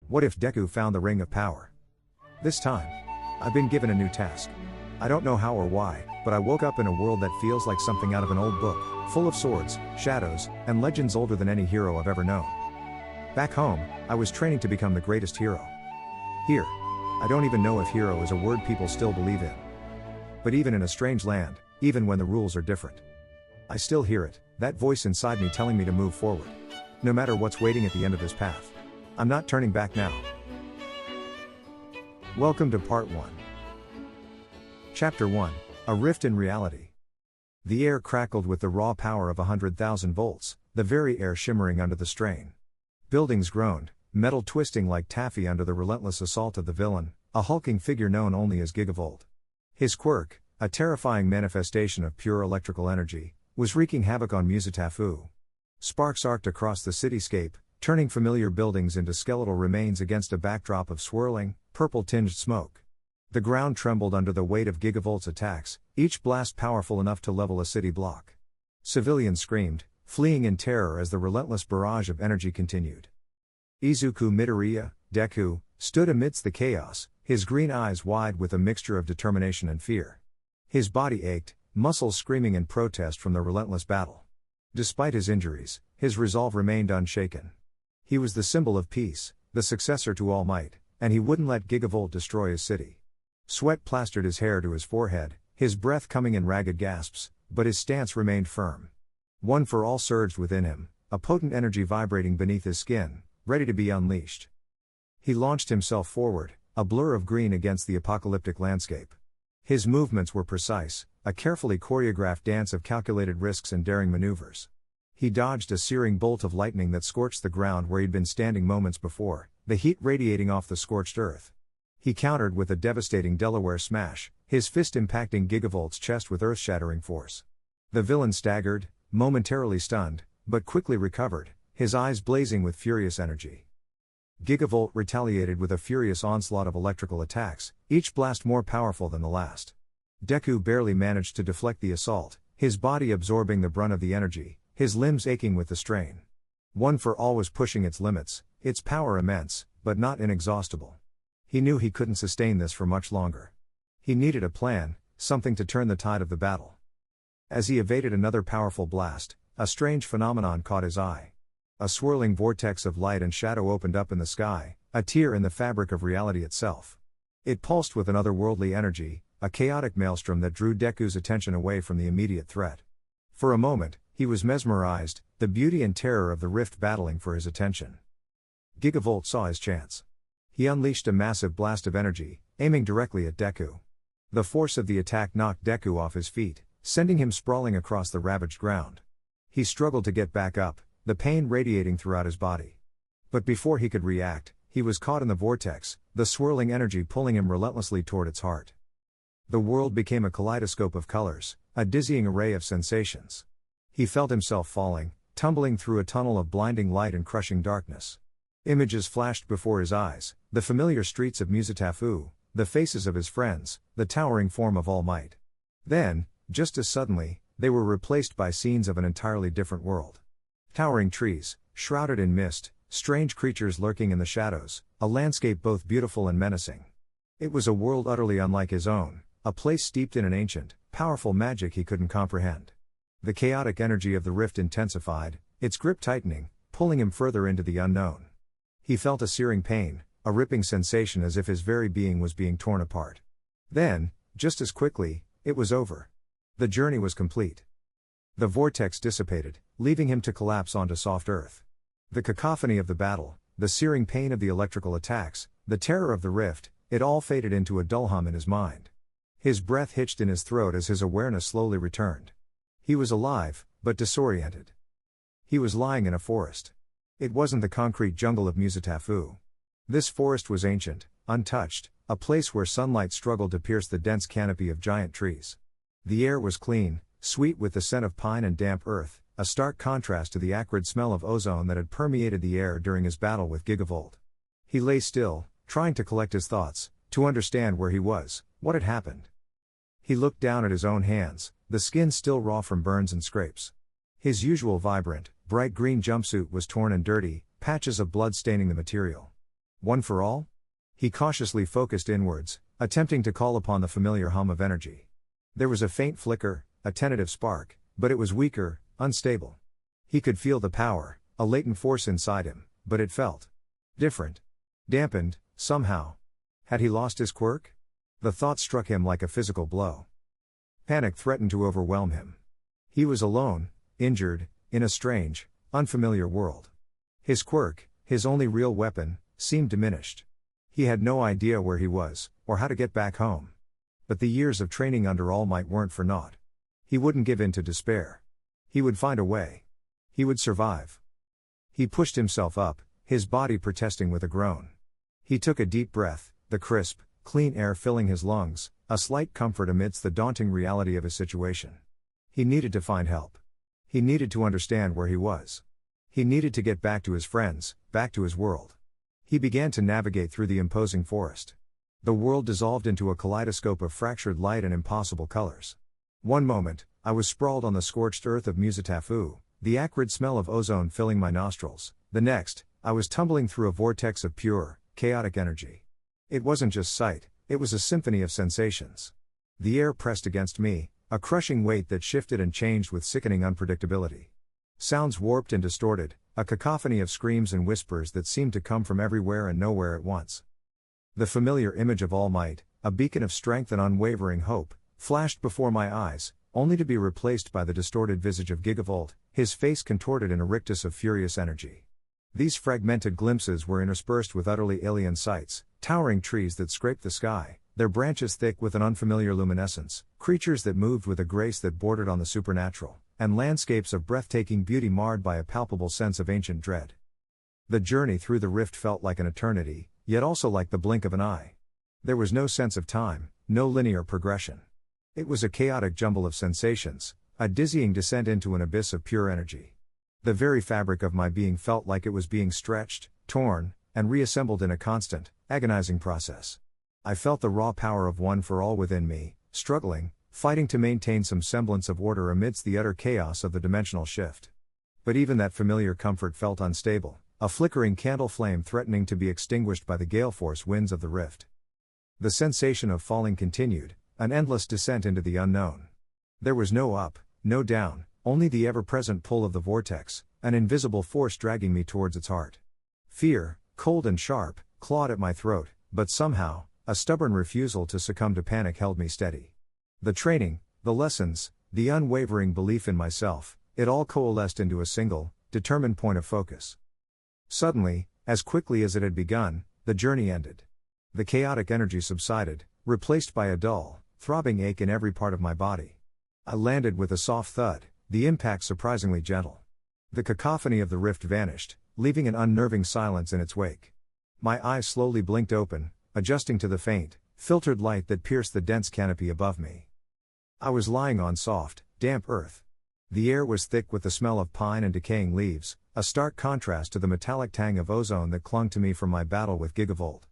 What if Deku found the Ring of Power? This time, I've been given a new task. I don't know how or why, but I woke up in a world that feels like something out of an old book, full of swords, shadows, and legends older than any hero I've ever known. Back home, I was training to become the greatest hero. Here, I don't even know if hero is a word people still believe in. But even in a strange land, even when the rules are different, I still hear it, that voice inside me telling me to move forward. No matter what's waiting at the end of this path. I'm not turning back now. Welcome to Part 1. Chapter 1, A Rift in Reality. The air crackled with the raw power of 100,000 volts, the very air shimmering under the strain. Buildings groaned, metal twisting like taffy under the relentless assault of the villain, a hulking figure known only as Gigavolt. His quirk, a terrifying manifestation of pure electrical energy, was wreaking havoc on Musutafu. Sparks arced across the cityscape, turning familiar buildings into skeletal remains against a backdrop of swirling, purple-tinged smoke. The ground trembled under the weight of Gigavolt's attacks, each blast powerful enough to level a city block. Civilians screamed, fleeing in terror as the relentless barrage of energy continued. Izuku Midoriya, Deku, stood amidst the chaos, his green eyes wide with a mixture of determination and fear. His body ached, muscles screaming in protest from the relentless battle. Despite his injuries, his resolve remained unshaken. He was the symbol of peace, the successor to All Might, and he wouldn't let Gigavolt destroy his city. Sweat plastered his hair to his forehead, his breath coming in ragged gasps, but his stance remained firm. One for all surged within him, a potent energy vibrating beneath his skin, ready to be unleashed. He launched himself forward, a blur of green against the apocalyptic landscape. His movements were precise, a carefully choreographed dance of calculated risks and daring maneuvers. He dodged a searing bolt of lightning that scorched the ground where he'd been standing moments before, the heat radiating off the scorched earth. He countered with a devastating Delaware smash, his fist impacting Gigavolt's chest with earth-shattering force. The villain staggered, momentarily stunned, but quickly recovered, his eyes blazing with furious energy. Gigavolt retaliated with a furious onslaught of electrical attacks, each blast more powerful than the last. Deku barely managed to deflect the assault, his body absorbing the brunt of the energy, his limbs aching with the strain. One for All was pushing its limits, its power immense, but not inexhaustible. He knew he couldn't sustain this for much longer. He needed a plan, something to turn the tide of the battle. As he evaded another powerful blast, a strange phenomenon caught his eye. A swirling vortex of light and shadow opened up in the sky, a tear in the fabric of reality itself. It pulsed with an otherworldly energy, a chaotic maelstrom that drew Deku's attention away from the immediate threat. For a moment, he was mesmerized, the beauty and terror of the rift battling for his attention. Gigavolt saw his chance. He unleashed a massive blast of energy, aiming directly at Deku. The force of the attack knocked Deku off his feet, sending him sprawling across the ravaged ground. He struggled to get back up, the pain radiating throughout his body. But before he could react, he was caught in the vortex, the swirling energy pulling him relentlessly toward its heart. The world became a kaleidoscope of colors, a dizzying array of sensations. He felt himself falling, tumbling through a tunnel of blinding light and crushing darkness. Images flashed before his eyes, the familiar streets of Musutafu, the faces of his friends, the towering form of All Might. Then, just as suddenly, they were replaced by scenes of an entirely different world. Towering trees, shrouded in mist, strange creatures lurking in the shadows, a landscape both beautiful and menacing. It was a world utterly unlike his own, a place steeped in an ancient, powerful magic he couldn't comprehend. The chaotic energy of the rift intensified, its grip tightening, pulling him further into the unknown. He felt a searing pain, a ripping sensation as if his very being was being torn apart. Then, just as quickly, it was over. The journey was complete. The vortex dissipated, leaving him to collapse onto soft earth. The cacophony of the battle, the searing pain of the electrical attacks, the terror of the rift, it all faded into a dull hum in his mind. His breath hitched in his throat as his awareness slowly returned. He was alive, but disoriented. He was lying in a forest. It wasn't the concrete jungle of Musutafu. This forest was ancient, untouched, a place where sunlight struggled to pierce the dense canopy of giant trees. The air was clean, sweet with the scent of pine and damp earth, a stark contrast to the acrid smell of ozone that had permeated the air during his battle with Gigavolt. He lay still, trying to collect his thoughts, to understand where he was, what had happened. He looked down at his own hands, the skin still raw from burns and scrapes. His usual vibrant, bright green jumpsuit was torn and dirty, patches of blood staining the material. One for all? He cautiously focused inwards, attempting to call upon the familiar hum of energy. There was a faint flicker, a tentative spark, but it was weaker, unstable. He could feel the power, a latent force inside him, but it felt different. Dampened, somehow. Had he lost his quirk? The thought struck him like a physical blow. Panic threatened to overwhelm him. He was alone, injured, in a strange, unfamiliar world. His quirk, his only real weapon, seemed diminished. He had no idea where he was, or how to get back home. But the years of training under All Might weren't for naught. He wouldn't give in to despair. He would find a way. He would survive. He pushed himself up, his body protesting with a groan. He took a deep breath, the crisp, clean air filling his lungs, a slight comfort amidst the daunting reality of his situation. He needed to find help. He needed to understand where he was. He needed to get back to his friends, back to his world. He began to navigate through the imposing forest. The world dissolved into a kaleidoscope of fractured light and impossible colors. One moment, I was sprawled on the scorched earth of Musutafu, the acrid smell of ozone filling my nostrils. The next, I was tumbling through a vortex of pure, chaotic energy. It wasn't just sight, it was a symphony of sensations. The air pressed against me, a crushing weight that shifted and changed with sickening unpredictability. Sounds warped and distorted, a cacophony of screams and whispers that seemed to come from everywhere and nowhere at once. The familiar image of All Might, a beacon of strength and unwavering hope, flashed before my eyes, only to be replaced by the distorted visage of Gigavolt, his face contorted in a rictus of furious energy. These fragmented glimpses were interspersed with utterly alien sights, towering trees that scraped the sky, their branches thick with an unfamiliar luminescence, creatures that moved with a grace that bordered on the supernatural, and landscapes of breathtaking beauty marred by a palpable sense of ancient dread. The journey through the rift felt like an eternity, yet also like the blink of an eye. There was no sense of time, no linear progression. It was a chaotic jumble of sensations, a dizzying descent into an abyss of pure energy. The very fabric of my being felt like it was being stretched, torn, and reassembled in a constant, agonizing process. I felt the raw power of One for All within me, struggling, fighting to maintain some semblance of order amidst the utter chaos of the dimensional shift. But even that familiar comfort felt unstable, a flickering candle flame threatening to be extinguished by the gale-force winds of the rift. The sensation of falling continued, an endless descent into the unknown. There was no up, no down, only the ever-present pull of the vortex, an invisible force dragging me towards its heart. Fear, cold and sharp, clawed at my throat, but somehow, a stubborn refusal to succumb to panic held me steady. The training, the lessons, the unwavering belief in myself, it all coalesced into a single, determined point of focus. Suddenly, as quickly as it had begun, the journey ended. The chaotic energy subsided, replaced by a dull, throbbing ache in every part of my body. I landed with a soft thud, the impact surprisingly gentle. The cacophony of the rift vanished, leaving an unnerving silence in its wake. My eyes slowly blinked open, adjusting to the faint, filtered light that pierced the dense canopy above me. I was lying on soft, damp earth. The air was thick with the smell of pine and decaying leaves, a stark contrast to the metallic tang of ozone that clung to me from my battle with Gigavolt.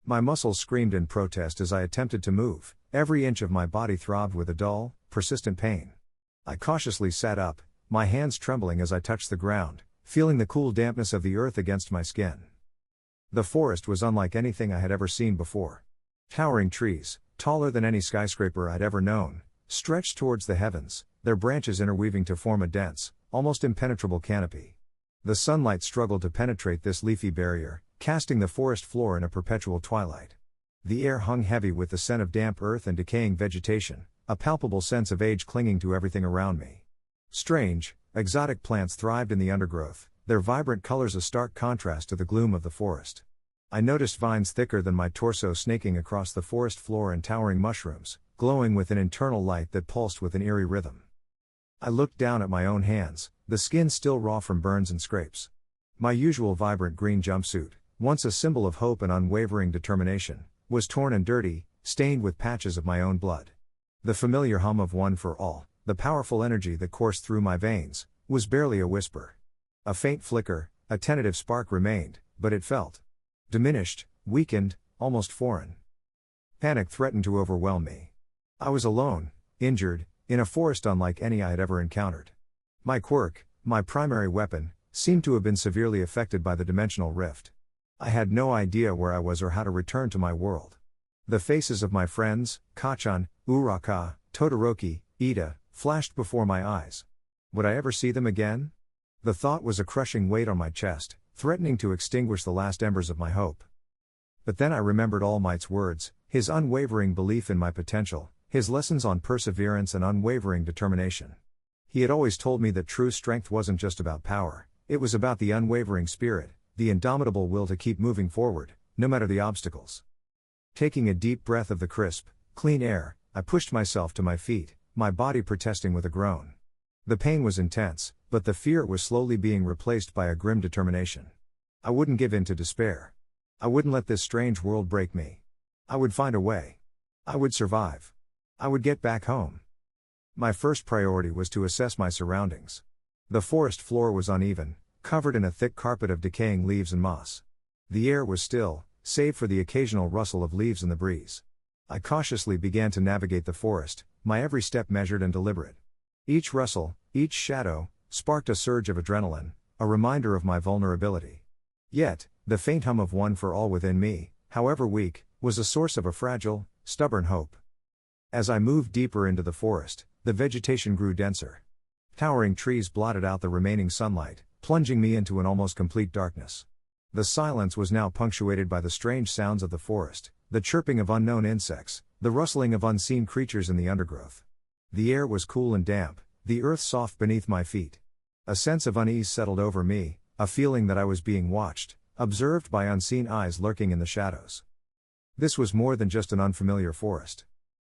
My muscles screamed in protest as I attempted to move, every inch of my body throbbed with a dull, persistent pain. I cautiously sat up, my hands trembling as I touched the ground, feeling the cool dampness of the earth against my skin. The forest was unlike anything I had ever seen before. Towering trees, taller than any skyscraper I'd ever known, stretched towards the heavens, their branches interweaving to form a dense, almost impenetrable canopy. The sunlight struggled to penetrate this leafy barrier, casting the forest floor in a perpetual twilight. The air hung heavy with the scent of damp earth and decaying vegetation, a palpable sense of age clinging to everything around me. Strange, exotic plants thrived in the undergrowth, their vibrant colors a stark contrast to the gloom of the forest. I noticed vines thicker than my torso snaking across the forest floor and towering mushrooms, glowing with an internal light that pulsed with an eerie rhythm. I looked down at my own hands, the skin still raw from burns and scrapes. My usual vibrant green jumpsuit, once a symbol of hope and unwavering determination, was torn and dirty, stained with patches of my own blood. The familiar hum of One for All, the powerful energy that coursed through my veins, was barely a whisper. A faint flicker, a tentative spark remained, but it felt diminished, weakened, almost foreign. Panic threatened to overwhelm me. I was alone, injured, in a forest unlike any I had ever encountered. My quirk, my primary weapon, seemed to have been severely affected by the dimensional rift. I had no idea where I was or how to return to my world. The faces of my friends, Kachan, Uraka, Todoroki, Ida, flashed before my eyes. Would I ever see them again? The thought was a crushing weight on my chest, threatening to extinguish the last embers of my hope. But then I remembered All Might's words, his unwavering belief in my potential, his lessons on perseverance and unwavering determination. He had always told me that true strength wasn't just about power, it was about the unwavering spirit, the indomitable will to keep moving forward, no matter the obstacles. Taking a deep breath of the crisp, clean air, I pushed myself to my feet, my body protesting with a groan. The pain was intense, but the fear was slowly being replaced by a grim determination. I wouldn't give in to despair. I wouldn't let this strange world break me. I would find a way. I would survive. I would get back home. My first priority was to assess my surroundings. The forest floor was uneven, covered in a thick carpet of decaying leaves and moss. The air was still, save for the occasional rustle of leaves in the breeze. I cautiously began to navigate the forest, my every step measured and deliberate. Each rustle, each shadow, sparked a surge of adrenaline, a reminder of my vulnerability. Yet, the faint hum of one for all within me, however weak, was a source of a fragile, stubborn hope. As I moved deeper into the forest, the vegetation grew denser. Towering trees blotted out the remaining sunlight, plunging me into an almost complete darkness. The silence was now punctuated by the strange sounds of the forest, the chirping of unknown insects, the rustling of unseen creatures in the undergrowth. The air was cool and damp, the earth soft beneath my feet. A sense of unease settled over me, a feeling that I was being watched, observed by unseen eyes lurking in the shadows. This was more than just an unfamiliar forest.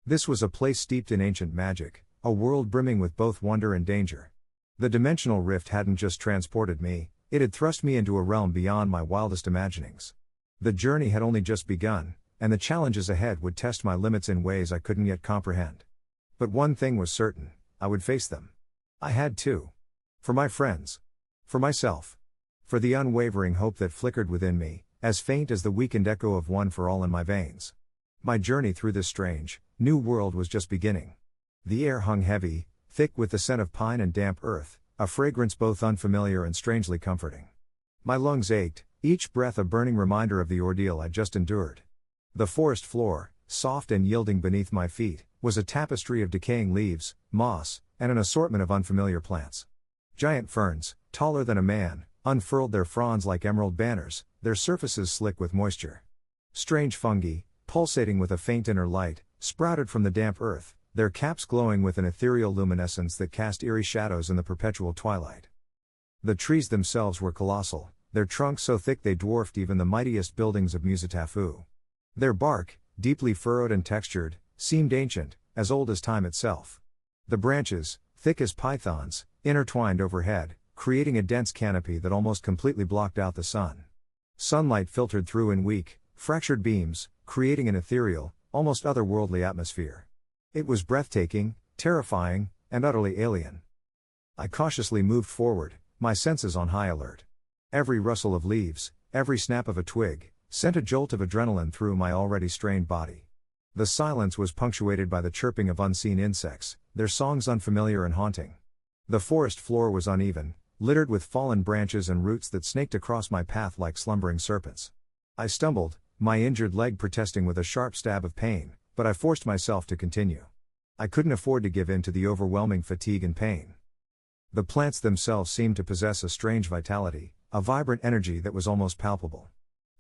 This was a place steeped in ancient magic, a world brimming with both wonder and danger. The dimensional rift hadn't just transported me, it had thrust me into a realm beyond my wildest imaginings. The journey had only just begun, and the challenges ahead would test my limits in ways I couldn't yet comprehend. But one thing was certain, I would face them. I had to. For my friends. For myself. For the unwavering hope that flickered within me, as faint as the weakened echo of one for all in my veins. My journey through this strange, new world was just beginning. The air hung heavy, thick with the scent of pine and damp earth, a fragrance both unfamiliar and strangely comforting. My lungs ached, each breath a burning reminder of the ordeal I'd just endured. The forest floor, soft and yielding beneath my feet, was a tapestry of decaying leaves, moss, and an assortment of unfamiliar plants. Giant ferns, taller than a man, unfurled their fronds like emerald banners, their surfaces slick with moisture. Strange fungi, pulsating with a faint inner light, sprouted from the damp earth, their caps glowing with an ethereal luminescence that cast eerie shadows in the perpetual twilight. The trees themselves were colossal, their trunks so thick they dwarfed even the mightiest buildings of Musutafu. Their bark, deeply furrowed and textured, seemed ancient, as old as time itself. The branches, thick as pythons, intertwined overhead, creating a dense canopy that almost completely blocked out the sun. Sunlight filtered through in weak, fractured beams, creating an ethereal, almost otherworldly atmosphere. It was breathtaking, terrifying, and utterly alien. I cautiously moved forward, my senses on high alert. Every rustle of leaves, every snap of a twig, sent a jolt of adrenaline through my already strained body. The silence was punctuated by the chirping of unseen insects, their songs unfamiliar and haunting. The forest floor was uneven, littered with fallen branches and roots that snaked across my path like slumbering serpents. I stumbled, my injured leg protesting with a sharp stab of pain, but I forced myself to continue. I couldn't afford to give in to the overwhelming fatigue and pain. The plants themselves seemed to possess a strange vitality, a vibrant energy that was almost palpable.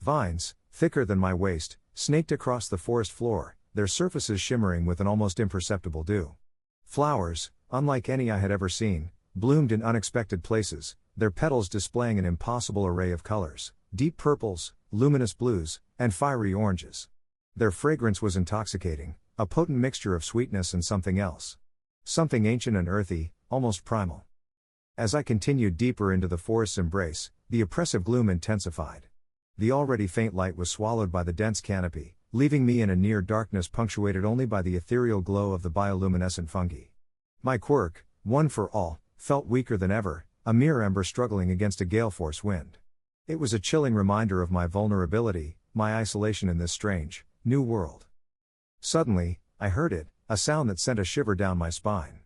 Vines, thicker than my waist, snaked across the forest floor, their surfaces shimmering with an almost imperceptible dew. Flowers, unlike any I had ever seen, bloomed in unexpected places, their petals displaying an impossible array of colors, deep purples, luminous blues, and fiery oranges. Their fragrance was intoxicating, a potent mixture of sweetness and something else. Something ancient and earthy, almost primal. As I continued deeper into the forest's embrace, the oppressive gloom intensified. The already faint light was swallowed by the dense canopy, leaving me in a near darkness punctuated only by the ethereal glow of the bioluminescent fungi. My quirk, one for all, felt weaker than ever, a mere ember struggling against a gale-force wind. It was a chilling reminder of my vulnerability, my isolation in this strange, new world. Suddenly, I heard it, a sound that sent a shiver down my spine.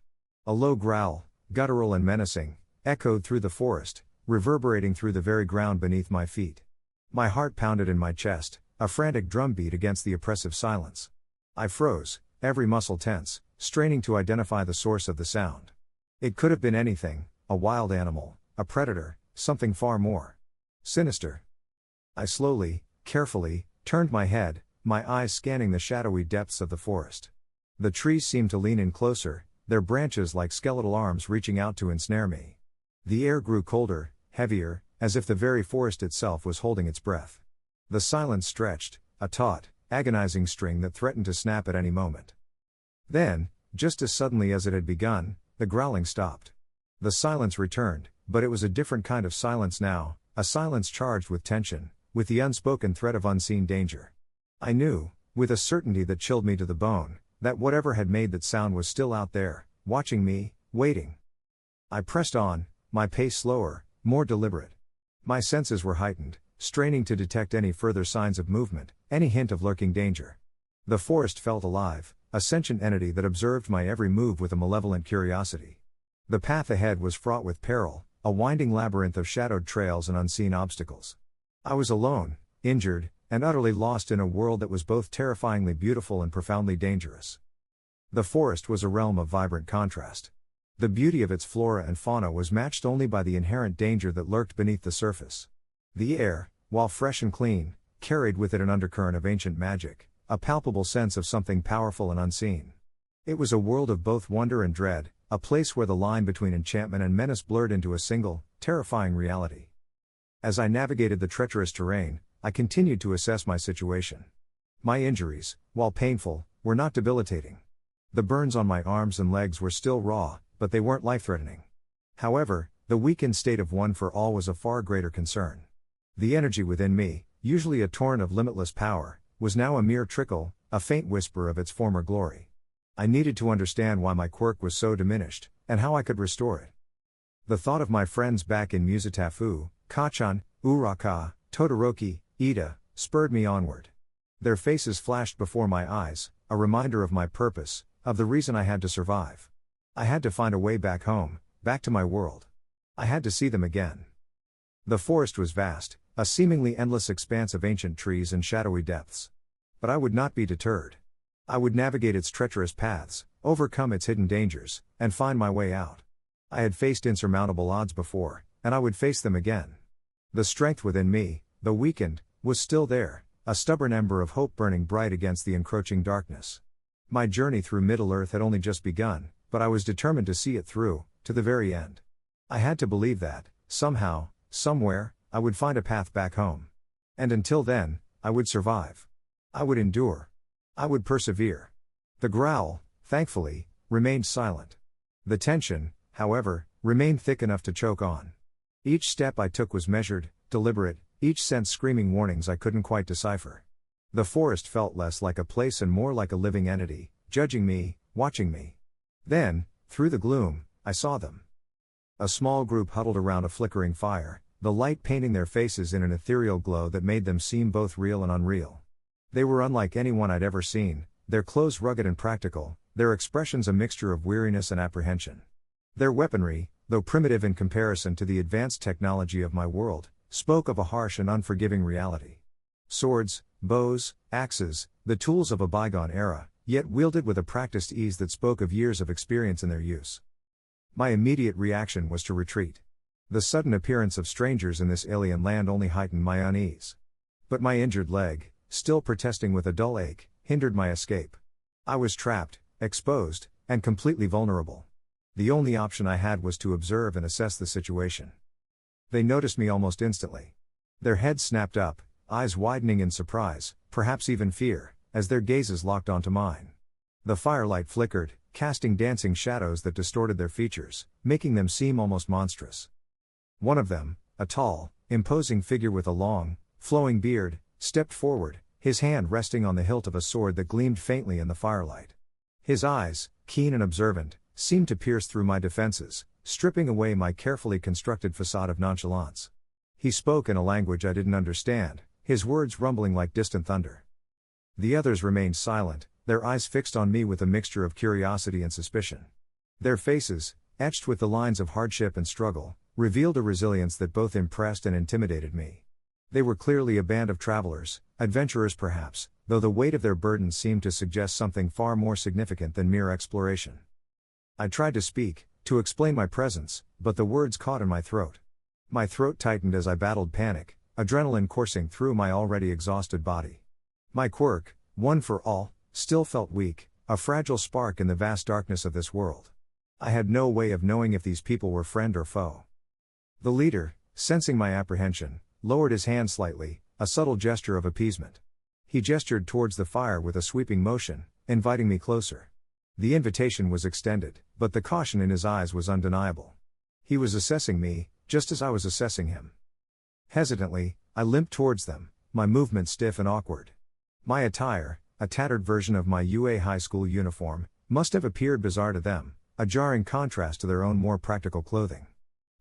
A low growl, guttural and menacing, echoed through the forest, reverberating through the very ground beneath my feet. My heart pounded in my chest, a frantic drumbeat against the oppressive silence. I froze, every muscle tense, straining to identify the source of the sound. It could have been anything, a wild animal, a predator, something far more sinister. I slowly, carefully, turned my head, my eyes scanning the shadowy depths of the forest. The trees seemed to lean in closer, their branches like skeletal arms reaching out to ensnare me. The air grew colder, heavier, as if the very forest itself was holding its breath. The silence stretched, a taut, agonizing string that threatened to snap at any moment. Then, just as suddenly as it had begun, the growling stopped. The silence returned, but it was a different kind of silence now, a silence charged with tension, with the unspoken threat of unseen danger. I knew, with a certainty that chilled me to the bone, that whatever had made that sound was still out there, watching me, waiting. I pressed on, my pace slower, more deliberate. My senses were heightened, straining to detect any further signs of movement, any hint of lurking danger. The forest felt alive, a sentient entity that observed my every move with a malevolent curiosity. The path ahead was fraught with peril, a winding labyrinth of shadowed trails and unseen obstacles. I was alone, injured, and utterly lost in a world that was both terrifyingly beautiful and profoundly dangerous. The forest was a realm of vibrant contrast. The beauty of its flora and fauna was matched only by the inherent danger that lurked beneath the surface. The air, while fresh and clean, carried with it an undercurrent of ancient magic, a palpable sense of something powerful and unseen. It was a world of both wonder and dread, a place where the line between enchantment and menace blurred into a single, terrifying reality. As I navigated the treacherous terrain, I continued to assess my situation. My injuries, while painful, were not debilitating. The burns on my arms and legs were still raw, but they weren't life-threatening. However, the weakened state of one for all was a far greater concern. The energy within me, usually a torrent of limitless power, was now a mere trickle, a faint whisper of its former glory. I needed to understand why my quirk was so diminished, and how I could restore it. The thought of my friends back in Musutafu, Kachan, Uraka, Todoroki, Ida, spurred me onward. Their faces flashed before my eyes, a reminder of my purpose, of the reason I had to survive. I had to find a way back home, back to my world. I had to see them again. The forest was vast, a seemingly endless expanse of ancient trees and shadowy depths. But I would not be deterred. I would navigate its treacherous paths, overcome its hidden dangers, and find my way out. I had faced insurmountable odds before, and I would face them again. The strength within me, though weakened, was still there, a stubborn ember of hope burning bright against the encroaching darkness. My journey through Middle-earth had only just begun, but I was determined to see it through, to the very end. I had to believe that, somehow, somewhere, I would find a path back home. And until then, I would survive. I would endure. I would persevere. The growl, thankfully, remained silent. The tension, however, remained thick enough to choke on. Each step I took was measured, deliberate, each sense screaming warnings I couldn't quite decipher. The forest felt less like a place and more like a living entity, judging me, watching me. Then, through the gloom, I saw them. A small group huddled around a flickering fire, the light painting their faces in an ethereal glow that made them seem both real and unreal. They were unlike anyone I'd ever seen, their clothes rugged and practical, their expressions a mixture of weariness and apprehension. Their weaponry, though primitive in comparison to the advanced technology of my world, spoke of a harsh and unforgiving reality. Swords, bows, axes, the tools of a bygone era, yet wielded with a practiced ease that spoke of years of experience in their use. My immediate reaction was to retreat. The sudden appearance of strangers in this alien land only heightened my unease. But my injured leg, still protesting with a dull ache, hindered my escape. I was trapped, exposed, and completely vulnerable. The only option I had was to observe and assess the situation. They noticed me almost instantly. Their heads snapped up, eyes widening in surprise, perhaps even fear, as their gazes locked onto mine. The firelight flickered, casting dancing shadows that distorted their features, making them seem almost monstrous. One of them, a tall, imposing figure with a long, flowing beard, stepped forward, his hand resting on the hilt of a sword that gleamed faintly in the firelight. His eyes, keen and observant, seemed to pierce through my defenses, stripping away my carefully constructed facade of nonchalance. He spoke in a language I didn't understand, his words rumbling like distant thunder. The others remained silent, their eyes fixed on me with a mixture of curiosity and suspicion. Their faces, etched with the lines of hardship and struggle, revealed a resilience that both impressed and intimidated me. They were clearly a band of travelers, adventurers perhaps, though the weight of their burdens seemed to suggest something far more significant than mere exploration. I tried to speak, to explain my presence, but the words caught in my throat. My throat tightened as I battled panic, adrenaline coursing through my already exhausted body. My quirk, one for all, still felt weak, a fragile spark in the vast darkness of this world. I had no way of knowing if these people were friend or foe. The leader, sensing my apprehension, lowered his hand slightly, a subtle gesture of appeasement. He gestured towards the fire with a sweeping motion, inviting me closer. The invitation was extended, but the caution in his eyes was undeniable. He was assessing me, just as I was assessing him. Hesitantly, I limped towards them, my movements stiff and awkward. My attire, a tattered version of my UA high school uniform, must have appeared bizarre to them, a jarring contrast to their own more practical clothing.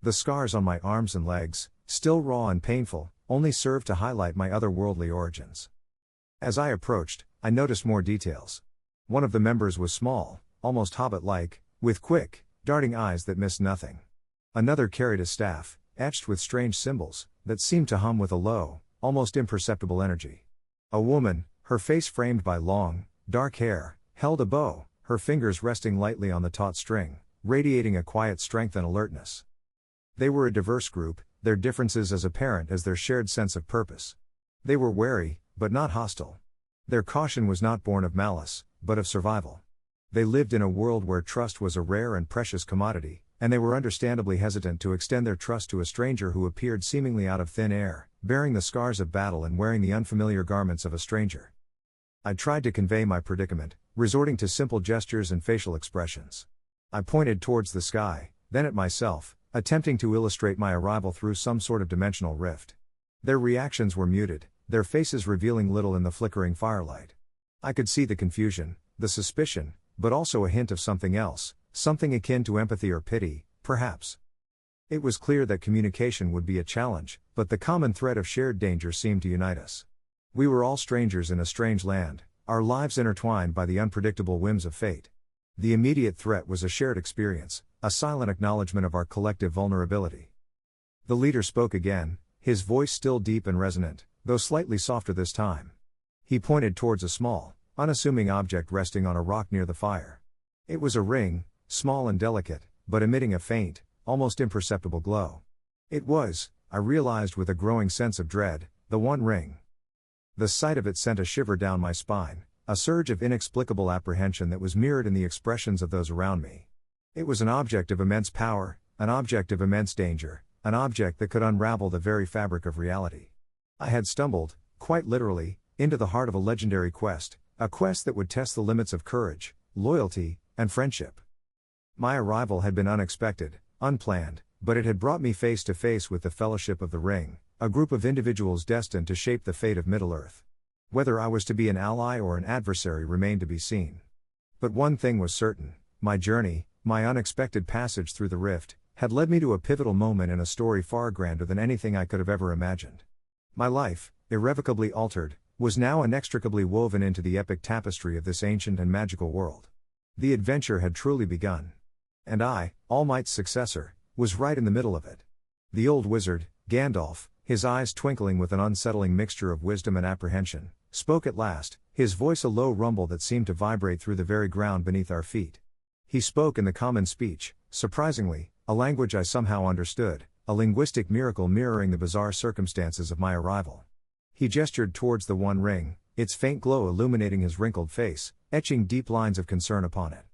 The scars on my arms and legs, still raw and painful, only served to highlight my otherworldly origins. As I approached, I noticed more details. One of the members was small, almost hobbit-like, with quick, darting eyes that missed nothing. Another carried a staff, etched with strange symbols, that seemed to hum with a low, almost imperceptible energy. A woman, her face framed by long, dark hair, held a bow, her fingers resting lightly on the taut string, radiating a quiet strength and alertness. They were a diverse group, their differences as apparent as their shared sense of purpose. They were wary, but not hostile. Their caution was not born of malice, but of survival. They lived in a world where trust was a rare and precious commodity, and they were understandably hesitant to extend their trust to a stranger who appeared seemingly out of thin air, bearing the scars of battle and wearing the unfamiliar garments of a stranger. I tried to convey my predicament, resorting to simple gestures and facial expressions. I pointed towards the sky, then at myself, attempting to illustrate my arrival through some sort of dimensional rift. Their reactions were muted, their faces revealing little in the flickering firelight. I could see the confusion, the suspicion, but also a hint of something else, something akin to empathy or pity, perhaps. It was clear that communication would be a challenge, but the common thread of shared danger seemed to unite us. We were all strangers in a strange land, our lives intertwined by the unpredictable whims of fate. The immediate threat was a shared experience, a silent acknowledgement of our collective vulnerability. The leader spoke again, his voice still deep and resonant, though slightly softer this time. He pointed towards a small, unassuming object resting on a rock near the fire. It was a ring, small and delicate, but emitting a faint, almost imperceptible glow. It was, I realized with a growing sense of dread, the One Ring. The sight of it sent a shiver down my spine, a surge of inexplicable apprehension that was mirrored in the expressions of those around me. It was an object of immense power, an object of immense danger, an object that could unravel the very fabric of reality. I had stumbled, quite literally, into the heart of a legendary quest, a quest that would test the limits of courage, loyalty, and friendship. My arrival had been unexpected, unplanned, but it had brought me face to face with the Fellowship of the Ring, a group of individuals destined to shape the fate of Middle-earth. Whether I was to be an ally or an adversary remained to be seen. But one thing was certain, my journey, my unexpected passage through the rift, had led me to a pivotal moment in a story far grander than anything I could have ever imagined. My life, irrevocably altered, was now inextricably woven into the epic tapestry of this ancient and magical world. The adventure had truly begun. And I, All Might's successor, was right in the middle of it. The old wizard, Gandalf, his eyes twinkling with an unsettling mixture of wisdom and apprehension, spoke at last, his voice a low rumble that seemed to vibrate through the very ground beneath our feet. He spoke in the common speech, surprisingly, a language I somehow understood, a linguistic miracle mirroring the bizarre circumstances of my arrival. He gestured towards the One Ring, its faint glow illuminating his wrinkled face, etching deep lines of concern upon it.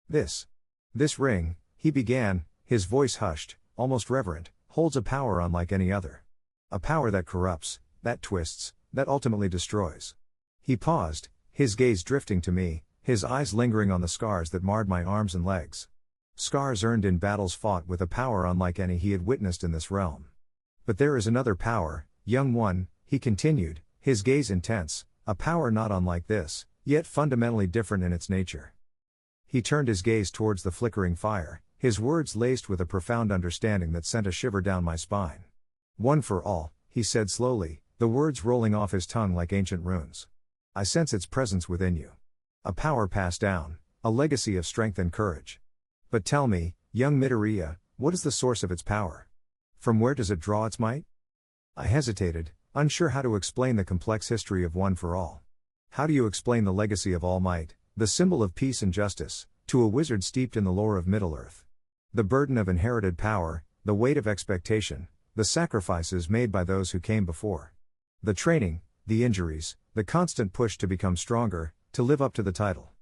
This ring, he began, his voice hushed, almost reverent, holds a power unlike any other. A power that corrupts, that twists, that ultimately destroys. He paused, his gaze drifting to me, his eyes lingering on the scars that marred my arms and legs. Scars earned in battles fought with a power unlike any he had witnessed in this realm. But there is another power, young one, he continued, his gaze intense, a power not unlike this, yet fundamentally different in its nature. He turned his gaze towards the flickering fire, his words laced with a profound understanding that sent a shiver down my spine. One for all, he said slowly, the words rolling off his tongue like ancient runes. I sense its presence within you. A power passed down, a legacy of strength and courage. But tell me, young Midoriya, what is the source of its power? From where does it draw its might? I hesitated, unsure how to explain the complex history of One for All. How do you explain the legacy of All Might, the symbol of peace and justice, to a wizard steeped in the lore of Middle-earth? The burden of inherited power, the weight of expectation, the sacrifices made by those who came before. The training, the injuries, the constant push to become stronger, to live up to the title.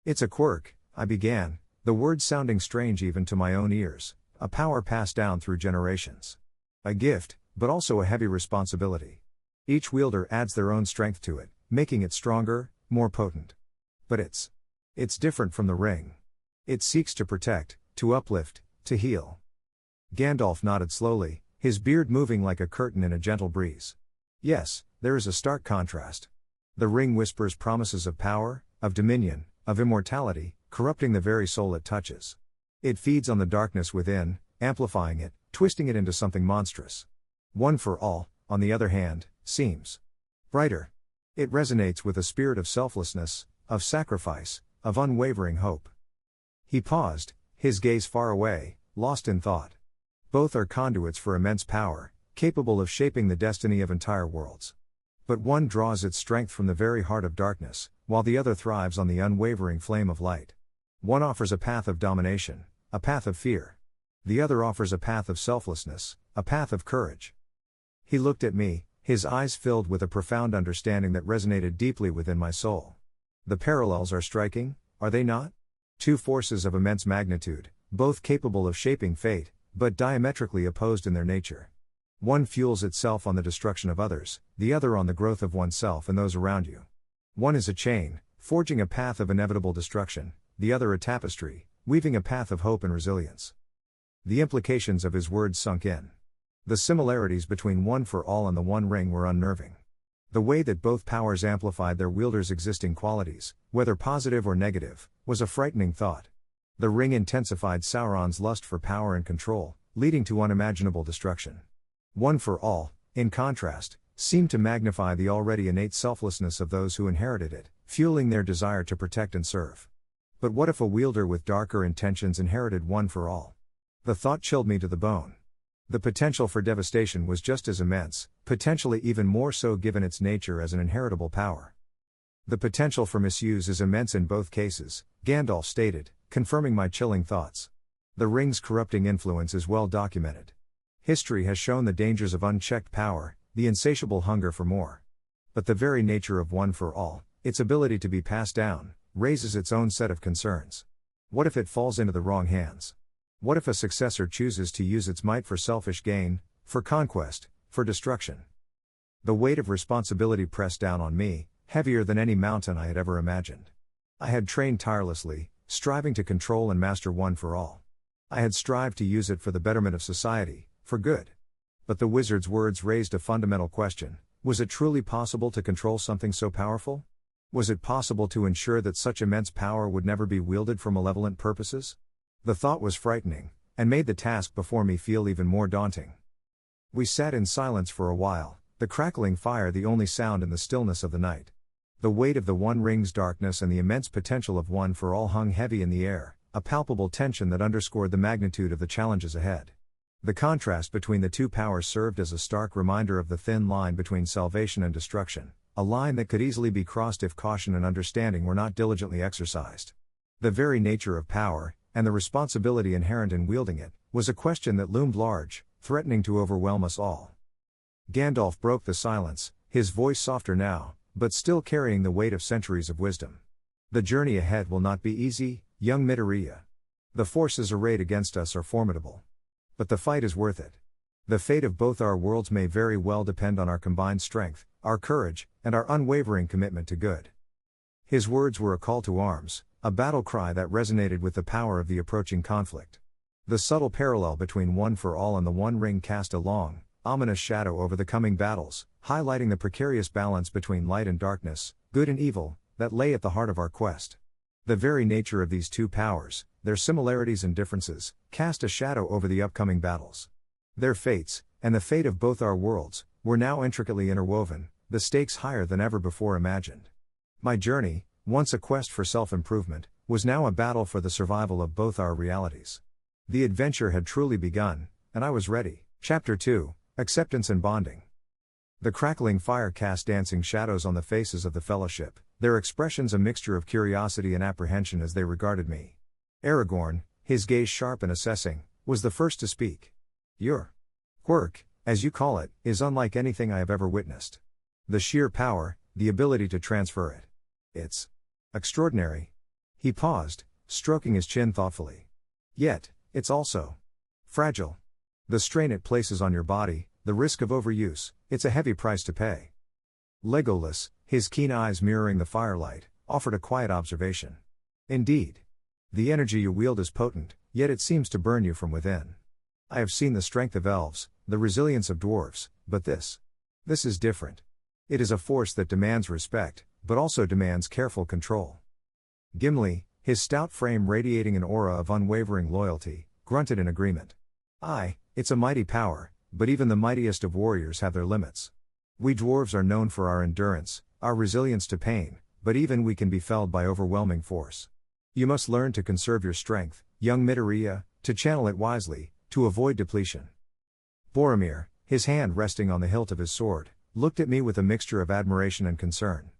It's a quirk, I began, the words sounding strange even to my own ears, a power passed down through generations. A gift, but also a heavy responsibility. Each wielder adds their own strength to it, making it stronger, more potent. But it's different from the ring. It seeks to protect, to uplift, to heal. Gandalf nodded slowly, his beard moving like a curtain in a gentle breeze. Yes, there is a stark contrast. The ring whispers promises of power, of dominion, of immortality, corrupting the very soul it touches. It feeds on the darkness within, amplifying it, twisting it into something monstrous. One for All, on the other hand, seems brighter. It resonates with a spirit of selflessness, of sacrifice, of unwavering hope. He paused, his gaze far away, lost in thought. Both are conduits for immense power, capable of shaping the destiny of entire worlds. But one draws its strength from the very heart of darkness, while the other thrives on the unwavering flame of light. One offers a path of domination, a path of fear. The other offers a path of selflessness, a path of courage. He looked at me, his eyes filled with a profound understanding that resonated deeply within my soul. The parallels are striking, are they not? Two forces of immense magnitude, both capable of shaping fate, but diametrically opposed in their nature. One fuels itself on the destruction of others, the other on the growth of oneself and those around you. One is a chain, forging a path of inevitable destruction, the other a tapestry, weaving a path of hope and resilience. The implications of his words sunk in. The similarities between One for All and the One Ring were unnerving. The way that both powers amplified their wielders' existing qualities, whether positive or negative, was a frightening thought. The ring intensified Sauron's lust for power and control, leading to unimaginable destruction. One for All, in contrast, seemed to magnify the already innate selflessness of those who inherited it, fueling their desire to protect and serve. But what if a wielder with darker intentions inherited One for All? The thought chilled me to the bone. The potential for devastation was just as immense, potentially even more so given its nature as an inheritable power. The potential for misuse is immense in both cases, Gandalf stated, confirming my chilling thoughts. The ring's corrupting influence is well documented. History has shown the dangers of unchecked power, the insatiable hunger for more. But the very nature of One for All, its ability to be passed down, raises its own set of concerns. What if it falls into the wrong hands? What if a successor chooses to use its might for selfish gain, for conquest, for destruction? The weight of responsibility pressed down on me, heavier than any mountain I had ever imagined. I had trained tirelessly, striving to control and master One for All. I had strived to use it for the betterment of society, for good. But the wizard's words raised a fundamental question: was it truly possible to control something so powerful? Was it possible to ensure that such immense power would never be wielded for malevolent purposes? The thought was frightening, and made the task before me feel even more daunting. We sat in silence for a while, the crackling fire the only sound in the stillness of the night. The weight of the One Ring's darkness and the immense potential of One for All hung heavy in the air, a palpable tension that underscored the magnitude of the challenges ahead. The contrast between the two powers served as a stark reminder of the thin line between salvation and destruction, a line that could easily be crossed if caution and understanding were not diligently exercised. The very nature of power, and the responsibility inherent in wielding it, was a question that loomed large, threatening to overwhelm us all. Gandalf broke the silence, his voice softer now, but still carrying the weight of centuries of wisdom. The journey ahead will not be easy, young Midoriya. The forces arrayed against us are formidable. But the fight is worth it. The fate of both our worlds may very well depend on our combined strength, our courage, and our unwavering commitment to good. His words were a call to arms, a battle cry that resonated with the power of the approaching conflict. The subtle parallel between One for All and the One Ring cast a long, ominous shadow over the coming battles, highlighting the precarious balance between light and darkness, good and evil, that lay at the heart of our quest. The very nature of these two powers, their similarities and differences, cast a shadow over the upcoming battles. Their fates, and the fate of both our worlds, were now intricately interwoven, the stakes higher than ever before imagined. My journey, once a quest for self-improvement, was now a battle for the survival of both our realities. The adventure had truly begun, and I was ready. Chapter 2, Acceptance and Bonding. The crackling fire cast dancing shadows on the faces of the fellowship, their expressions a mixture of curiosity and apprehension as they regarded me. Aragorn, his gaze sharp and assessing, was the first to speak. Your quirk, as you call it, is unlike anything I have ever witnessed. The sheer power, the ability to transfer it. It's extraordinary. He paused, stroking his chin thoughtfully. Yet, it's also fragile. The strain it places on your body, the risk of overuse, it's a heavy price to pay. Legolas, his keen eyes mirroring the firelight, offered a quiet observation. Indeed. The energy you wield is potent, yet it seems to burn you from within. I have seen the strength of elves, the resilience of dwarves, but this is different. It is a force that demands respect, but also demands careful control. Gimli, his stout frame radiating an aura of unwavering loyalty, grunted in agreement. Aye, it's a mighty power, but even the mightiest of warriors have their limits. We dwarves are known for our endurance, our resilience to pain, but even we can be felled by overwhelming force. You must learn to conserve your strength, young Midoriya, to channel it wisely, to avoid depletion. Boromir, his hand resting on the hilt of his sword, looked at me with a mixture of admiration and concern.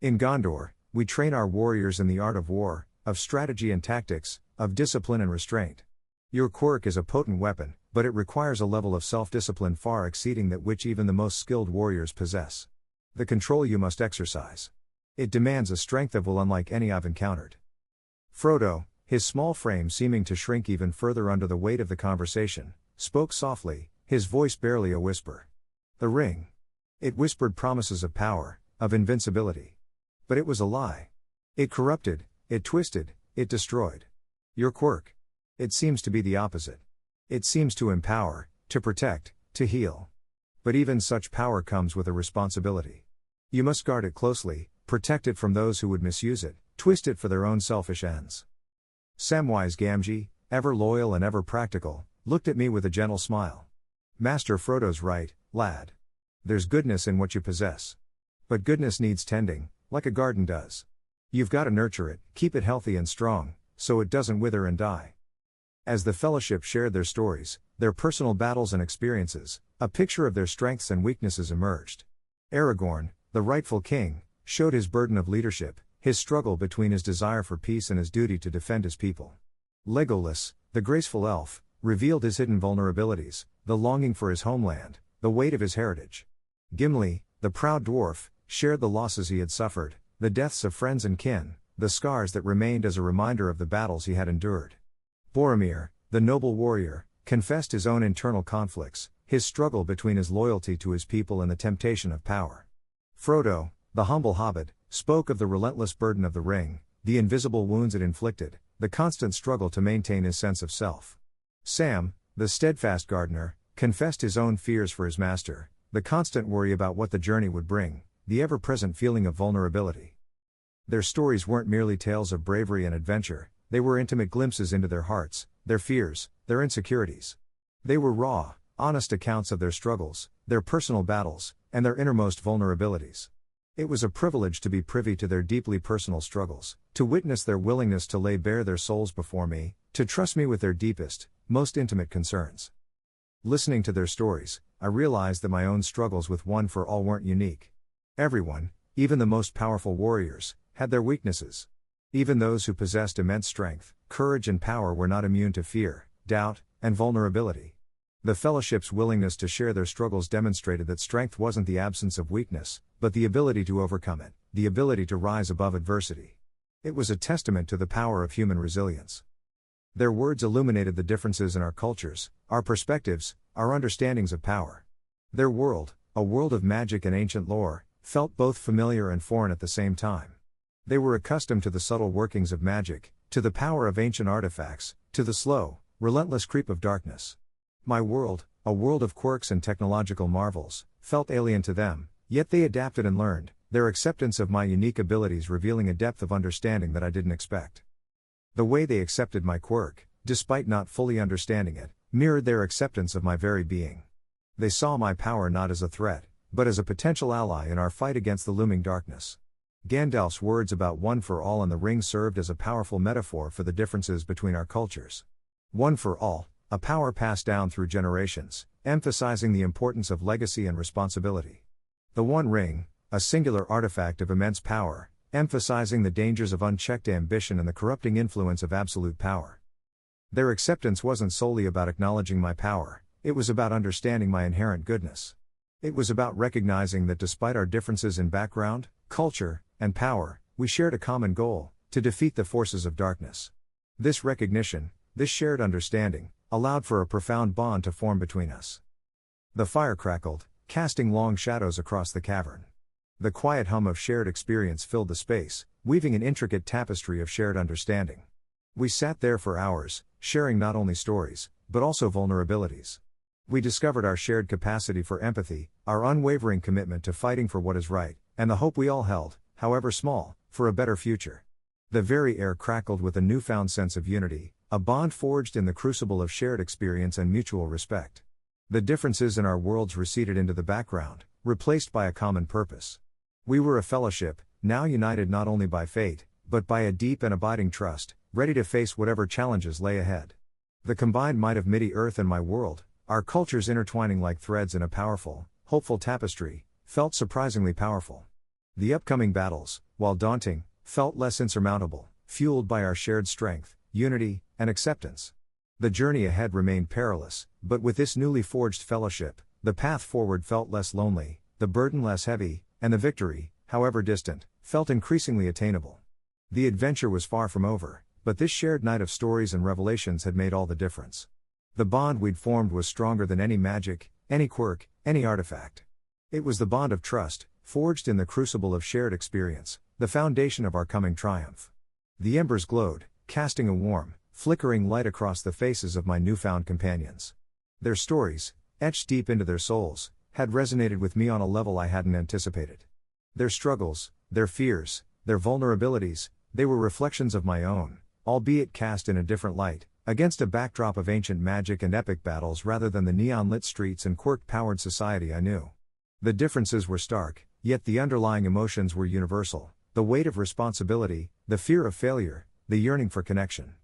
In Gondor, we train our warriors in the art of war, of strategy and tactics, of discipline and restraint. Your quirk is a potent weapon, but it requires a level of self-discipline far exceeding that which even the most skilled warriors possess. The control you must exercise. It demands a strength of will unlike any I've encountered. Frodo, his small frame seeming to shrink even further under the weight of the conversation, spoke softly, his voice barely a whisper. The ring. It whispered promises of power, of invincibility. But it was a lie. It corrupted, it twisted, it destroyed. Your quirk. It seems to be the opposite. It seems to empower, to protect, to heal. But even such power comes with a responsibility. You must guard it closely, protect it from those who would misuse it, twist it for their own selfish ends. Samwise Gamgee, ever loyal and ever practical, looked at me with a gentle smile. Master Frodo's right, lad. There's goodness in what you possess. But goodness needs tending, like a garden does. You've got to nurture it, keep it healthy and strong, so it doesn't wither and die. As the fellowship shared their stories, their personal battles and experiences, a picture of their strengths and weaknesses emerged. Aragorn, the rightful king, showed his burden of leadership, his struggle between his desire for peace and his duty to defend his people. Legolas, the graceful elf, revealed his hidden vulnerabilities, the longing for his homeland, the weight of his heritage. Gimli, the proud dwarf, shared the losses he had suffered, the deaths of friends and kin, the scars that remained as a reminder of the battles he had endured. Boromir, the noble warrior, confessed his own internal conflicts, his struggle between his loyalty to his people and the temptation of power. Frodo, the humble hobbit, spoke of the relentless burden of the ring, the invisible wounds it inflicted, the constant struggle to maintain his sense of self. Sam, the steadfast gardener, confessed his own fears for his master, the constant worry about what the journey would bring, the ever-present feeling of vulnerability. Their stories weren't merely tales of bravery and adventure, they were intimate glimpses into their hearts, their fears, their insecurities. They were raw, honest accounts of their struggles, their personal battles, and their innermost vulnerabilities. It was a privilege to be privy to their deeply personal struggles, to witness their willingness to lay bare their souls before me, to trust me with their deepest, most intimate concerns. Listening to their stories, I realized that my own struggles with One for All weren't unique. Everyone, even the most powerful warriors, had their weaknesses. Even those who possessed immense strength, courage and power were not immune to fear, doubt, and vulnerability. The fellowship's willingness to share their struggles demonstrated that strength wasn't the absence of weakness, but the ability to overcome it, the ability to rise above adversity. It was a testament to the power of human resilience. Their words illuminated the differences in our cultures, our perspectives, our understandings of power. Their world, a world of magic and ancient lore, felt both familiar and foreign at the same time. They were accustomed to the subtle workings of magic, to the power of ancient artifacts, to the slow, relentless creep of darkness. My world, a world of quirks and technological marvels, felt alien to them, yet they adapted and learned, their acceptance of my unique abilities revealing a depth of understanding that I didn't expect. The way they accepted my quirk, despite not fully understanding it, mirrored their acceptance of my very being. They saw my power not as a threat, but as a potential ally in our fight against the looming darkness. Gandalf's words about One for All and the ring served as a powerful metaphor for the differences between our cultures. One for all, a power passed down through generations, emphasizing the importance of legacy and responsibility. The One Ring, a singular artifact of immense power, emphasizing the dangers of unchecked ambition and the corrupting influence of absolute power. Their acceptance wasn't solely about acknowledging my power, it was about understanding my inherent goodness. It was about recognizing that despite our differences in background, culture, and power, we shared a common goal: to defeat the forces of darkness. This recognition, this shared understanding, allowed for a profound bond to form between us. The fire crackled, casting long shadows across the cavern. The quiet hum of shared experience filled the space, weaving an intricate tapestry of shared understanding. We sat there for hours, sharing not only stories, but also vulnerabilities. We discovered our shared capacity for empathy, our unwavering commitment to fighting for what is right, and the hope we all held, however small, for a better future. The very air crackled with a newfound sense of unity, a bond forged in the crucible of shared experience and mutual respect. The differences in our worlds receded into the background, replaced by a common purpose. We were a fellowship, now united not only by fate, but by a deep and abiding trust, ready to face whatever challenges lay ahead. The combined might of Midi-Earth and my world, our cultures intertwining like threads in a powerful, hopeful tapestry, felt surprisingly powerful. The upcoming battles, while daunting, felt less insurmountable, fueled by our shared strength, unity, and acceptance. The journey ahead remained perilous, but with this newly forged fellowship, the path forward felt less lonely, the burden less heavy, and the victory, however distant, felt increasingly attainable. The adventure was far from over, but this shared night of stories and revelations had made all the difference. The bond we'd formed was stronger than any magic, any quirk, any artifact. It was the bond of trust, forged in the crucible of shared experience, the foundation of our coming triumph. The embers glowed, casting a warm, flickering light across the faces of my newfound companions. Their stories, etched deep into their souls, had resonated with me on a level I hadn't anticipated. Their struggles, their fears, their vulnerabilities, they were reflections of my own, albeit cast in a different light, against a backdrop of ancient magic and epic battles rather than the neon-lit streets and quirk-powered society I knew. The differences were stark, yet the underlying emotions were universal: the weight of responsibility, the fear of failure, the yearning for connection.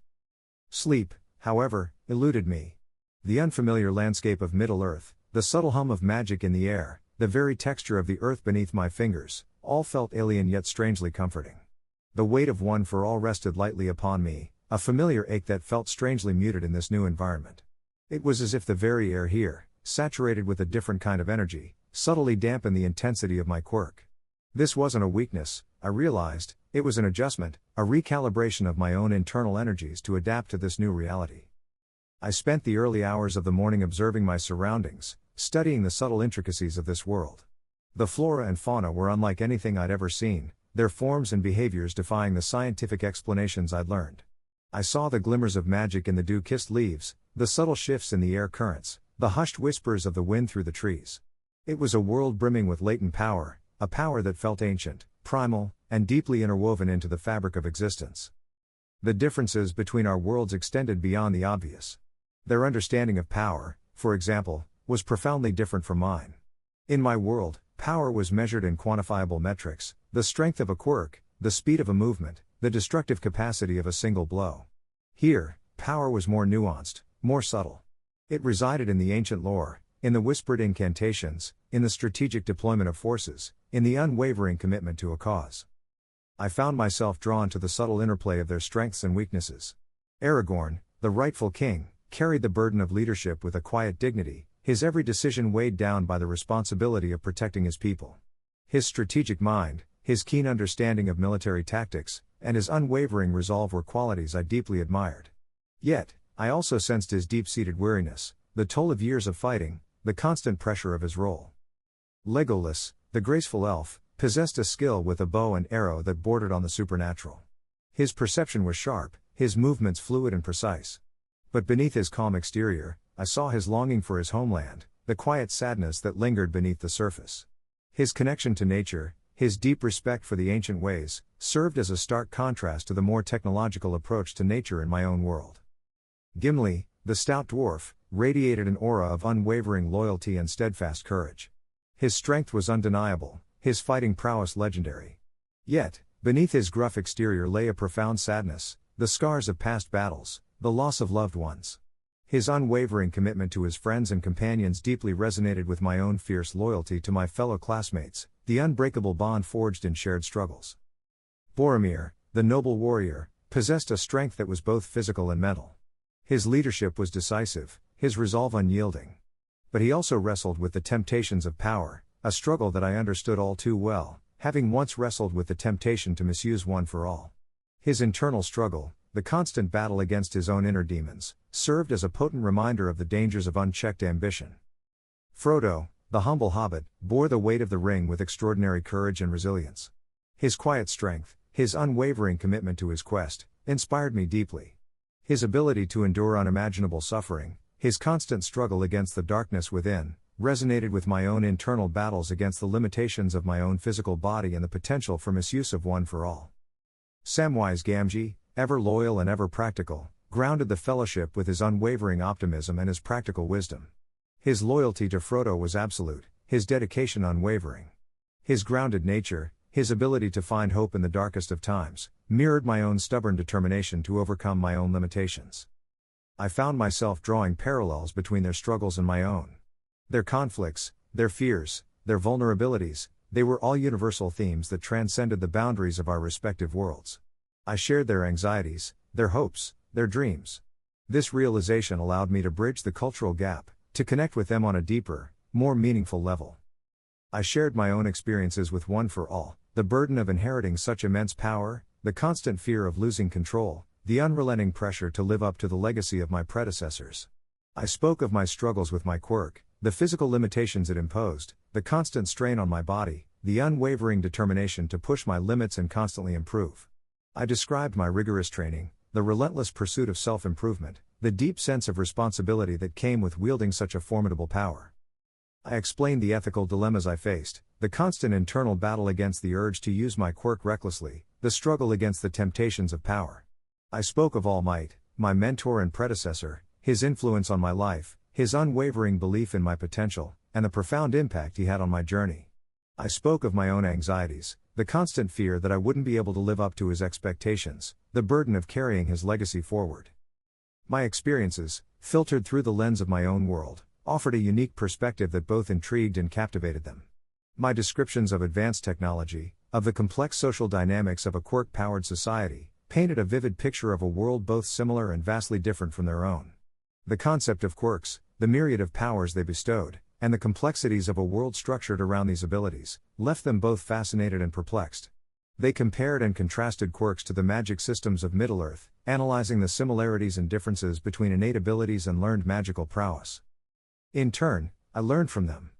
Sleep, however, eluded me. The unfamiliar landscape of Middle-earth, the subtle hum of magic in the air, the very texture of the earth beneath my fingers, all felt alien yet strangely comforting. The weight of One for All rested lightly upon me, a familiar ache that felt strangely muted in this new environment. It was as if the very air here, saturated with a different kind of energy, subtly dampened the intensity of my quirk. This wasn't a weakness, I realized, it was an adjustment, a recalibration of my own internal energies to adapt to this new reality. I spent the early hours of the morning observing my surroundings, studying the subtle intricacies of this world. The flora and fauna were unlike anything I'd ever seen, their forms and behaviors defying the scientific explanations I'd learned. I saw the glimmers of magic in the dew-kissed leaves, the subtle shifts in the air currents, the hushed whispers of the wind through the trees. It was a world brimming with latent power, a power that felt ancient, primal, and deeply interwoven into the fabric of existence. The differences between our worlds extended beyond the obvious. Their understanding of power, for example, was profoundly different from mine. In my world, power was measured in quantifiable metrics: the strength of a quirk, the speed of a movement, the destructive capacity of a single blow. Here, power was more nuanced, more subtle. It resided in the ancient lore, in the whispered incantations, in the strategic deployment of forces, in the unwavering commitment to a cause. I found myself drawn to the subtle interplay of their strengths and weaknesses. Aragorn, the rightful king, carried the burden of leadership with a quiet dignity, his every decision weighed down by the responsibility of protecting his people. His strategic mind, his keen understanding of military tactics, and his unwavering resolve were qualities I deeply admired. Yet, I also sensed his deep-seated weariness, the toll of years of fighting, the constant pressure of his role. Legolas, the graceful elf, possessed a skill with a bow and arrow that bordered on the supernatural. His perception was sharp, his movements fluid and precise. But beneath his calm exterior, I saw his longing for his homeland, the quiet sadness that lingered beneath the surface. His connection to nature, his deep respect for the ancient ways, served as a stark contrast to the more technological approach to nature in my own world. Gimli, the stout dwarf, radiated an aura of unwavering loyalty and steadfast courage. His strength was undeniable, his fighting prowess legendary. Yet, beneath his gruff exterior lay a profound sadness, the scars of past battles, the loss of loved ones. His unwavering commitment to his friends and companions deeply resonated with my own fierce loyalty to my fellow classmates, the unbreakable bond forged in shared struggles. Boromir, the noble warrior, possessed a strength that was both physical and mental. His leadership was decisive, his resolve unyielding. But he also wrestled with the temptations of power, a struggle that I understood all too well, having once wrestled with the temptation to misuse one for all. His internal struggle, the constant battle against his own inner demons, served as a potent reminder of the dangers of unchecked ambition. Frodo, the humble hobbit, bore the weight of the ring with extraordinary courage and resilience. His quiet strength, his unwavering commitment to his quest, inspired me deeply. His ability to endure unimaginable suffering, his constant struggle against the darkness within, resonated with my own internal battles against the limitations of my own physical body and the potential for misuse of one for all. Samwise Gamgee, ever loyal and ever practical, grounded the fellowship with his unwavering optimism and his practical wisdom. His loyalty to Frodo was absolute, his dedication unwavering. His grounded nature, his ability to find hope in the darkest of times, mirrored my own stubborn determination to overcome my own limitations. I found myself drawing parallels between their struggles and my own. Their conflicts, their fears, their vulnerabilities, they were all universal themes that transcended the boundaries of our respective worlds. I shared their anxieties, their hopes, their dreams. This realization allowed me to bridge the cultural gap, to connect with them on a deeper, more meaningful level. I shared my own experiences with One for All, the burden of inheriting such immense power, the constant fear of losing control, the unrelenting pressure to live up to the legacy of my predecessors. I spoke of my struggles with my quirk, the physical limitations it imposed, the constant strain on my body, the unwavering determination to push my limits and constantly improve. I described my rigorous training, the relentless pursuit of self-improvement, the deep sense of responsibility that came with wielding such a formidable power. I explained the ethical dilemmas I faced, the constant internal battle against the urge to use my quirk recklessly, the struggle against the temptations of power. I spoke of All Might, my mentor and predecessor, his influence on my life, his unwavering belief in my potential, and the profound impact he had on my journey. I spoke of my own anxieties, the constant fear that I wouldn't be able to live up to his expectations, the burden of carrying his legacy forward. My experiences, filtered through the lens of my own world, offered a unique perspective that both intrigued and captivated them. My descriptions of advanced technology, of the complex social dynamics of a quirk-powered society, painted a vivid picture of a world both similar and vastly different from their own. The concept of quirks, the myriad of powers they bestowed, and the complexities of a world structured around these abilities, left them both fascinated and perplexed. They compared and contrasted quirks to the magic systems of Middle-earth, analyzing the similarities and differences between innate abilities and learned magical prowess. In turn, I learned from them.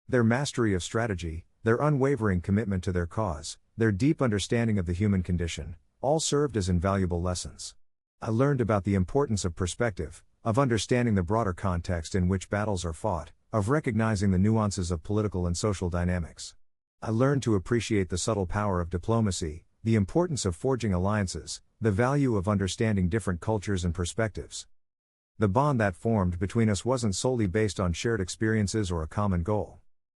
Their mastery of strategy, their unwavering commitment to their cause, their deep understanding of the human condition, all served as invaluable lessons. I learned about the importance of perspective, of understanding the broader context in which battles are fought, of recognizing the nuances of political and social dynamics. I learned to appreciate the subtle power of diplomacy, the importance of forging alliances, the value of understanding different cultures and perspectives. The bond that formed between us wasn't solely based on shared experiences or a common goal.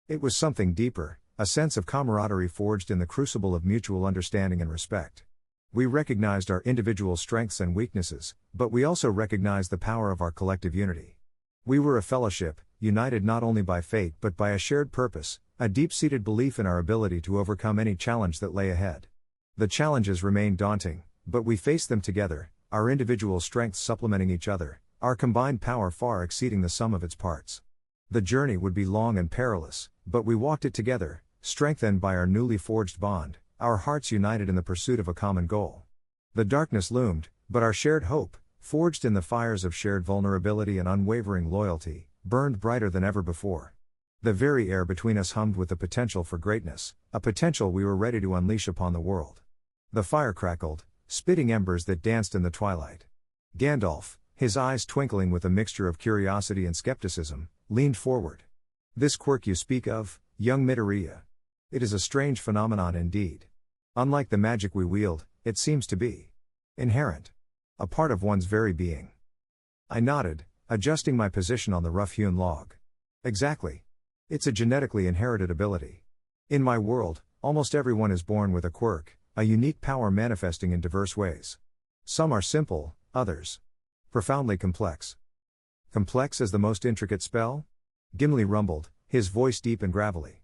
It was something deeper, a sense of camaraderie forged in the crucible of mutual understanding and respect. We recognized our individual strengths and weaknesses, but we also recognized the power of our collective unity. We were a fellowship, united not only by fate but by a shared purpose, a deep-seated belief in our ability to overcome any challenge that lay ahead. The challenges remained daunting, but we faced them together, our individual strengths supplementing each other, our combined power far exceeding the sum of its parts. The journey would be long and perilous, but we walked it together, strengthened by our newly forged bond, our hearts united in the pursuit of a common goal. The darkness loomed, but our shared hope, forged in the fires of shared vulnerability and unwavering loyalty, burned brighter than ever before. The very air between us hummed with the potential for greatness, a potential we were ready to unleash upon the world. The fire crackled, spitting embers that danced in the twilight. Gandalf, his eyes twinkling with a mixture of curiosity and skepticism, leaned forward. "This quirk you speak of, young Midoriya. It is a strange phenomenon indeed. Unlike the magic we wield, it seems to be inherent. A part of one's very being." I nodded, adjusting my position on the rough-hewn log. "Exactly. It's a genetically inherited ability. In my world, almost everyone is born with a quirk, a unique power manifesting in diverse ways. Some are simple, others profoundly complex." Complex as the most intricate spell? Gimli rumbled, his voice deep and gravelly.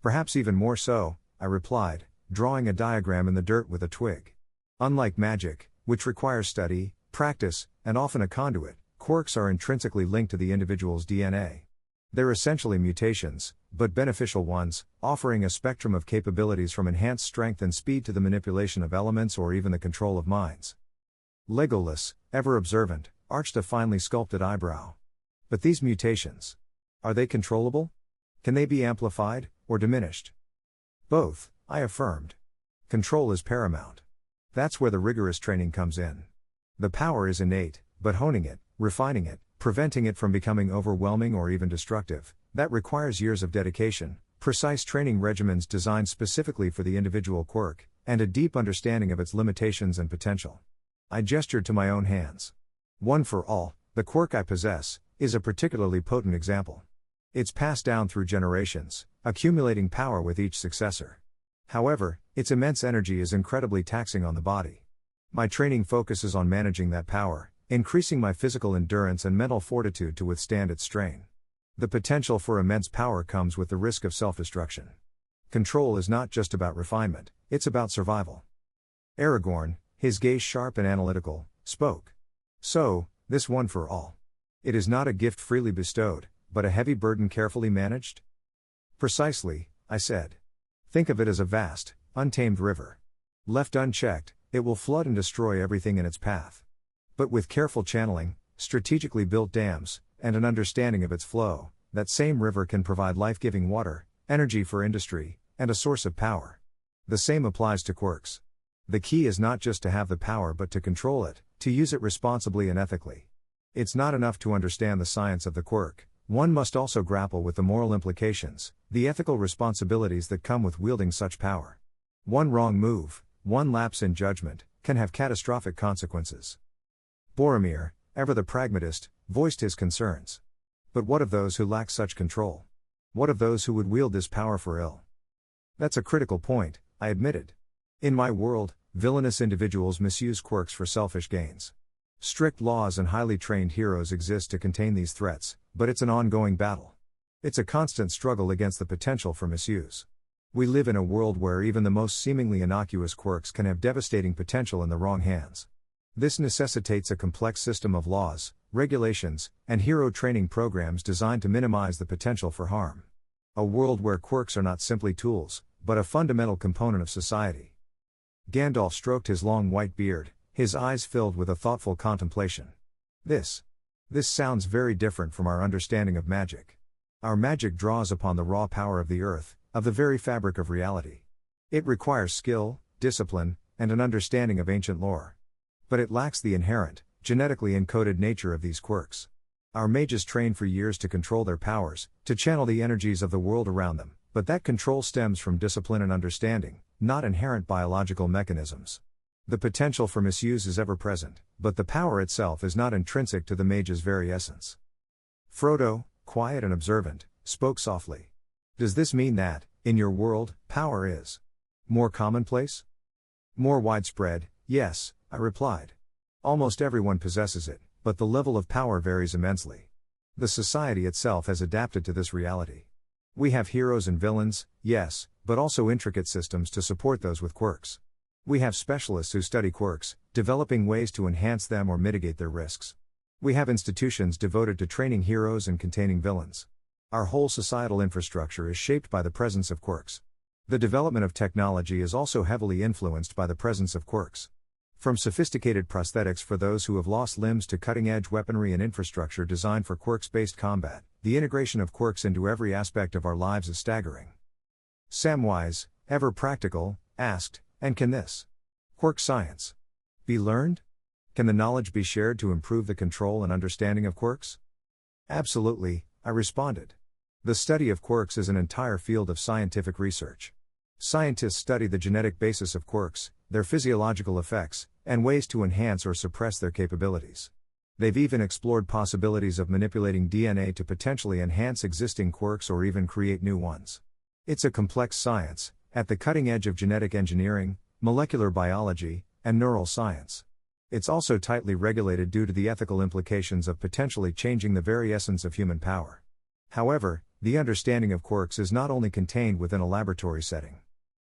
Perhaps even more so, I replied, drawing a diagram in the dirt with a twig. Unlike magic, which requires study, practice, and often a conduit, quirks are intrinsically linked to the individual's DNA. They're essentially mutations, but beneficial ones, offering a spectrum of capabilities from enhanced strength and speed to the manipulation of elements or even the control of minds. Legolas, ever observant, arched a finely sculpted eyebrow. But these mutations, are they controllable? Can they be amplified, or diminished? Both, I affirmed. Control is paramount. That's where the rigorous training comes in. The power is innate, but honing it, refining it, preventing it from becoming overwhelming or even destructive, that requires years of dedication, precise training regimens designed specifically for the individual quirk, and a deep understanding of its limitations and potential. I gestured to my own hands. One for all, the quirk I possess, is a particularly potent example. It's passed down through generations, accumulating power with each successor. However, its immense energy is incredibly taxing on the body. My training focuses on managing that power, increasing my physical endurance and mental fortitude to withstand its strain. The potential for immense power comes with the risk of self-destruction. Control is not just about refinement, it's about survival. Aragorn, his gaze sharp and analytical, spoke. So, this one for all. It is not a gift freely bestowed, but a heavy burden carefully managed? Precisely, I said. Think of it as a vast, untamed river. Left unchecked, it will flood and destroy everything in its path. But with careful channeling, strategically built dams, and an understanding of its flow, that same river can provide life-giving water, energy for industry, and a source of power. The same applies to quirks. The key is not just to have the power but to control it, to use it responsibly and ethically. It's not enough to understand the science of the quirk, one must also grapple with the moral implications, the ethical responsibilities that come with wielding such power. One wrong move, one lapse in judgment, can have catastrophic consequences. Boromir, ever the pragmatist, voiced his concerns. But what of those who lack such control? What of those who would wield this power for ill? That's a critical point, I admitted. In my world, villainous individuals misuse quirks for selfish gains. Strict laws and highly trained heroes exist to contain these threats, but it's an ongoing battle. It's a constant struggle against the potential for misuse. We live in a world where even the most seemingly innocuous quirks can have devastating potential in the wrong hands. This necessitates a complex system of laws, regulations, and hero training programs designed to minimize the potential for harm. A world where quirks are not simply tools, but a fundamental component of society. Gandalf stroked his long white beard, his eyes filled with a thoughtful contemplation. This sounds very different from our understanding of magic. Our magic draws upon the raw power of the earth, of the very fabric of reality. It requires skill, discipline, and an understanding of ancient lore. But it lacks the inherent, genetically encoded nature of these quirks. Our mages train for years to control their powers, to channel the energies of the world around them, but that control stems from discipline and understanding, not inherent biological mechanisms. The potential for misuse is ever present, but the power itself is not intrinsic to the mage's very essence. Frodo, quiet and observant, spoke softly. Does this mean that, in your world, power is more commonplace? More widespread, yes, I replied. Almost everyone possesses it, but the level of power varies immensely. The society itself has adapted to this reality. We have heroes and villains, yes, but also intricate systems to support those with quirks. We have specialists who study quirks, developing ways to enhance them or mitigate their risks. We have institutions devoted to training heroes and containing villains. Our whole societal infrastructure is shaped by the presence of quirks. The development of technology is also heavily influenced by the presence of quirks. From sophisticated prosthetics for those who have lost limbs to cutting-edge weaponry and infrastructure designed for quirks-based combat, the integration of quirks into every aspect of our lives is staggering. Samwise, ever practical, asked, and can this quirk science be learned? Can the knowledge be shared to improve the control and understanding of quirks? Absolutely, I responded. The study of quirks is an entire field of scientific research. Scientists study the genetic basis of quirks, their physiological effects, and ways to enhance or suppress their capabilities. They've even explored possibilities of manipulating DNA to potentially enhance existing quirks or even create new ones. It's a complex science, at the cutting edge of genetic engineering, molecular biology, and neural science. It's also tightly regulated due to the ethical implications of potentially changing the very essence of human power. However, the understanding of quirks is not only contained within a laboratory setting.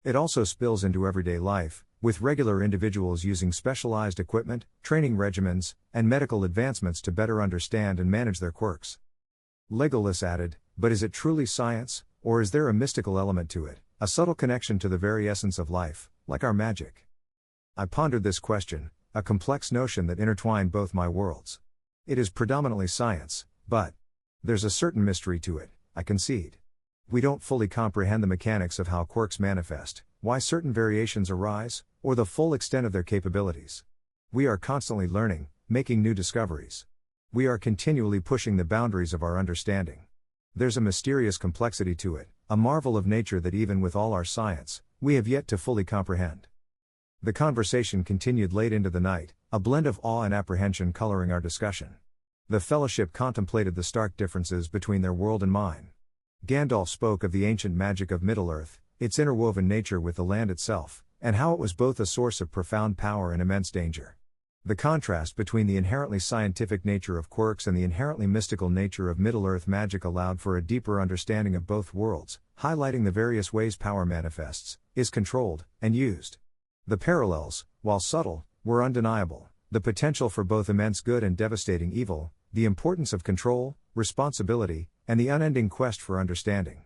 It also spills into everyday life, with regular individuals using specialized equipment, training regimens, and medical advancements to better understand and manage their quirks. Legolas added, but is it truly science, or is there a mystical element to it, a subtle connection to the very essence of life, like our magic? I pondered this question, a complex notion that intertwined both my worlds. It is predominantly science, but there's a certain mystery to it, I concede. We don't fully comprehend the mechanics of how quirks manifest, why certain variations arise, or the full extent of their capabilities. We are constantly learning, making new discoveries. We are continually pushing the boundaries of our understanding. There's a mysterious complexity to it, a marvel of nature that even with all our science, we have yet to fully comprehend. The conversation continued late into the night, a blend of awe and apprehension coloring our discussion. The Fellowship contemplated the stark differences between their world and mine. Gandalf spoke of the ancient magic of Middle-earth, its interwoven nature with the land itself, and how it was both a source of profound power and immense danger. The contrast between the inherently scientific nature of quirks and the inherently mystical nature of Middle-earth magic allowed for a deeper understanding of both worlds, highlighting the various ways power manifests, is controlled, and used. The parallels, while subtle, were undeniable: the potential for both immense good and devastating evil, the importance of control, responsibility, and the unending quest for understanding.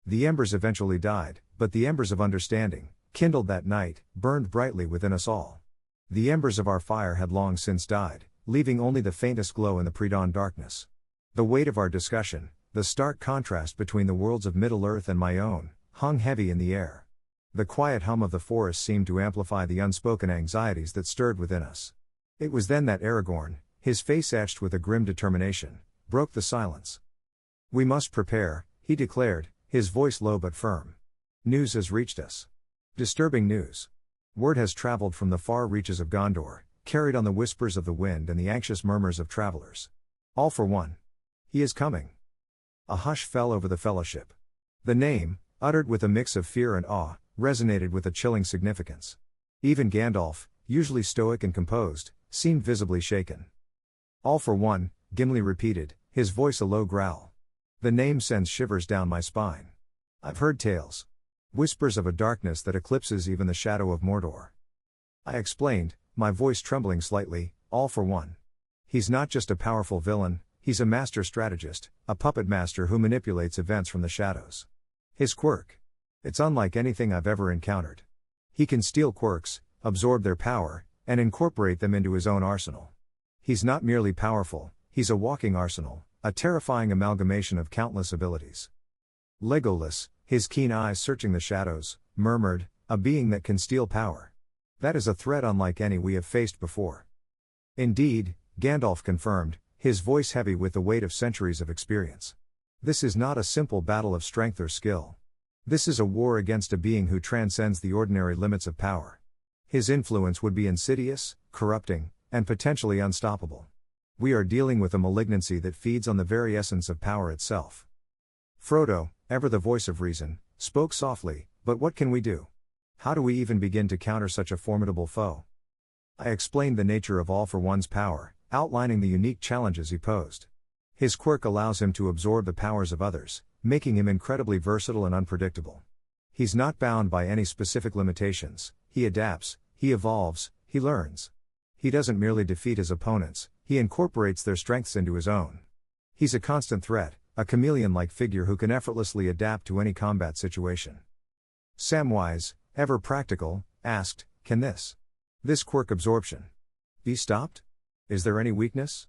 The embers eventually died, but the embers of understanding, kindled that night, burned brightly within us all. The embers of our fire had long since died, leaving only the faintest glow in the pre-dawn darkness. The weight of our discussion, the stark contrast between the worlds of Middle-earth and my own, hung heavy in the air. The quiet hum of the forest seemed to amplify the unspoken anxieties that stirred within us. It was then that Aragorn, his face etched with a grim determination, broke the silence. "We must prepare," he declared, his voice low but firm. "News has reached us. Disturbing news. Word has traveled from the far reaches of Gondor, carried on the whispers of the wind and the anxious murmurs of travelers. All for one. He is coming." A hush fell over the Fellowship. The name, uttered with a mix of fear and awe, resonated with a chilling significance. Even Gandalf, usually stoic and composed, seemed visibly shaken. "All for one," Gimli repeated, his voice a low growl. "The name sends shivers down my spine. I've heard tales. Whispers of a darkness that eclipses even the shadow of Mordor." I explained, my voice trembling slightly, "All for one. He's not just a powerful villain, he's a master strategist, a puppet master who manipulates events from the shadows. His quirk. It's unlike anything I've ever encountered. He can steal quirks, absorb their power, and incorporate them into his own arsenal. He's not merely powerful, he's a walking arsenal, a terrifying amalgamation of countless abilities." Legolas, his keen eyes searching the shadows, murmured, "A being that can steal power. That is a threat unlike any we have faced before." "Indeed," Gandalf confirmed, his voice heavy with the weight of centuries of experience. "This is not a simple battle of strength or skill. This is a war against a being who transcends the ordinary limits of power. His influence would be insidious, corrupting, and potentially unstoppable. We are dealing with a malignancy that feeds on the very essence of power itself." Frodo, ever the voice of reason, spoke softly, "But what can we do? How do we even begin to counter such a formidable foe?" I explained the nature of All for One's power, outlining the unique challenges he posed. His quirk allows him to absorb the powers of others, making him incredibly versatile and unpredictable. He's not bound by any specific limitations, he adapts, he evolves, he learns. He doesn't merely defeat his opponents, he incorporates their strengths into his own. He's a constant threat, a chameleon-like figure who can effortlessly adapt to any combat situation. Samwise, ever practical, asked, "Can this quirk absorption be stopped? Is there any weakness?"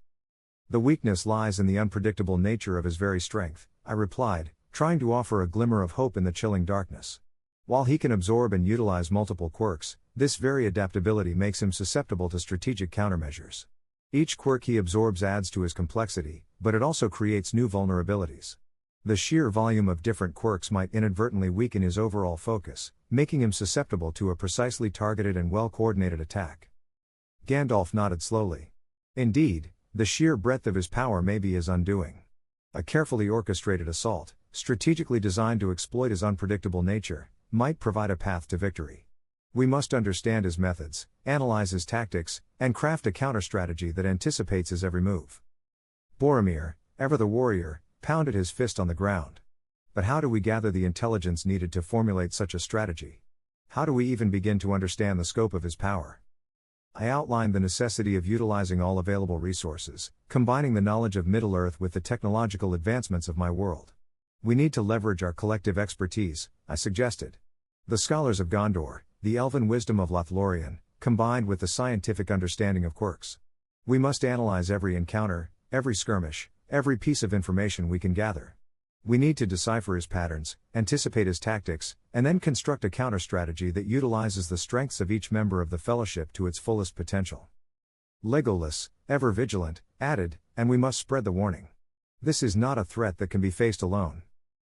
"The weakness lies in the unpredictable nature of his very strength," I replied, trying to offer a glimmer of hope in the chilling darkness. "While he can absorb and utilize multiple quirks, this very adaptability makes him susceptible to strategic countermeasures. Each quirk he absorbs adds to his complexity, but it also creates new vulnerabilities. The sheer volume of different quirks might inadvertently weaken his overall focus, making him susceptible to a precisely targeted and well-coordinated attack." Gandalf nodded slowly. "Indeed, the sheer breadth of his power may be his undoing. A carefully orchestrated assault, strategically designed to exploit his unpredictable nature, might provide a path to victory. We must understand his methods, analyze his tactics, and craft a counter-strategy that anticipates his every move. Boromir, ever the warrior, pounded his fist on the ground. But how do we gather the intelligence needed to formulate such a strategy? How do we even begin to understand the scope of his power? I outlined the necessity of utilizing all available resources, combining the knowledge of Middle-earth with the technological advancements of my world. We need to leverage our collective expertise, I suggested. The scholars of Gondor, the elven wisdom of Lothlorien, combined with the scientific understanding of quirks. We must analyze every encounter, every skirmish, every piece of information we can gather. We need to decipher his patterns, anticipate his tactics, and then construct a counter-strategy that utilizes the strengths of each member of the Fellowship to its fullest potential. Legolas, ever vigilant, added, and we must spread the warning. This is not a threat that can be faced alone.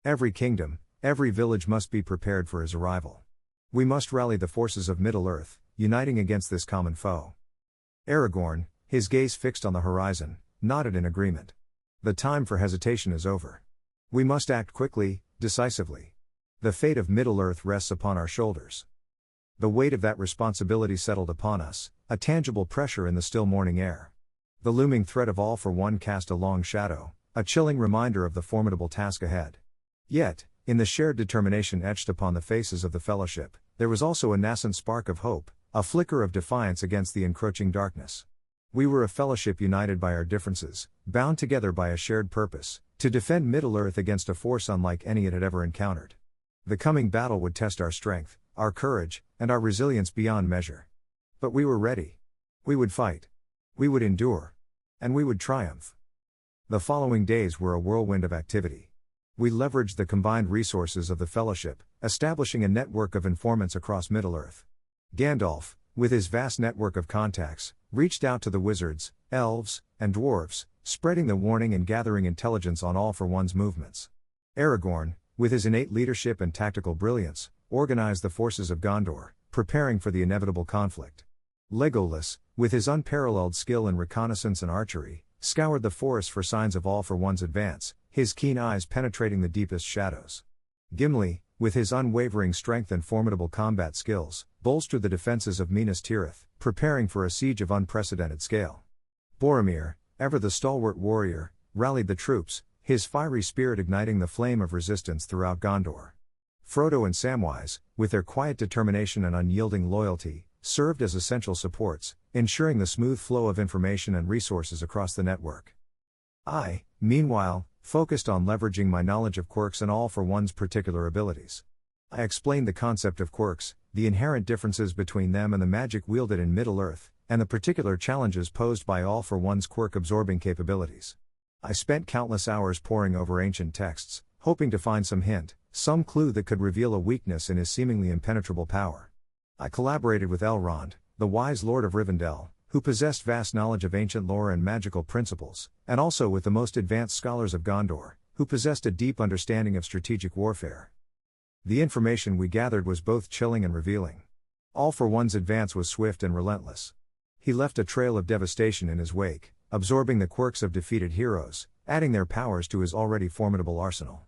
Every kingdom, every village must be prepared for his arrival. We must rally the forces of Middle-earth, uniting against this common foe. Aragorn, his gaze fixed on the horizon, nodded in agreement. The time for hesitation is over. We must act quickly, decisively. The fate of Middle-earth rests upon our shoulders. The weight of that responsibility settled upon us, a tangible pressure in the still morning air. The looming threat of All for One cast a long shadow, a chilling reminder of the formidable task ahead. Yet, in the shared determination etched upon the faces of the Fellowship, there was also a nascent spark of hope, a flicker of defiance against the encroaching darkness. We were a fellowship united by our differences, bound together by a shared purpose, to defend Middle-earth against a force unlike any it had ever encountered. The coming battle would test our strength, our courage, and our resilience beyond measure. But we were ready. We would fight. We would endure. And we would triumph. The following days were a whirlwind of activity. We leveraged the combined resources of the Fellowship, establishing a network of informants across Middle-earth. Gandalf, with his vast network of contacts, reached out to the wizards, elves, and dwarves, spreading the warning and gathering intelligence on All for One's movements. Aragorn, with his innate leadership and tactical brilliance, organized the forces of Gondor, preparing for the inevitable conflict. Legolas, with his unparalleled skill in reconnaissance and archery, scoured the forest for signs of All for One's advance, his keen eyes penetrating the deepest shadows. Gimli, with his unwavering strength and formidable combat skills, bolstered the defenses of Minas Tirith, preparing for a siege of unprecedented scale. Boromir, ever the stalwart warrior, rallied the troops, his fiery spirit igniting the flame of resistance throughout Gondor. Frodo and Samwise, with their quiet determination and unyielding loyalty, served as essential supports, ensuring the smooth flow of information and resources across the network. I, meanwhile, focused on leveraging my knowledge of quirks and All for One's particular abilities. I explained the concept of quirks, the inherent differences between them and the magic wielded in Middle-earth, and the particular challenges posed by All for One's quirk-absorbing capabilities. I spent countless hours poring over ancient texts, hoping to find some hint, some clue that could reveal a weakness in his seemingly impenetrable power. I collaborated with Elrond, the wise Lord of Rivendell, who possessed vast knowledge of ancient lore and magical principles, and also with the most advanced scholars of Gondor, who possessed a deep understanding of strategic warfare. The information we gathered was both chilling and revealing. All for One's advance was swift and relentless. He left a trail of devastation in his wake, absorbing the quirks of defeated heroes, adding their powers to his already formidable arsenal.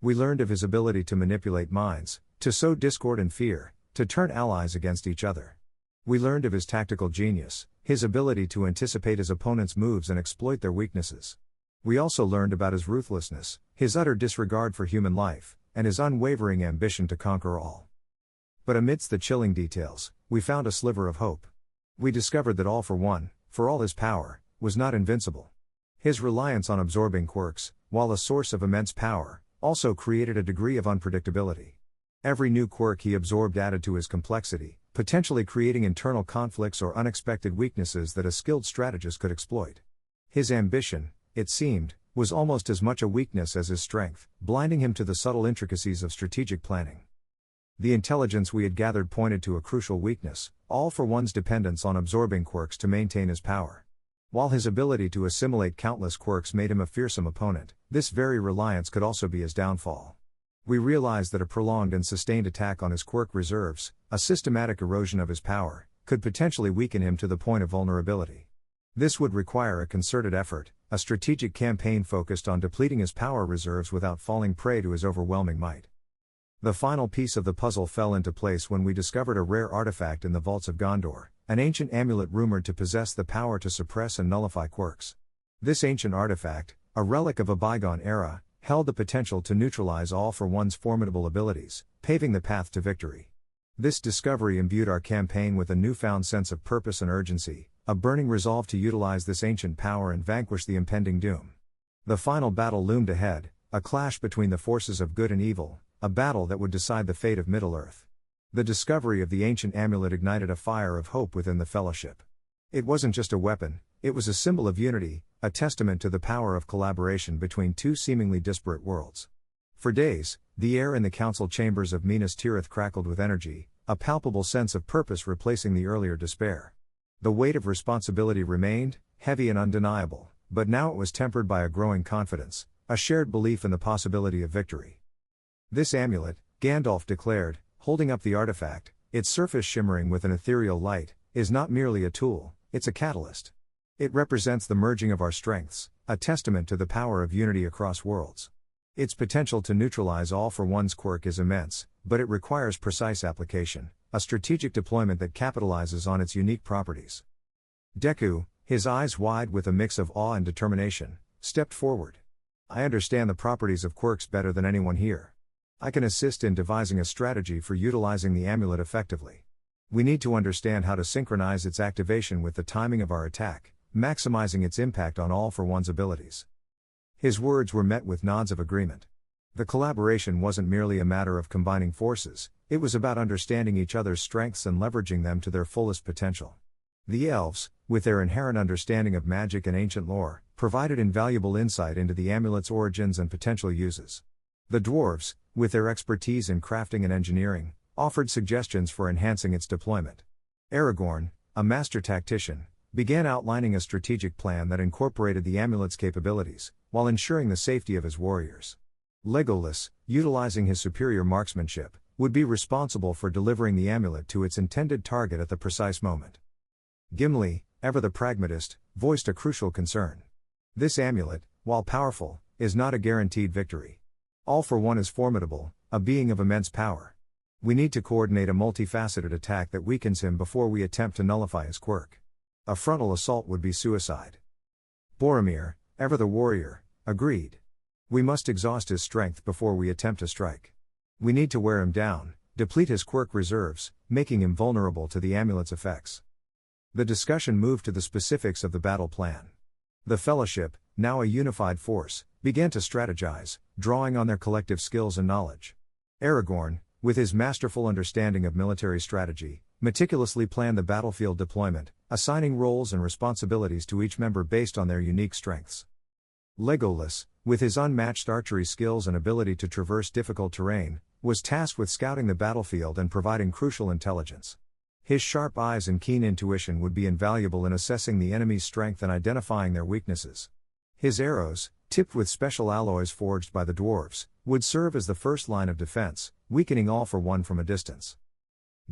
We learned of his ability to manipulate minds, to sow discord and fear, to turn allies against each other. We learned of his tactical genius, his ability to anticipate his opponent's moves and exploit their weaknesses. We also learned about his ruthlessness, his utter disregard for human life, and his unwavering ambition to conquer all. But amidst the chilling details, we found a sliver of hope. We discovered that All for One, for all his power, was not invincible. His reliance on absorbing quirks, while a source of immense power, also created a degree of unpredictability. Every new quirk he absorbed added to his complexity, potentially creating internal conflicts or unexpected weaknesses that a skilled strategist could exploit. His ambition, it seemed, was almost as much a weakness as his strength, blinding him to the subtle intricacies of strategic planning. The intelligence we had gathered pointed to a crucial weakness, All for One's dependence on absorbing quirks to maintain his power. While his ability to assimilate countless quirks made him a fearsome opponent, this very reliance could also be his downfall. We realized that a prolonged and sustained attack on his quirk reserves, a systematic erosion of his power, could potentially weaken him to the point of vulnerability. This would require a concerted effort, a strategic campaign focused on depleting his power reserves without falling prey to his overwhelming might. The final piece of the puzzle fell into place when we discovered a rare artifact in the vaults of Gondor, an ancient amulet rumored to possess the power to suppress and nullify quirks. This ancient artifact, a relic of a bygone era, held the potential to neutralize All for One's formidable abilities, paving the path to victory. This discovery imbued our campaign with a newfound sense of purpose and urgency, a burning resolve to utilize this ancient power and vanquish the impending doom. The final battle loomed ahead, a clash between the forces of good and evil, a battle that would decide the fate of Middle-earth. The discovery of the ancient amulet ignited a fire of hope within the Fellowship. It wasn't just a weapon, it was a symbol of unity, a testament to the power of collaboration between two seemingly disparate worlds. For days, the air in the council chambers of Minas Tirith crackled with energy, a palpable sense of purpose replacing the earlier despair. The weight of responsibility remained, heavy and undeniable, but now it was tempered by a growing confidence, a shared belief in the possibility of victory. This amulet, Gandalf declared, holding up the artifact, its surface shimmering with an ethereal light, is not merely a tool, it's a catalyst. It represents the merging of our strengths, a testament to the power of unity across worlds. Its potential to neutralize All for One's quirk is immense, but it requires precise application, a strategic deployment that capitalizes on its unique properties. Deku, his eyes wide with a mix of awe and determination, stepped forward. I understand the properties of quirks better than anyone here. I can assist in devising a strategy for utilizing the amulet effectively. We need to understand how to synchronize its activation with the timing of our attack, maximizing its impact on All for One's abilities. His words were met with nods of agreement. The collaboration wasn't merely a matter of combining forces, it was about understanding each other's strengths and leveraging them to their fullest potential. The elves, with their inherent understanding of magic and ancient lore, provided invaluable insight into the amulet's origins and potential uses. The dwarves, with their expertise in crafting and engineering, offered suggestions for enhancing its deployment. Aragorn, a master tactician, began outlining a strategic plan that incorporated the amulet's capabilities, while ensuring the safety of his warriors. Legolas, utilizing his superior marksmanship, would be responsible for delivering the amulet to its intended target at the precise moment. Gimli, ever the pragmatist, voiced a crucial concern. This amulet, while powerful, is not a guaranteed victory. All for One is formidable, a being of immense power. We need to coordinate a multifaceted attack that weakens him before we attempt to nullify his quirk. A frontal assault would be suicide. Boromir, ever the warrior, agreed. We must exhaust his strength before we attempt to strike. We need to wear him down, deplete his quirk reserves, making him vulnerable to the amulet's effects. The discussion moved to the specifics of the battle plan. The Fellowship, now a unified force, began to strategize, drawing on their collective skills and knowledge. Aragorn, with his masterful understanding of military strategy, meticulously planned the battlefield deployment, assigning roles and responsibilities to each member based on their unique strengths. Legolas, with his unmatched archery skills and ability to traverse difficult terrain, was tasked with scouting the battlefield and providing crucial intelligence. His sharp eyes and keen intuition would be invaluable in assessing the enemy's strength and identifying their weaknesses. His arrows, tipped with special alloys forged by the dwarves, would serve as the first line of defense, weakening All for One from a distance.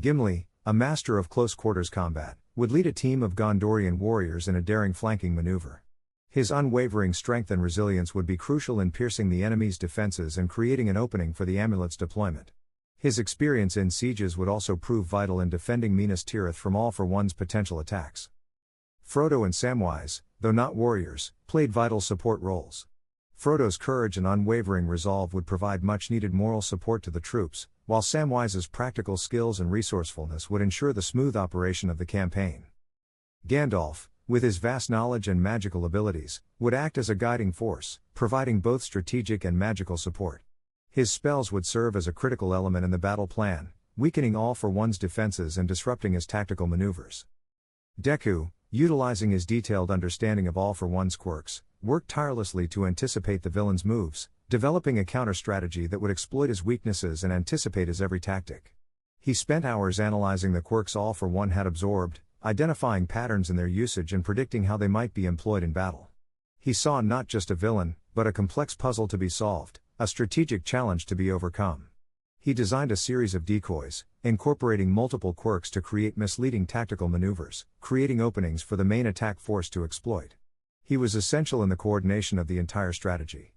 Gimli, a master of close-quarters combat, would lead a team of Gondorian warriors in a daring flanking maneuver. His unwavering strength and resilience would be crucial in piercing the enemy's defenses and creating an opening for the amulet's deployment. His experience in sieges would also prove vital in defending Minas Tirith from All for One's potential attacks. Frodo and Samwise, though not warriors, played vital support roles. Frodo's courage and unwavering resolve would provide much-needed moral support to the troops, while Samwise's practical skills and resourcefulness would ensure the smooth operation of the campaign. Gandalf, with his vast knowledge and magical abilities, would act as a guiding force, providing both strategic and magical support. His spells would serve as a critical element in the battle plan, weakening All for One's defenses and disrupting his tactical maneuvers. Deku, utilizing his detailed understanding of All for One's quirks, worked tirelessly to anticipate the villain's moves, developing a counter-strategy that would exploit his weaknesses and anticipate his every tactic. He spent hours analyzing the quirks All for One had absorbed, identifying patterns in their usage and predicting how they might be employed in battle. He saw not just a villain, but a complex puzzle to be solved, a strategic challenge to be overcome. He designed a series of decoys, incorporating multiple quirks to create misleading tactical maneuvers, creating openings for the main attack force to exploit. He was essential in the coordination of the entire strategy.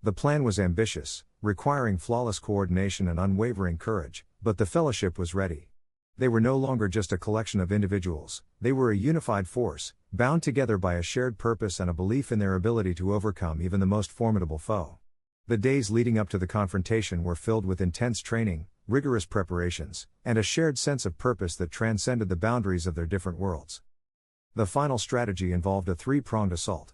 The plan was ambitious, requiring flawless coordination and unwavering courage, but the Fellowship was ready. They were no longer just a collection of individuals, they were a unified force, bound together by a shared purpose and a belief in their ability to overcome even the most formidable foe. The days leading up to the confrontation were filled with intense training, rigorous preparations, and a shared sense of purpose that transcended the boundaries of their different worlds. The final strategy involved a three-pronged assault.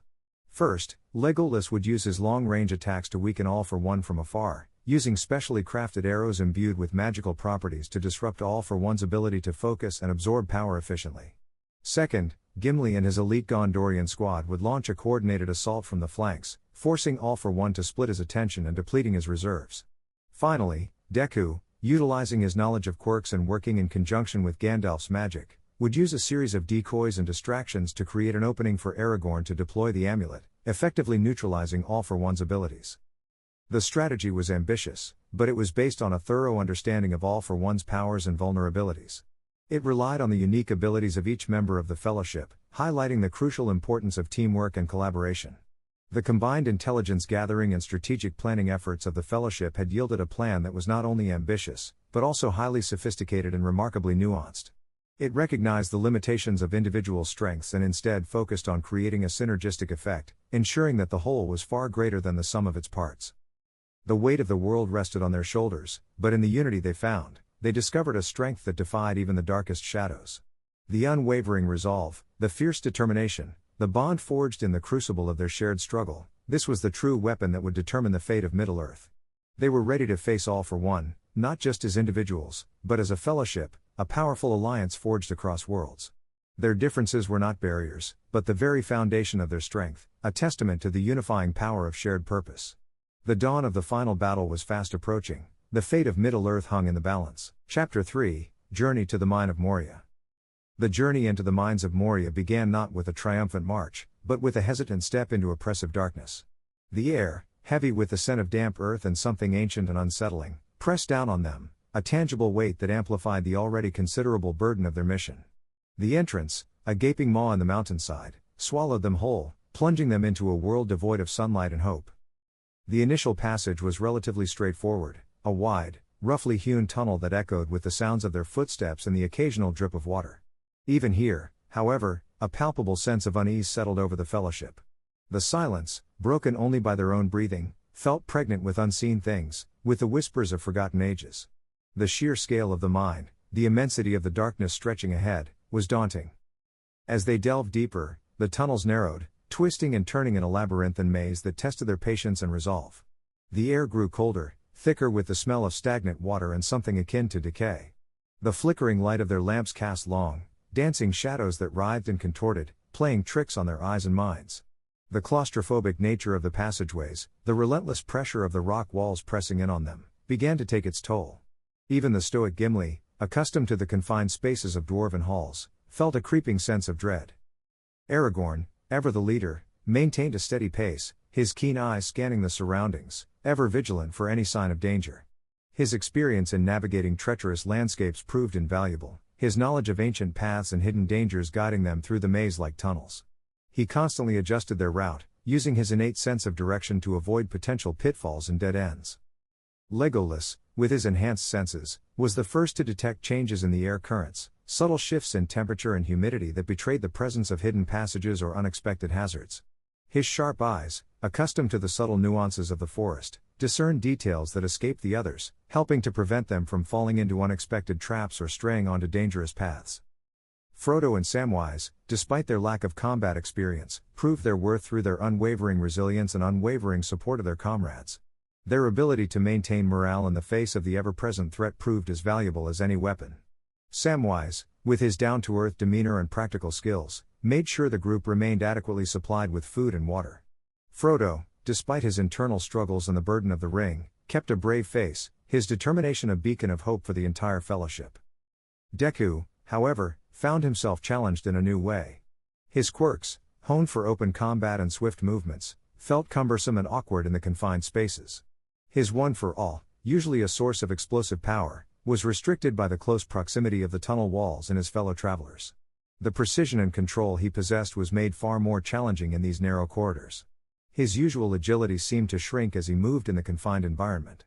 First, Legolas would use his long-range attacks to weaken All for One from afar, using specially crafted arrows imbued with magical properties to disrupt All for One's ability to focus and absorb power efficiently. Second, Gimli and his elite Gondorian squad would launch a coordinated assault from the flanks, forcing All for One to split his attention and depleting his reserves. Finally, Deku, utilizing his knowledge of quirks and working in conjunction with Gandalf's magic, would use a series of decoys and distractions to create an opening for Aragorn to deploy the amulet, effectively neutralizing All for One's abilities. The strategy was ambitious, but it was based on a thorough understanding of All for One's powers and vulnerabilities. It relied on the unique abilities of each member of the Fellowship, highlighting the crucial importance of teamwork and collaboration. The combined intelligence gathering and strategic planning efforts of the Fellowship had yielded a plan that was not only ambitious, but also highly sophisticated and remarkably nuanced. It recognized the limitations of individual strengths and instead focused on creating a synergistic effect, ensuring that the whole was far greater than the sum of its parts. The weight of the world rested on their shoulders, but in the unity they found, they discovered a strength that defied even the darkest shadows. The unwavering resolve, the fierce determination, the bond forged in the crucible of their shared struggle, this was the true weapon that would determine the fate of Middle-earth. They were ready to face All for One, not just as individuals, but as a fellowship, a powerful alliance forged across worlds. Their differences were not barriers, but the very foundation of their strength, a testament to the unifying power of shared purpose. The dawn of the final battle was fast approaching, the fate of Middle-earth hung in the balance. Chapter 3, Journey to the Mine of Moria. The journey into the mines of Moria began not with a triumphant march, but with a hesitant step into oppressive darkness. The air, heavy with the scent of damp earth and something ancient and unsettling, pressed down on them, a tangible weight that amplified the already considerable burden of their mission. The entrance, a gaping maw in the mountainside, swallowed them whole, plunging them into a world devoid of sunlight and hope. The initial passage was relatively straightforward, a wide, roughly hewn tunnel that echoed with the sounds of their footsteps and the occasional drip of water. Even here, however, a palpable sense of unease settled over the Fellowship. The silence, broken only by their own breathing, felt pregnant with unseen things, with the whispers of forgotten ages. The sheer scale of the mine, the immensity of the darkness stretching ahead, was daunting. As they delved deeper, the tunnels narrowed, twisting and turning in a labyrinthine maze that tested their patience and resolve. The air grew colder, thicker with the smell of stagnant water and something akin to decay. The flickering light of their lamps cast long, dancing shadows that writhed and contorted, playing tricks on their eyes and minds. The claustrophobic nature of the passageways, the relentless pressure of the rock walls pressing in on them, began to take its toll. Even the stoic Gimli, accustomed to the confined spaces of dwarven halls, felt a creeping sense of dread. Aragorn, ever the leader, maintained a steady pace, his keen eyes scanning the surroundings, ever vigilant for any sign of danger. His experience in navigating treacherous landscapes proved invaluable, his knowledge of ancient paths and hidden dangers guiding them through the maze-like tunnels. He constantly adjusted their route, using his innate sense of direction to avoid potential pitfalls and dead ends. Legolas, with his enhanced senses, was the first to detect changes in the air currents, subtle shifts in temperature and humidity that betrayed the presence of hidden passages or unexpected hazards. His sharp eyes, accustomed to the subtle nuances of the forest, discerned details that escaped the others, helping to prevent them from falling into unexpected traps or straying onto dangerous paths. Frodo and Samwise, despite their lack of combat experience, proved their worth through their unwavering resilience and unwavering support of their comrades. Their ability to maintain morale in the face of the ever-present threat proved as valuable as any weapon. Samwise, with his down-to-earth demeanor and practical skills, made sure the group remained adequately supplied with food and water. Frodo, despite his internal struggles and the burden of the ring, kept a brave face, his determination a beacon of hope for the entire Fellowship. Deku, however, found himself challenged in a new way. His quirks, honed for open combat and swift movements, felt cumbersome and awkward in the confined spaces. His one-for-all, usually a source of explosive power, was restricted by the close proximity of the tunnel walls and his fellow travelers. The precision and control he possessed was made far more challenging in these narrow corridors. His usual agility seemed to shrink as he moved in the confined environment.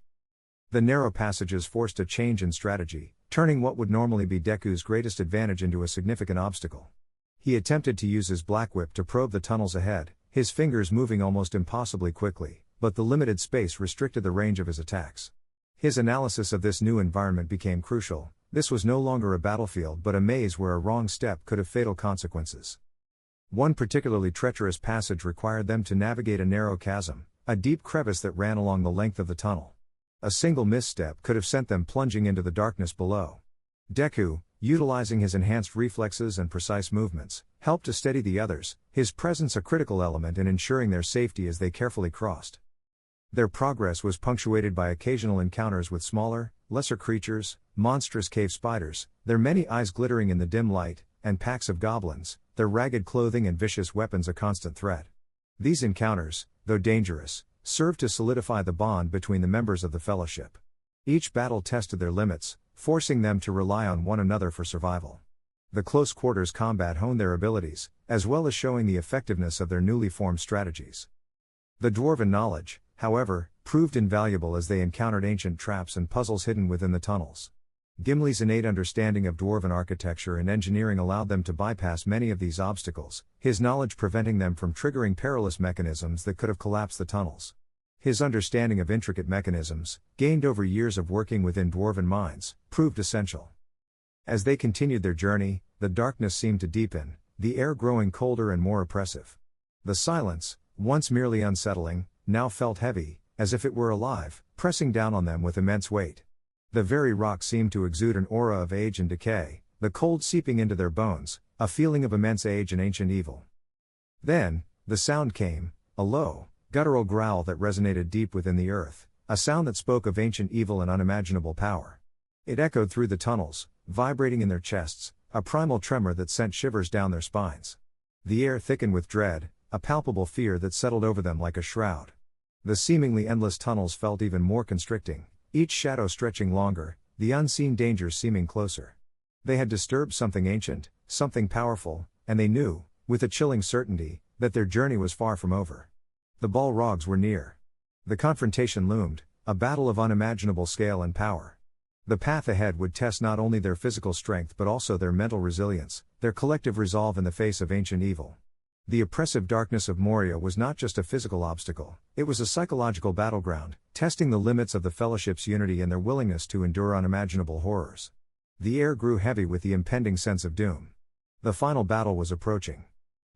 The narrow passages forced a change in strategy, turning what would normally be Deku's greatest advantage into a significant obstacle. He attempted to use his black whip to probe the tunnels ahead, his fingers moving almost impossibly quickly, but the limited space restricted the range of his attacks. His analysis of this new environment became crucial. This was no longer a battlefield but a maze where a wrong step could have fatal consequences. One particularly treacherous passage required them to navigate a narrow chasm, a deep crevice that ran along the length of the tunnel. A single misstep could have sent them plunging into the darkness below. Deku, utilizing his enhanced reflexes and precise movements, helped to steady the others, his presence a critical element in ensuring their safety as they carefully crossed. Their progress was punctuated by occasional encounters with smaller, lesser creatures, monstrous cave spiders, their many eyes glittering in the dim light, and packs of goblins, their ragged clothing and vicious weapons a constant threat. These encounters, though dangerous, served to solidify the bond between the members of the Fellowship. Each battle tested their limits, forcing them to rely on one another for survival. The close quarters combat honed their abilities, as well as showing the effectiveness of their newly formed strategies. The dwarven knowledge, however, proved invaluable as they encountered ancient traps and puzzles hidden within the tunnels. Gimli's innate understanding of dwarven architecture and engineering allowed them to bypass many of these obstacles, his knowledge preventing them from triggering perilous mechanisms that could have collapsed the tunnels. His understanding of intricate mechanisms, gained over years of working within dwarven mines, proved essential. As they continued their journey, the darkness seemed to deepen, the air growing colder and more oppressive. The silence, once merely unsettling, now felt heavy, as if it were alive, pressing down on them with immense weight. The very rocks seemed to exude an aura of age and decay, the cold seeping into their bones, a feeling of immense age and ancient evil. Then, the sound came, a low, guttural growl that resonated deep within the earth, a sound that spoke of ancient evil and unimaginable power. It echoed through the tunnels, vibrating in their chests, a primal tremor that sent shivers down their spines. The air thickened with dread, a palpable fear that settled over them like a shroud. The seemingly endless tunnels felt even more constricting, each shadow stretching longer, the unseen dangers seeming closer. They had disturbed something ancient, something powerful, and they knew, with a chilling certainty, that their journey was far from over. The Balrogs were near. The confrontation loomed, a battle of unimaginable scale and power. The path ahead would test not only their physical strength but also their mental resilience, their collective resolve in the face of ancient evil. The oppressive darkness of Moria was not just a physical obstacle, it was a psychological battleground, testing the limits of the Fellowship's unity and their willingness to endure unimaginable horrors. The air grew heavy with the impending sense of doom. The final battle was approaching.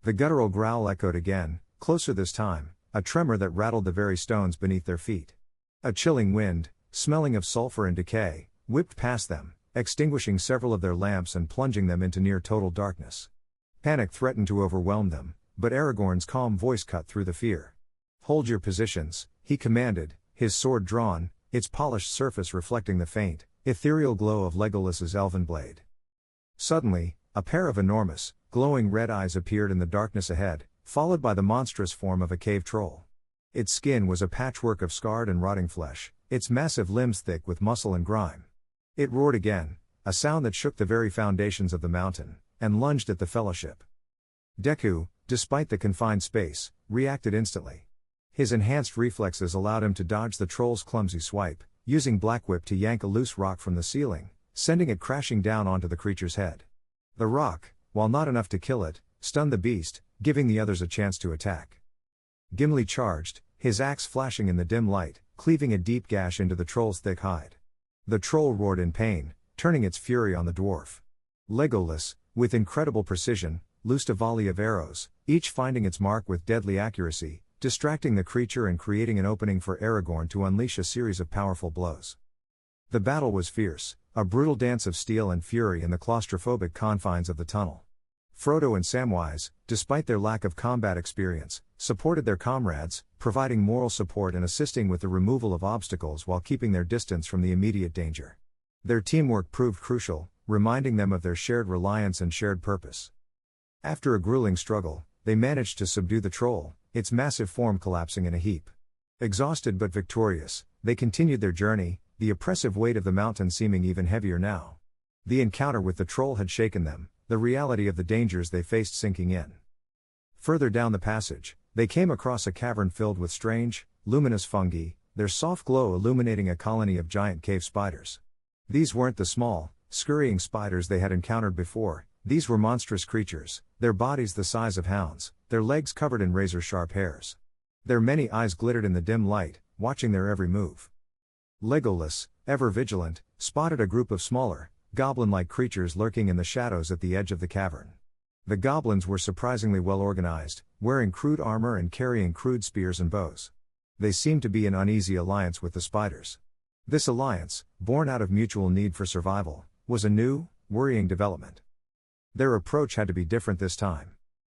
The guttural growl echoed again, closer this time, a tremor that rattled the very stones beneath their feet. A chilling wind, smelling of sulfur and decay, whipped past them, extinguishing several of their lamps and plunging them into near total darkness. Panic threatened to overwhelm them, but Aragorn's calm voice cut through the fear. "Hold your positions," he commanded, his sword drawn, its polished surface reflecting the faint, ethereal glow of Legolas's elven blade. Suddenly, a pair of enormous, glowing red eyes appeared in the darkness ahead, followed by the monstrous form of a cave troll. Its skin was a patchwork of scarred and rotting flesh, its massive limbs thick with muscle and grime. It roared again, a sound that shook the very foundations of the mountain, and lunged at the Fellowship. Deku, despite the confined space, reacted instantly. His enhanced reflexes allowed him to dodge the troll's clumsy swipe, using Black Whip to yank a loose rock from the ceiling, sending it crashing down onto the creature's head. The rock, while not enough to kill it, stunned the beast, giving the others a chance to attack. Gimli charged, his axe flashing in the dim light, cleaving a deep gash into the troll's thick hide. The troll roared in pain, turning its fury on the dwarf. Legolas, with incredible precision, loosed a volley of arrows, each finding its mark with deadly accuracy, distracting the creature and creating an opening for Aragorn to unleash a series of powerful blows. The battle was fierce, a brutal dance of steel and fury in the claustrophobic confines of the tunnel. Frodo and Samwise, despite their lack of combat experience, supported their comrades, providing moral support and assisting with the removal of obstacles while keeping their distance from the immediate danger. Their teamwork proved crucial, reminding them of their shared reliance and shared purpose. After a grueling struggle, they managed to subdue the troll, its massive form collapsing in a heap. Exhausted but victorious, they continued their journey, the oppressive weight of the mountain seeming even heavier now. The encounter with the troll had shaken them, the reality of the dangers they faced sinking in. Further down the passage, They came across a cavern filled with strange, luminous fungi, their soft glow illuminating a colony of giant cave spiders. These weren't the small, scurrying spiders they had encountered before, these were monstrous creatures, their bodies the size of hounds, their legs covered in razor-sharp hairs. Their many eyes glittered in the dim light, watching their every move. Legolas, ever vigilant, spotted a group of smaller, goblin-like creatures lurking in the shadows at the edge of the cavern. The goblins were surprisingly well organized, wearing crude armor and carrying crude spears and bows. They seemed to be in uneasy alliance with the spiders. This alliance, born out of mutual need for survival, was a new, worrying development. Their approach had to be different this time.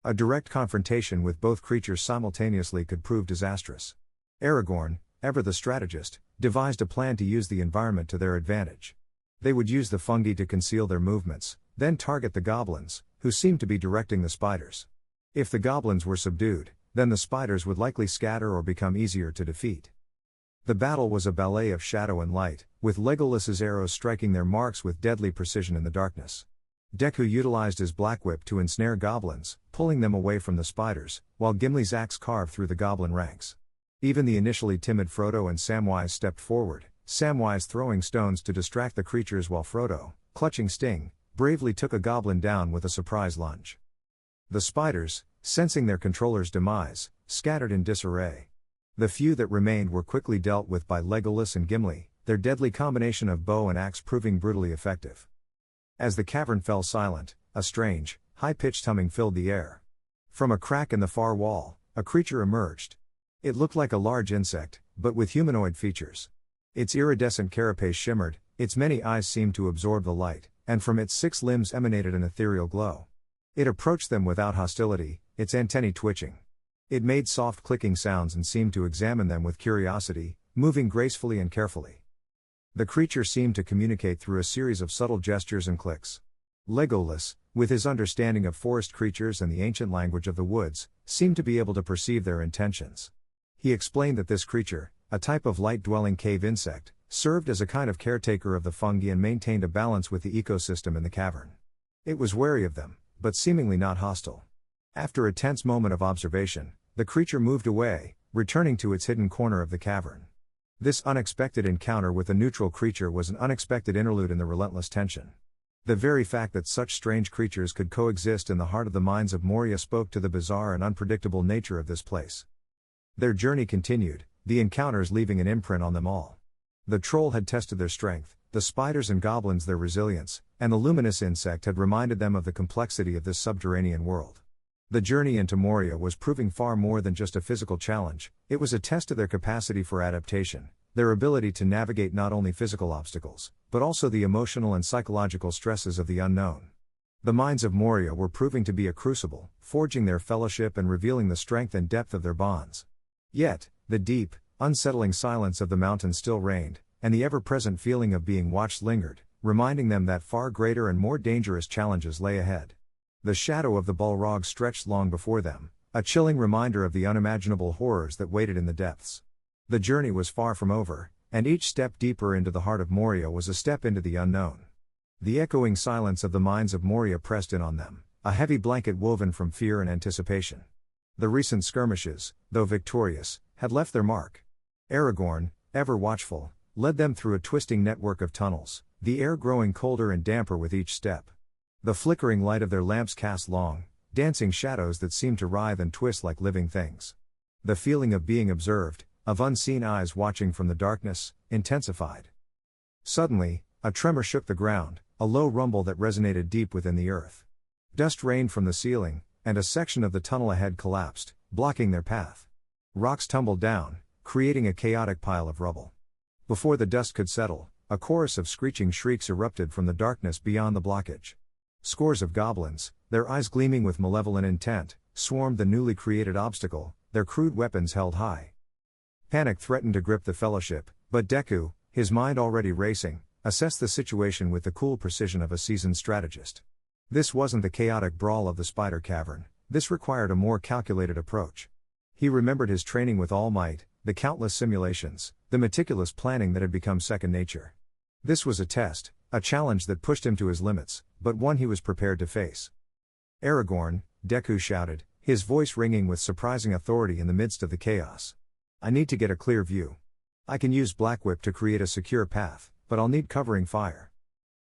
A direct confrontation with both creatures simultaneously could prove disastrous. Aragorn, ever the strategist, devised a plan to use the environment to their advantage. They would use the fungi to conceal their movements, then target the goblins, who seemed to be directing the spiders. If the goblins were subdued, then the spiders would likely scatter or become easier to defeat. The battle was a ballet of shadow and light, with Legolas's arrows striking their marks with deadly precision in the darkness. Deku utilized his black whip to ensnare goblins, pulling them away from the spiders, while Gimli's axe carved through the goblin ranks. Even the initially timid Frodo and Samwise stepped forward, Samwise throwing stones to distract the creatures while Frodo, clutching Sting, bravely took a goblin down with a surprise lunge. The spiders, sensing their controller's demise, scattered in disarray. The few that remained were quickly dealt with by Legolas and Gimli, their deadly combination of bow and axe proving brutally effective. As the cavern fell silent, a strange, high-pitched humming filled the air. From a crack in the far wall, a creature emerged. It looked like a large insect, but with humanoid features. Its iridescent carapace shimmered, its many eyes seemed to absorb the light, and from its 6 limbs emanated an ethereal glow. It approached them without hostility, its antennae twitching. It made soft clicking sounds and seemed to examine them with curiosity, moving gracefully and carefully. The creature seemed to communicate through a series of subtle gestures and clicks. Legolas, with his understanding of forest creatures and the ancient language of the woods, seemed to be able to perceive their intentions. He explained that this creature, a type of light-dwelling cave insect, served as a kind of caretaker of the fungi and maintained a balance with the ecosystem in the cavern. It was wary of them, but seemingly not hostile. After a tense moment of observation, the creature moved away, returning to its hidden corner of the cavern. This unexpected encounter with a neutral creature was an unexpected interlude in the relentless tension. The very fact that such strange creatures could coexist in the heart of the mines of Moria spoke to the bizarre and unpredictable nature of this place. Their journey continued, the encounters leaving an imprint on them all. The troll had tested their strength, the spiders and goblins their resilience, and the luminous insect had reminded them of the complexity of this subterranean world. The journey into Moria was proving far more than just a physical challenge, it was a test of their capacity for adaptation, their ability to navigate not only physical obstacles, but also the emotional and psychological stresses of the unknown. The mines of Moria were proving to be a crucible, forging their fellowship and revealing the strength and depth of their bonds. Yet, the deep, unsettling silence of the mountain still reigned, and the ever-present feeling of being watched lingered, reminding them that far greater and more dangerous challenges lay ahead. The shadow of the Balrog stretched long before them, a chilling reminder of the unimaginable horrors that waited in the depths. The journey was far from over, and each step deeper into the heart of Moria was a step into the unknown. The echoing silence of the mines of Moria pressed in on them, a heavy blanket woven from fear and anticipation. The recent skirmishes, though victorious, had left their mark. Aragorn, ever watchful, led them through a twisting network of tunnels, the air growing colder and damper with each step. The flickering light of their lamps cast long, dancing shadows that seemed to writhe and twist like living things. The feeling of being observed, of unseen eyes watching from the darkness, intensified. Suddenly, a tremor shook the ground, a low rumble that resonated deep within the earth. Dust rained from the ceiling, and a section of the tunnel ahead collapsed, blocking their path. Rocks tumbled down, creating a chaotic pile of rubble. Before the dust could settle, a chorus of screeching shrieks erupted from the darkness beyond the blockage. Scores of goblins, their eyes gleaming with malevolent intent, swarmed the newly created obstacle, their crude weapons held high. Panic threatened to grip the fellowship, but Deku, his mind already racing, assessed the situation with the cool precision of a seasoned strategist. This wasn't the chaotic brawl of the spider cavern, this required a more calculated approach. He remembered his training with All Might, the countless simulations, the meticulous planning that had become second nature. This was a test, a challenge that pushed him to his limits, but one he was prepared to face. Aragorn, Deku shouted, his voice ringing with surprising authority in the midst of the chaos. "I need to get a clear view. I can use Black Whip to create a secure path, but I'll need covering fire."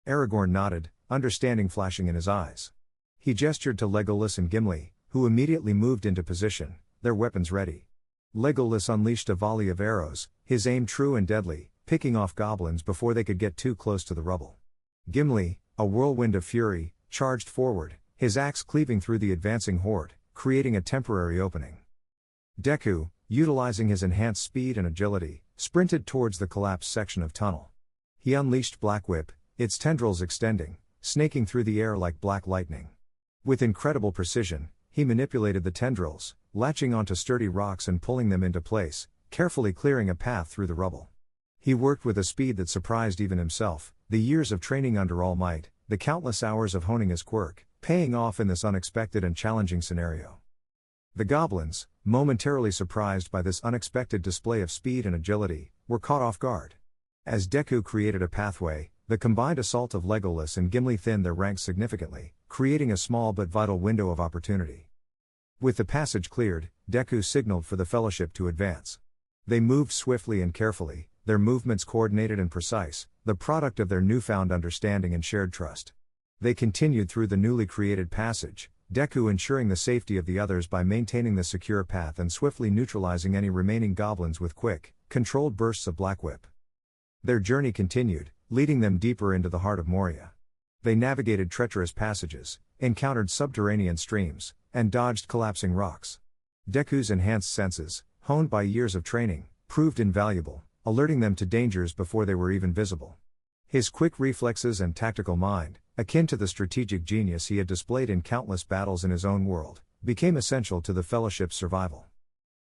Aragorn nodded, understanding flashing in his eyes. He gestured to Legolas and Gimli, who immediately moved into position, their weapons ready. Legolas unleashed a volley of arrows, his aim true and deadly, picking off goblins before they could get too close to the rubble. Gimli, a whirlwind of fury, charged forward, his axe cleaving through the advancing horde, creating a temporary opening. Deku, utilizing his enhanced speed and agility, sprinted towards the collapsed section of tunnel. He unleashed Black Whip, its tendrils extending, snaking through the air like black lightning. With incredible precision, he manipulated the tendrils, latching onto sturdy rocks and pulling them into place, carefully clearing a path through the rubble. He worked with a speed that surprised even himself, the years of training under All Might, the countless hours of honing his quirk, paying off in this unexpected and challenging scenario. The goblins, momentarily surprised by this unexpected display of speed and agility, were caught off guard. As Deku created a pathway, the combined assault of Legolas and Gimli thinned their ranks significantly, creating a small but vital window of opportunity. With the passage cleared, Deku signaled for the Fellowship to advance. They moved swiftly and carefully, their movements coordinated and precise, the product of their newfound understanding and shared trust. They continued through the newly created passage, Deku ensuring the safety of the others by maintaining the secure path and swiftly neutralizing any remaining goblins with quick, controlled bursts of Black Whip. Their journey continued, leading them deeper into the heart of Moria. They navigated treacherous passages, encountered subterranean streams, and dodged collapsing rocks. Deku's enhanced senses, honed by years of training, proved invaluable, alerting them to dangers before they were even visible. His quick reflexes and tactical mind, akin to the strategic genius he had displayed in countless battles in his own world, became essential to the Fellowship's survival.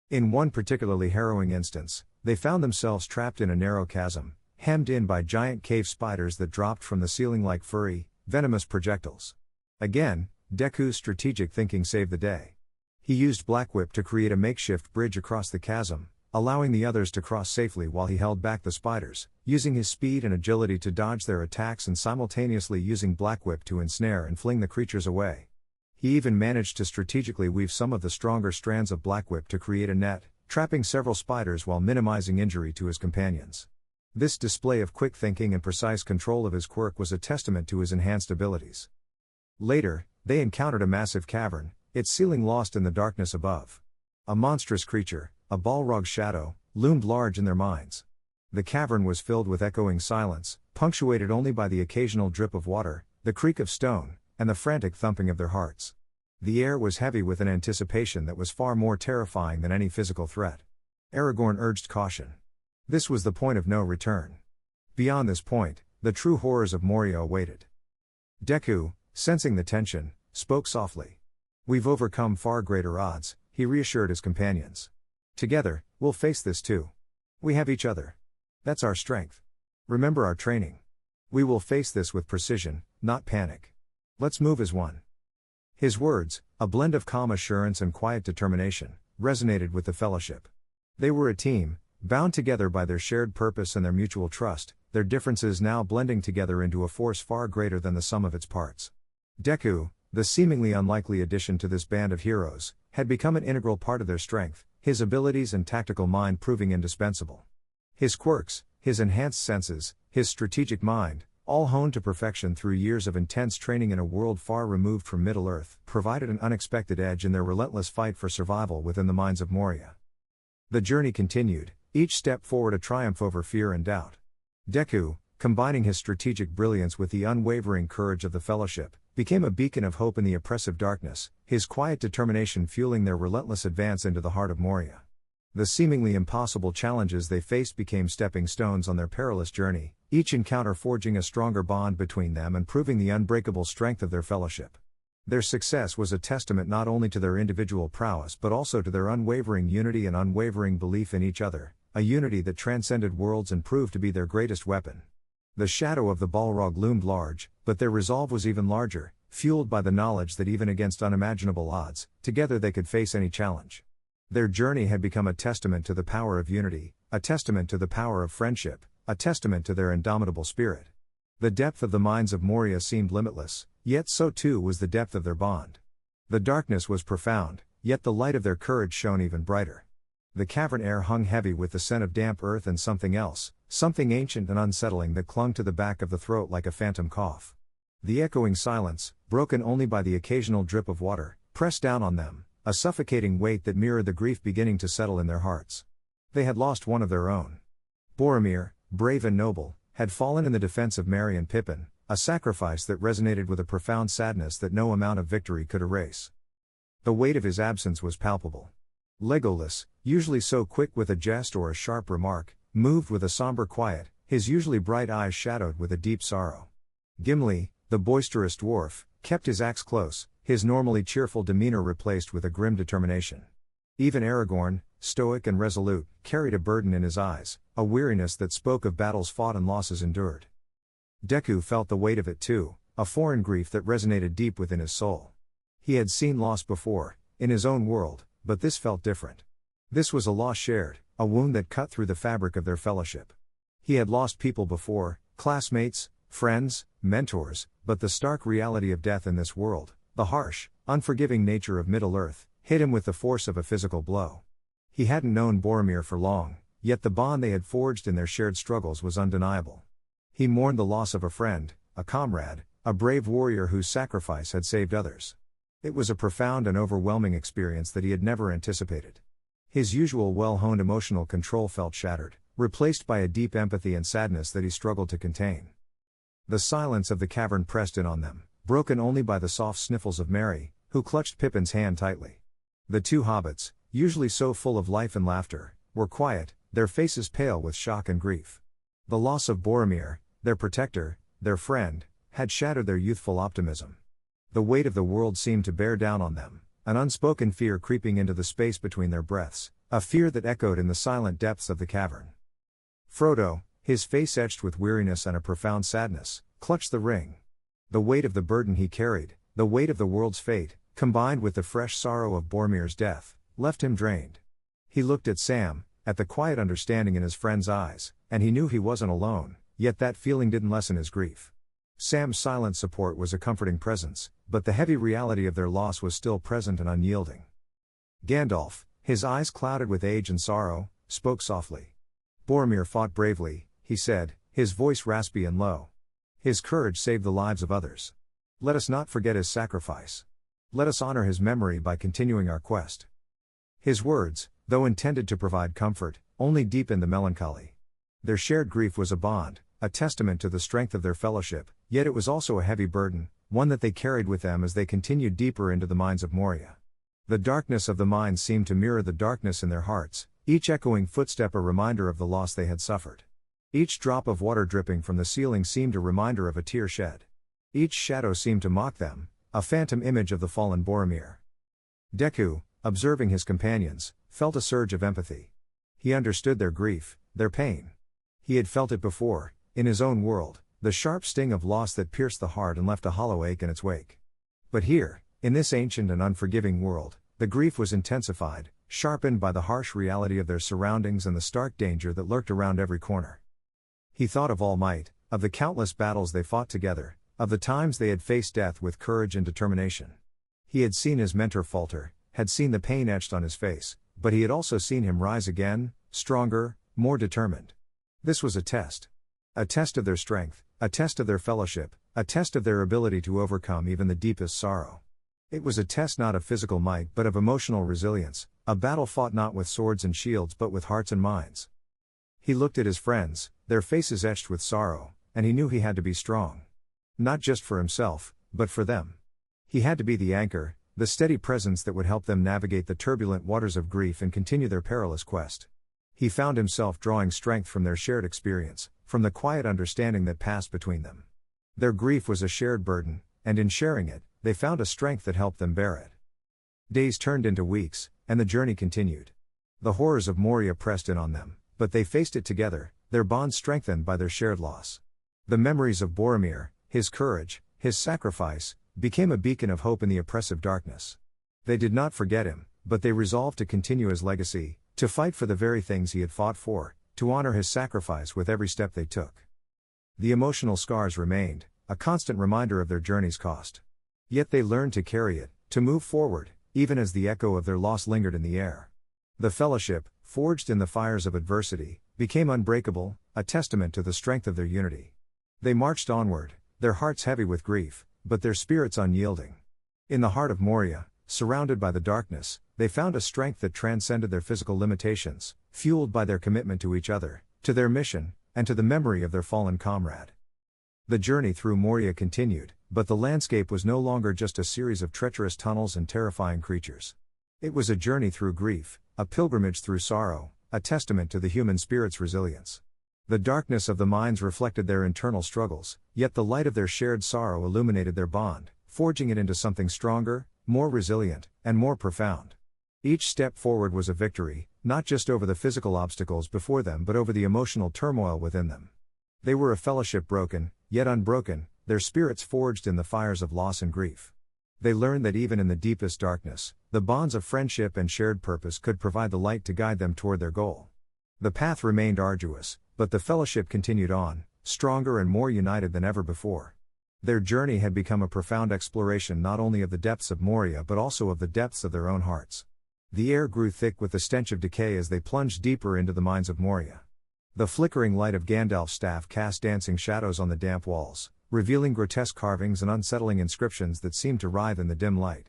In one particularly harrowing instance, they found themselves trapped in a narrow chasm, hemmed in by giant cave spiders that dropped from the ceiling like furry, venomous projectiles. Again, Deku's strategic thinking saved the day. He used Black Whip to create a makeshift bridge across the chasm, allowing the others to cross safely while he held back the spiders, using his speed and agility to dodge their attacks and simultaneously using Black Whip to ensnare and fling the creatures away. He even managed to strategically weave some of the stronger strands of Black Whip to create a net, trapping several spiders while minimizing injury to his companions. This display of quick thinking and precise control of his quirk was a testament to his enhanced abilities. Later, they encountered a massive cavern, its ceiling lost in the darkness above. A monstrous creature, a Balrog's shadow, loomed large in their minds. The cavern was filled with echoing silence, punctuated only by the occasional drip of water, the creak of stone, and the frantic thumping of their hearts. The air was heavy with an anticipation that was far more terrifying than any physical threat. Aragorn urged caution. This was the point of no return. Beyond this point, the true horrors of Moria awaited. Deku, sensing the tension, spoke softly. "We've overcome far greater odds," he reassured his companions. "Together, we'll face this too. We have each other. That's our strength. Remember our training. We will face this with precision, not panic. Let's move as one." His words, a blend of calm assurance and quiet determination, resonated with the Fellowship. They were a team, bound together by their shared purpose and their mutual trust, their differences now blending together into a force far greater than the sum of its parts. Deku, the seemingly unlikely addition to this band of heroes, had become an integral part of their strength, his abilities and tactical mind proving indispensable. His quirks, his enhanced senses, his strategic mind, all honed to perfection through years of intense training in a world far removed from Middle-earth, provided an unexpected edge in their relentless fight for survival within the mines of Moria. The journey continued, each step forward a triumph over fear and doubt. Deku, combining his strategic brilliance with the unwavering courage of the Fellowship, became a beacon of hope in the oppressive darkness, his quiet determination fueling their relentless advance into the heart of Moria. The seemingly impossible challenges they faced became stepping stones on their perilous journey, each encounter forging a stronger bond between them and proving the unbreakable strength of their Fellowship. Their success was a testament not only to their individual prowess but also to their unwavering unity and unwavering belief in each other, a unity that transcended worlds and proved to be their greatest weapon. The shadow of the Balrog loomed large, but their resolve was even larger, fueled by the knowledge that even against unimaginable odds, together they could face any challenge. Their journey had become a testament to the power of unity, a testament to the power of friendship, a testament to their indomitable spirit. The depth of the mines of Moria seemed limitless, yet so too was the depth of their bond. The darkness was profound, yet the light of their courage shone even brighter. The cavern air hung heavy with the scent of damp earth and something else, something ancient and unsettling that clung to the back of the throat like a phantom cough. The echoing silence, broken only by the occasional drip of water, pressed down on them, a suffocating weight that mirrored the grief beginning to settle in their hearts. They had lost one of their own. Boromir, brave and noble, had fallen in the defense of Merry and Pippin, a sacrifice that resonated with a profound sadness that no amount of victory could erase. The weight of his absence was palpable. Legolas, usually so quick with a jest or a sharp remark, moved with a somber quiet, his usually bright eyes shadowed with a deep sorrow. Gimli, the boisterous dwarf, kept his axe close, his normally cheerful demeanor replaced with a grim determination. Even Aragorn, stoic and resolute, carried a burden in his eyes, a weariness that spoke of battles fought and losses endured. Deku felt the weight of it too, a foreign grief that resonated deep within his soul. He had seen loss before, in his own world, but this felt different. This was a loss shared, a wound that cut through the fabric of their fellowship. He had lost people before, classmates, friends, mentors, but the stark reality of death in this world, the harsh, unforgiving nature of Middle-earth, hit him with the force of a physical blow. He hadn't known Boromir for long, yet the bond they had forged in their shared struggles was undeniable. He mourned the loss of a friend, a comrade, a brave warrior whose sacrifice had saved others. It was a profound and overwhelming experience that he had never anticipated. His usual well-honed emotional control felt shattered, replaced by a deep empathy and sadness that he struggled to contain. The silence of the cavern pressed in on them, broken only by the soft sniffles of Merry, who clutched Pippin's hand tightly. The two hobbits, usually so full of life and laughter, were quiet, their faces pale with shock and grief. The loss of Boromir, their protector, their friend, had shattered their youthful optimism. The weight of the world seemed to bear down on them, an unspoken fear creeping into the space between their breaths, a fear that echoed in the silent depths of the cavern. Frodo, his face etched with weariness and a profound sadness, clutched the ring. The weight of the burden he carried, the weight of the world's fate, combined with the fresh sorrow of Boromir's death, left him drained. He looked at Sam, at the quiet understanding in his friend's eyes, and he knew he wasn't alone, yet that feeling didn't lessen his grief. Sam's silent support was a comforting presence, but the heavy reality of their loss was still present and unyielding. Gandalf, his eyes clouded with age and sorrow, spoke softly. Boromir fought bravely, he said, his voice raspy and low. His courage saved the lives of others. Let us not forget his sacrifice. Let us honor his memory by continuing our quest. His words, though intended to provide comfort, only deepened the melancholy. Their shared grief was a bond, a testament to the strength of their fellowship, yet it was also a heavy burden, one that they carried with them as they continued deeper into the mines of Moria. The darkness of the mines seemed to mirror the darkness in their hearts, each echoing footstep a reminder of the loss they had suffered. Each drop of water dripping from the ceiling seemed a reminder of a tear shed. Each shadow seemed to mock them, a phantom image of the fallen Boromir. Deku, observing his companions, felt a surge of empathy. He understood their grief, their pain. He had felt it before, in his own world, the sharp sting of loss that pierced the heart and left a hollow ache in its wake. But here, in this ancient and unforgiving world, the grief was intensified, sharpened by the harsh reality of their surroundings and the stark danger that lurked around every corner. He thought of All Might, of the countless battles they fought together, of the times they had faced death with courage and determination. He had seen his mentor falter, had seen the pain etched on his face, but he had also seen him rise again, stronger, more determined. This was a test. A test of their strength, a test of their fellowship, a test of their ability to overcome even the deepest sorrow. It was a test not of physical might but of emotional resilience, a battle fought not with swords and shields but with hearts and minds. He looked at his friends, their faces etched with sorrow, and he knew he had to be strong. Not just for himself, but for them. He had to be the anchor, the steady presence that would help them navigate the turbulent waters of grief and continue their perilous quest. He found himself drawing strength from their shared experience, from the quiet understanding that passed between them. Their grief was a shared burden, and in sharing it, they found a strength that helped them bear it. Days turned into weeks, and the journey continued. The horrors of Moria pressed in on them, but they faced it together, their bond strengthened by their shared loss. The memories of Boromir, his courage, his sacrifice, became a beacon of hope in the oppressive darkness. They did not forget him, but they resolved to continue his legacy, to fight for the very things he had fought for, to honor his sacrifice with every step they took. The emotional scars remained, a constant reminder of their journey's cost. Yet they learned to carry it, to move forward, even as the echo of their loss lingered in the air. The fellowship, forged in the fires of adversity, became unbreakable, a testament to the strength of their unity. They marched onward, their hearts heavy with grief, but their spirits unyielding. In the heart of Moria, surrounded by the darkness, they found a strength that transcended their physical limitations, fueled by their commitment to each other, to their mission, and to the memory of their fallen comrade. The journey through Moria continued, but the landscape was no longer just a series of treacherous tunnels and terrifying creatures. It was a journey through grief, a pilgrimage through sorrow, a testament to the human spirit's resilience. The darkness of the mines reflected their internal struggles, yet the light of their shared sorrow illuminated their bond, forging it into something stronger, more resilient, and more profound. Each step forward was a victory, not just over the physical obstacles before them but over the emotional turmoil within them. They were a fellowship broken, yet unbroken, their spirits forged in the fires of loss and grief. They learned that even in the deepest darkness, the bonds of friendship and shared purpose could provide the light to guide them toward their goal. The path remained arduous, but the fellowship continued on, stronger and more united than ever before. Their journey had become a profound exploration not only of the depths of Moria but also of the depths of their own hearts. The air grew thick with the stench of decay as they plunged deeper into the mines of Moria. The flickering light of Gandalf's staff cast dancing shadows on the damp walls, revealing grotesque carvings and unsettling inscriptions that seemed to writhe in the dim light.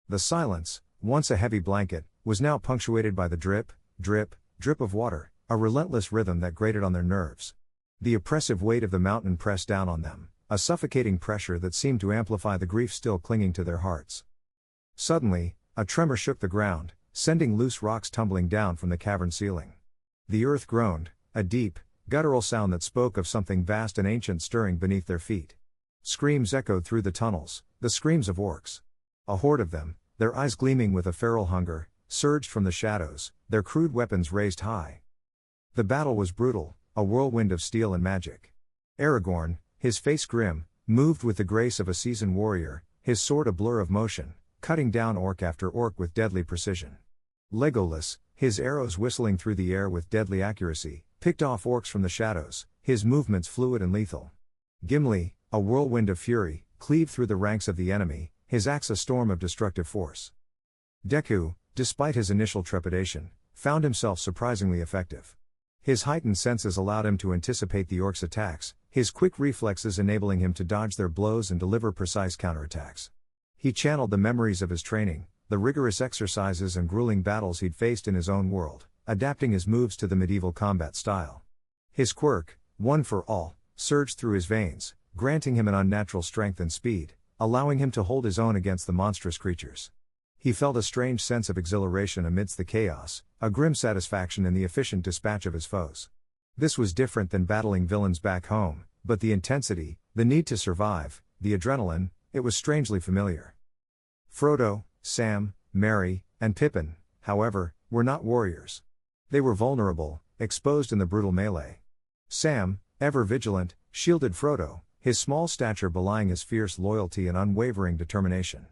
The silence, once a heavy blanket, was now punctuated by the drip, drip, drip of water, a relentless rhythm that grated on their nerves. The oppressive weight of the mountain pressed down on them, a suffocating pressure that seemed to amplify the grief still clinging to their hearts. Suddenly, a tremor shook the ground, sending loose rocks tumbling down from the cavern ceiling. The earth groaned, a deep, guttural sound that spoke of something vast and ancient stirring beneath their feet. Screams echoed through the tunnels, the screams of orcs. A horde of them, their eyes gleaming with a feral hunger, surged from the shadows, their crude weapons raised high. The battle was brutal, a whirlwind of steel and magic. Aragorn, his face grim, moved with the grace of a seasoned warrior, his sword a blur of motion, cutting down orc after orc with deadly precision. Legolas, his arrows whistling through the air with deadly accuracy, picked off orcs from the shadows, his movements fluid and lethal. Gimli, a whirlwind of fury, cleaved through the ranks of the enemy, his axe a storm of destructive force. Deku, despite his initial trepidation, found himself surprisingly effective. His heightened senses allowed him to anticipate the orcs' attacks, his quick reflexes enabling him to dodge their blows and deliver precise counterattacks. He channeled the memories of his training, the rigorous exercises and grueling battles he'd faced in his own world, adapting his moves to the medieval combat style. His quirk, one for all, surged through his veins, granting him an unnatural strength and speed, allowing him to hold his own against the monstrous creatures. He felt a strange sense of exhilaration amidst the chaos, a grim satisfaction in the efficient dispatch of his foes. This was different than battling villains back home, but the intensity, the need to survive, the adrenaline, it was strangely familiar. Frodo, Sam, Merry, and Pippin, however, were not warriors. They were vulnerable, exposed in the brutal melee. Sam, ever vigilant, shielded Frodo, his small stature belying his fierce loyalty and unwavering determination.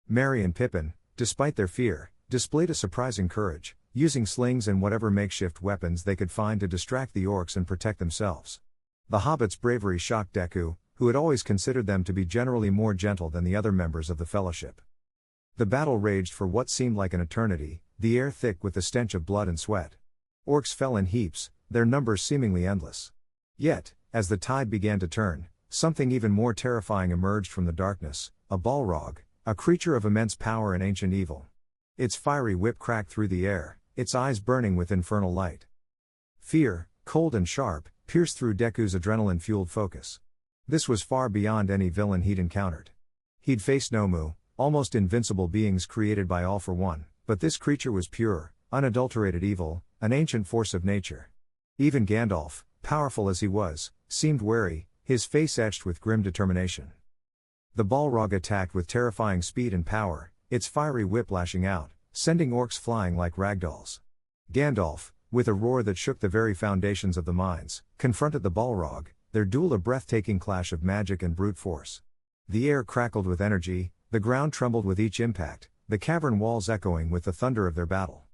Merry and Pippin, despite their fear, displayed a surprising courage, using slings and whatever makeshift weapons they could find to distract the orcs and protect themselves. The hobbits' bravery shocked Deku, who had always considered them to be generally more gentle than the other members of the fellowship. The battle raged for what seemed like an eternity, the air thick with the stench of blood and sweat. Orcs fell in heaps, their numbers seemingly endless. Yet, as the tide began to turn, something even more terrifying emerged from the darkness, a Balrog, a creature of immense power and ancient evil. Its fiery whip cracked through the air, its eyes burning with infernal light. Fear, cold and sharp, pierced through Deku's adrenaline-fueled focus. This was far beyond any villain he'd encountered. He'd faced Nomu, almost invincible beings created by All for One, but this creature was pure, unadulterated evil, an ancient force of nature. Even Gandalf, powerful as he was, seemed wary, his face etched with grim determination. The Balrog attacked with terrifying speed and power, its fiery whip lashing out, sending orcs flying like ragdolls. Gandalf, with a roar that shook the very foundations of the mines, confronted the Balrog, their duel a breathtaking clash of magic and brute force. The air crackled with energy, the ground trembled with each impact, the cavern walls echoing with the thunder of their battle.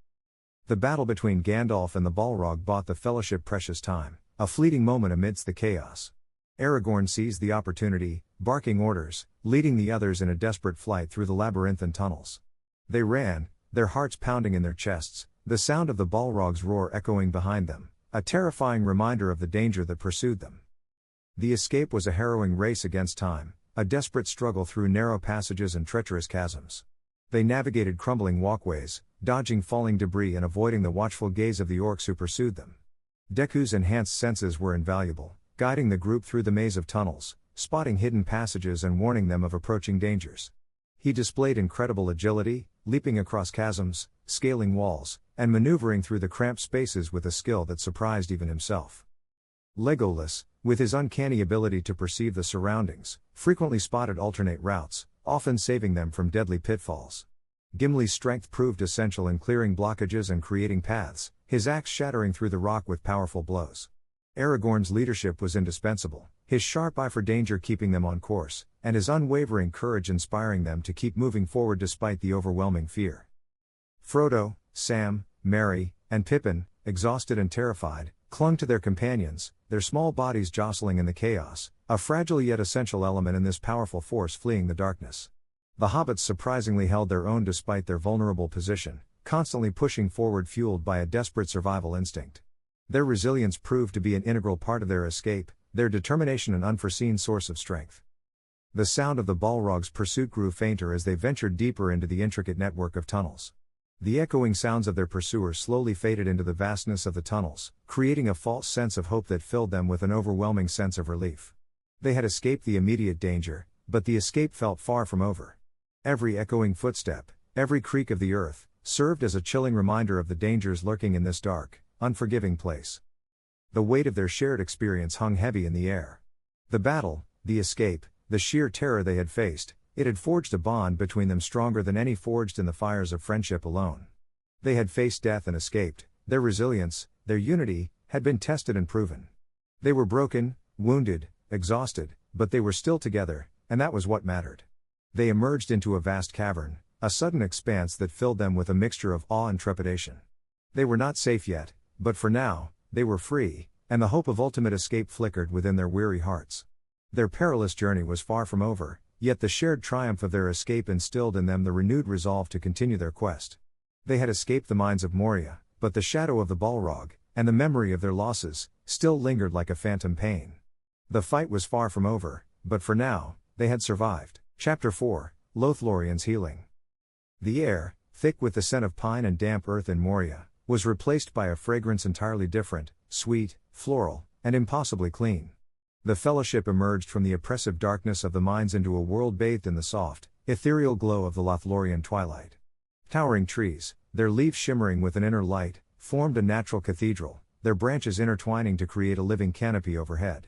The battle between Gandalf and the Balrog bought the Fellowship precious time, a fleeting moment amidst the chaos. Aragorn seized the opportunity, barking orders, leading the others in a desperate flight through the labyrinthine tunnels. They ran, their hearts pounding in their chests, the sound of the Balrog's roar echoing behind them, a terrifying reminder of the danger that pursued them. The escape was a harrowing race against time, a desperate struggle through narrow passages and treacherous chasms. They navigated crumbling walkways, dodging falling debris and avoiding the watchful gaze of the orcs who pursued them. Deku's enhanced senses were invaluable, guiding the group through the maze of tunnels, spotting hidden passages and warning them of approaching dangers. He displayed incredible agility, leaping across chasms, scaling walls, and maneuvering through the cramped spaces with a skill that surprised even himself. Legolas, with his uncanny ability to perceive the surroundings, frequently spotted alternate routes, often saving them from deadly pitfalls. Gimli's strength proved essential in clearing blockages and creating paths, his axe shattering through the rock with powerful blows. Aragorn's leadership was indispensable, his sharp eye for danger keeping them on course, and his unwavering courage inspiring them to keep moving forward despite the overwhelming fear. Frodo, Sam, Merry, and Pippin, exhausted and terrified, clung to their companions, their small bodies jostling in the chaos, a fragile yet essential element in this powerful force fleeing the darkness. The hobbits surprisingly held their own despite their vulnerable position, constantly pushing forward fueled by a desperate survival instinct. Their resilience proved to be an integral part of their escape, their determination an unforeseen source of strength. The sound of the Balrog's pursuit grew fainter as they ventured deeper into the intricate network of tunnels. The echoing sounds of their pursuers slowly faded into the vastness of the tunnels, creating a false sense of hope that filled them with an overwhelming sense of relief. They had escaped the immediate danger, but the escape felt far from over. Every echoing footstep, every creak of the earth, served as a chilling reminder of the dangers lurking in this dark, unforgiving place. The weight of their shared experience hung heavy in the air. The battle, the escape, the sheer terror they had faced, it had forged a bond between them stronger than any forged in the fires of friendship alone. They had faced death and escaped, their resilience, their unity, had been tested and proven. They were broken, wounded, exhausted, but they were still together, and that was what mattered. They emerged into a vast cavern, a sudden expanse that filled them with a mixture of awe and trepidation. They were not safe yet, but for now, they were free, and the hope of ultimate escape flickered within their weary hearts. Their perilous journey was far from over, yet the shared triumph of their escape instilled in them the renewed resolve to continue their quest. They had escaped the mines of Moria, but the shadow of the Balrog, and the memory of their losses, still lingered like a phantom pain. The fight was far from over, but for now, they had survived. Chapter 4, Lothlorings Healing. The air, thick with the scent of pine and damp earth in Moria, was replaced by a fragrance entirely different, sweet, floral, and impossibly clean. The Fellowship emerged from the oppressive darkness of the mines into a world bathed in the soft, ethereal glow of the Lothlorien twilight. Towering trees, their leaves shimmering with an inner light, formed a natural cathedral, their branches intertwining to create a living canopy overhead.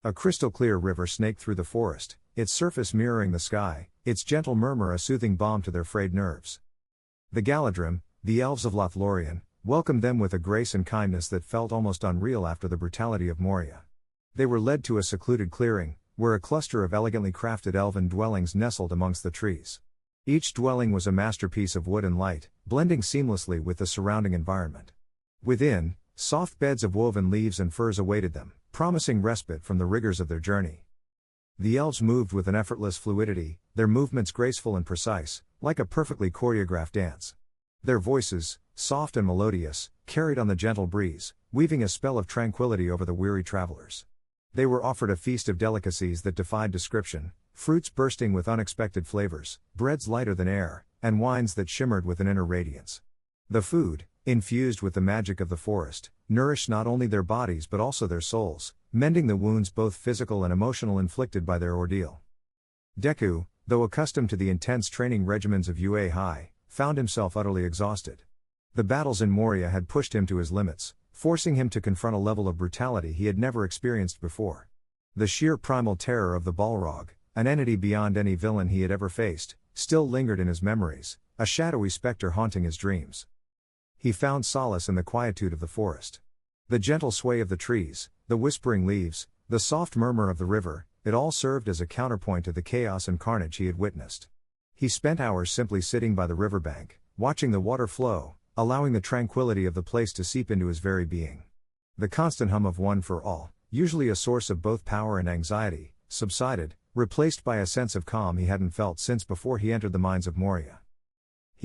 A crystal-clear river snaked through the forest, its surface mirroring the sky, its gentle murmur a soothing balm to their frayed nerves. The Galadrim, the elves of Lothlorien, welcomed them with a grace and kindness that felt almost unreal after the brutality of Moria. They were led to a secluded clearing, where a cluster of elegantly crafted elven dwellings nestled amongst the trees. Each dwelling was a masterpiece of wood and light, blending seamlessly with the surrounding environment. Within, soft beds of woven leaves and furs awaited them, promising respite from the rigors of their journey. The elves moved with an effortless fluidity, their movements graceful and precise, like a perfectly choreographed dance. Their voices, soft and melodious, carried on the gentle breeze, weaving a spell of tranquility over the weary travelers. They were offered a feast of delicacies that defied description, fruits bursting with unexpected flavors, breads lighter than air, and wines that shimmered with an inner radiance. The food, infused with the magic of the forest, nourished not only their bodies but also their souls, mending the wounds both physical and emotional inflicted by their ordeal. Deku, though accustomed to the intense training regimens of UA High, found himself utterly exhausted. The battles in Moria had pushed him to his limits, forcing him to confront a level of brutality he had never experienced before. The sheer primal terror of the Balrog, an entity beyond any villain he had ever faced, still lingered in his memories, a shadowy specter haunting his dreams. He found solace in the quietude of the forest. The gentle sway of the trees, the whispering leaves, the soft murmur of the river, it all served as a counterpoint to the chaos and carnage he had witnessed. He spent hours simply sitting by the riverbank, watching the water flow, allowing the tranquility of the place to seep into his very being. The constant hum of One for All, usually a source of both power and anxiety, subsided, replaced by a sense of calm he hadn't felt since before he entered the mines of Moria.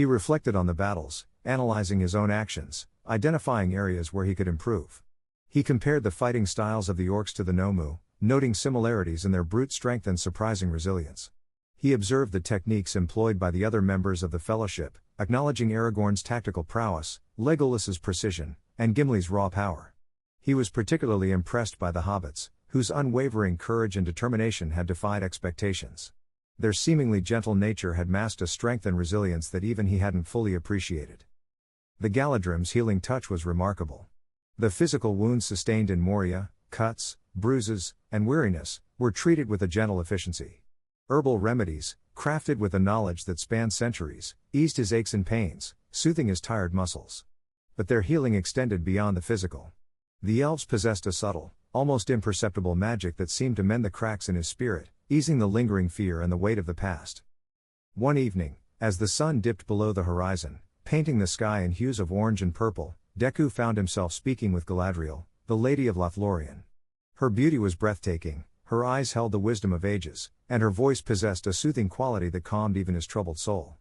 He reflected on the battles, analyzing his own actions, identifying areas where he could improve. He compared the fighting styles of the orcs to the Nomu, noting similarities in their brute strength and surprising resilience. He observed the techniques employed by the other members of the Fellowship, acknowledging Aragorn's tactical prowess, Legolas's precision, and Gimli's raw power. He was particularly impressed by the hobbits, whose unwavering courage and determination had defied expectations. Their seemingly gentle nature had masked a strength and resilience that even he hadn't fully appreciated. The Galadrim's healing touch was remarkable. The physical wounds sustained in Moria, cuts, bruises, and weariness, were treated with a gentle efficiency. Herbal remedies, crafted with a knowledge that spanned centuries, eased his aches and pains, soothing his tired muscles. But their healing extended beyond the physical. The elves possessed a subtle, almost imperceptible magic that seemed to mend the cracks in his spirit, easing the lingering fear and the weight of the past. One evening, as the sun dipped below the horizon, painting the sky in hues of orange and purple, Deku found himself speaking with Galadriel, the Lady of Lothlorien. Her beauty was breathtaking, her eyes held the wisdom of ages, and her voice possessed a soothing quality that calmed even his troubled soul.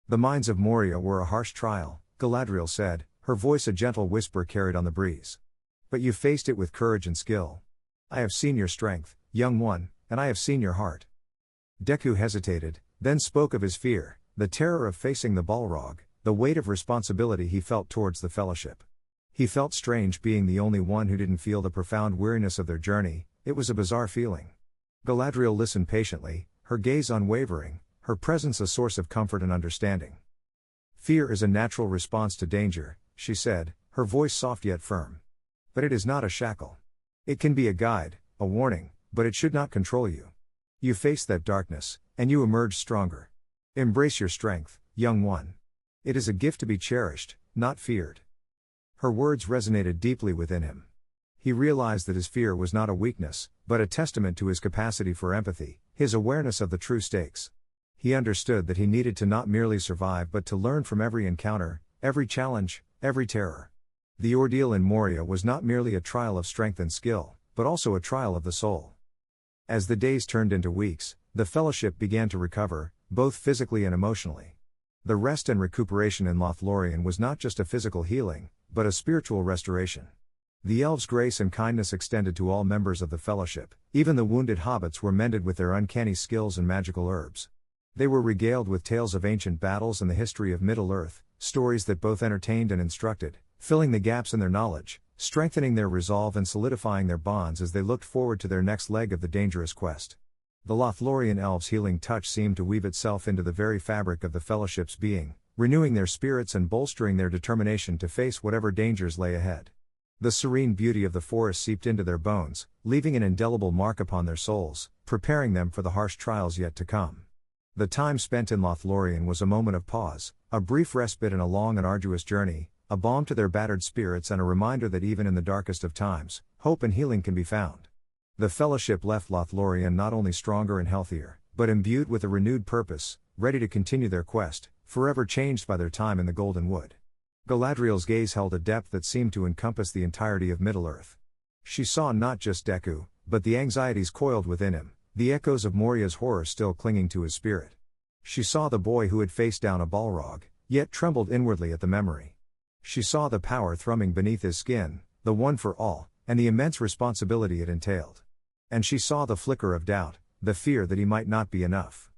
The mines of Moria were a harsh trial, Galadriel said, her voice a gentle whisper carried on the breeze. But you faced it with courage and skill. I have seen your strength, young one, and I have seen your heart. Deku hesitated, then spoke of his fear, the terror of facing the Balrog, the weight of responsibility he felt towards the Fellowship. He felt strange being the only one who didn't feel the profound weariness of their journey. It was a bizarre feeling. Galadriel listened patiently, her gaze unwavering, her presence a source of comfort and understanding. Fear is a natural response to danger, she said, her voice soft yet firm. But it is not a shackle. It can be a guide, a warning, but it should not control you. You face that darkness, and you emerge stronger. Embrace your strength, young one. It is a gift to be cherished, not feared. Her words resonated deeply within him. He realized that his fear was not a weakness, but a testament to his capacity for empathy, his awareness of the true stakes. He understood that he needed to not merely survive but to learn from every encounter, every challenge, every terror. The ordeal in Moria was not merely a trial of strength and skill, but also a trial of the soul. As the days turned into weeks, the Fellowship began to recover, both physically and emotionally. The rest and recuperation in Lothlorien was not just a physical healing, but a spiritual restoration. The elves' grace and kindness extended to all members of the Fellowship, even the wounded hobbits were mended with their uncanny skills and magical herbs. They were regaled with tales of ancient battles and the history of Middle-earth, stories that both entertained and instructed, filling the gaps in their knowledge, strengthening their resolve and solidifying their bonds as they looked forward to their next leg of the dangerous quest. The Lothlorien elves' healing touch seemed to weave itself into the very fabric of the Fellowship's being, renewing their spirits and bolstering their determination to face whatever dangers lay ahead. The serene beauty of the forest seeped into their bones, leaving an indelible mark upon their souls, preparing them for the harsh trials yet to come. The time spent in Lothlorien was a moment of pause, a brief respite in a long and arduous journey, a balm to their battered spirits and a reminder that even in the darkest of times, hope and healing can be found. The Fellowship left Lothlorien not only stronger and healthier, but imbued with a renewed purpose, ready to continue their quest, forever changed by their time in the Golden Wood. Galadriel's gaze held a depth that seemed to encompass the entirety of Middle-earth. She saw not just Deku, but the anxieties coiled within him, the echoes of Moria's horror still clinging to his spirit. She saw the boy who had faced down a Balrog, yet trembled inwardly at the memory. She saw the power thrumming beneath his skin, the one for all, and the immense responsibility it entailed. And she saw the flicker of doubt, the fear that he might not be enough.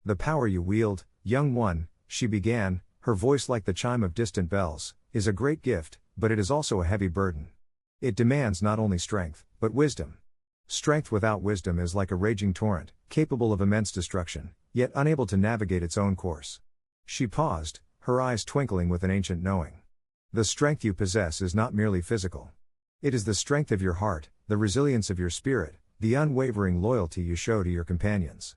The power you wield, young one, she began, her voice like the chime of distant bells, is a great gift, but it is also a heavy burden. It demands not only strength, but wisdom. Strength without wisdom is like a raging torrent, capable of immense destruction, yet unable to navigate its own course. She paused, her eyes twinkling with an ancient knowing. The strength you possess is not merely physical. It is the strength of your heart, the resilience of your spirit, the unwavering loyalty you show to your companions.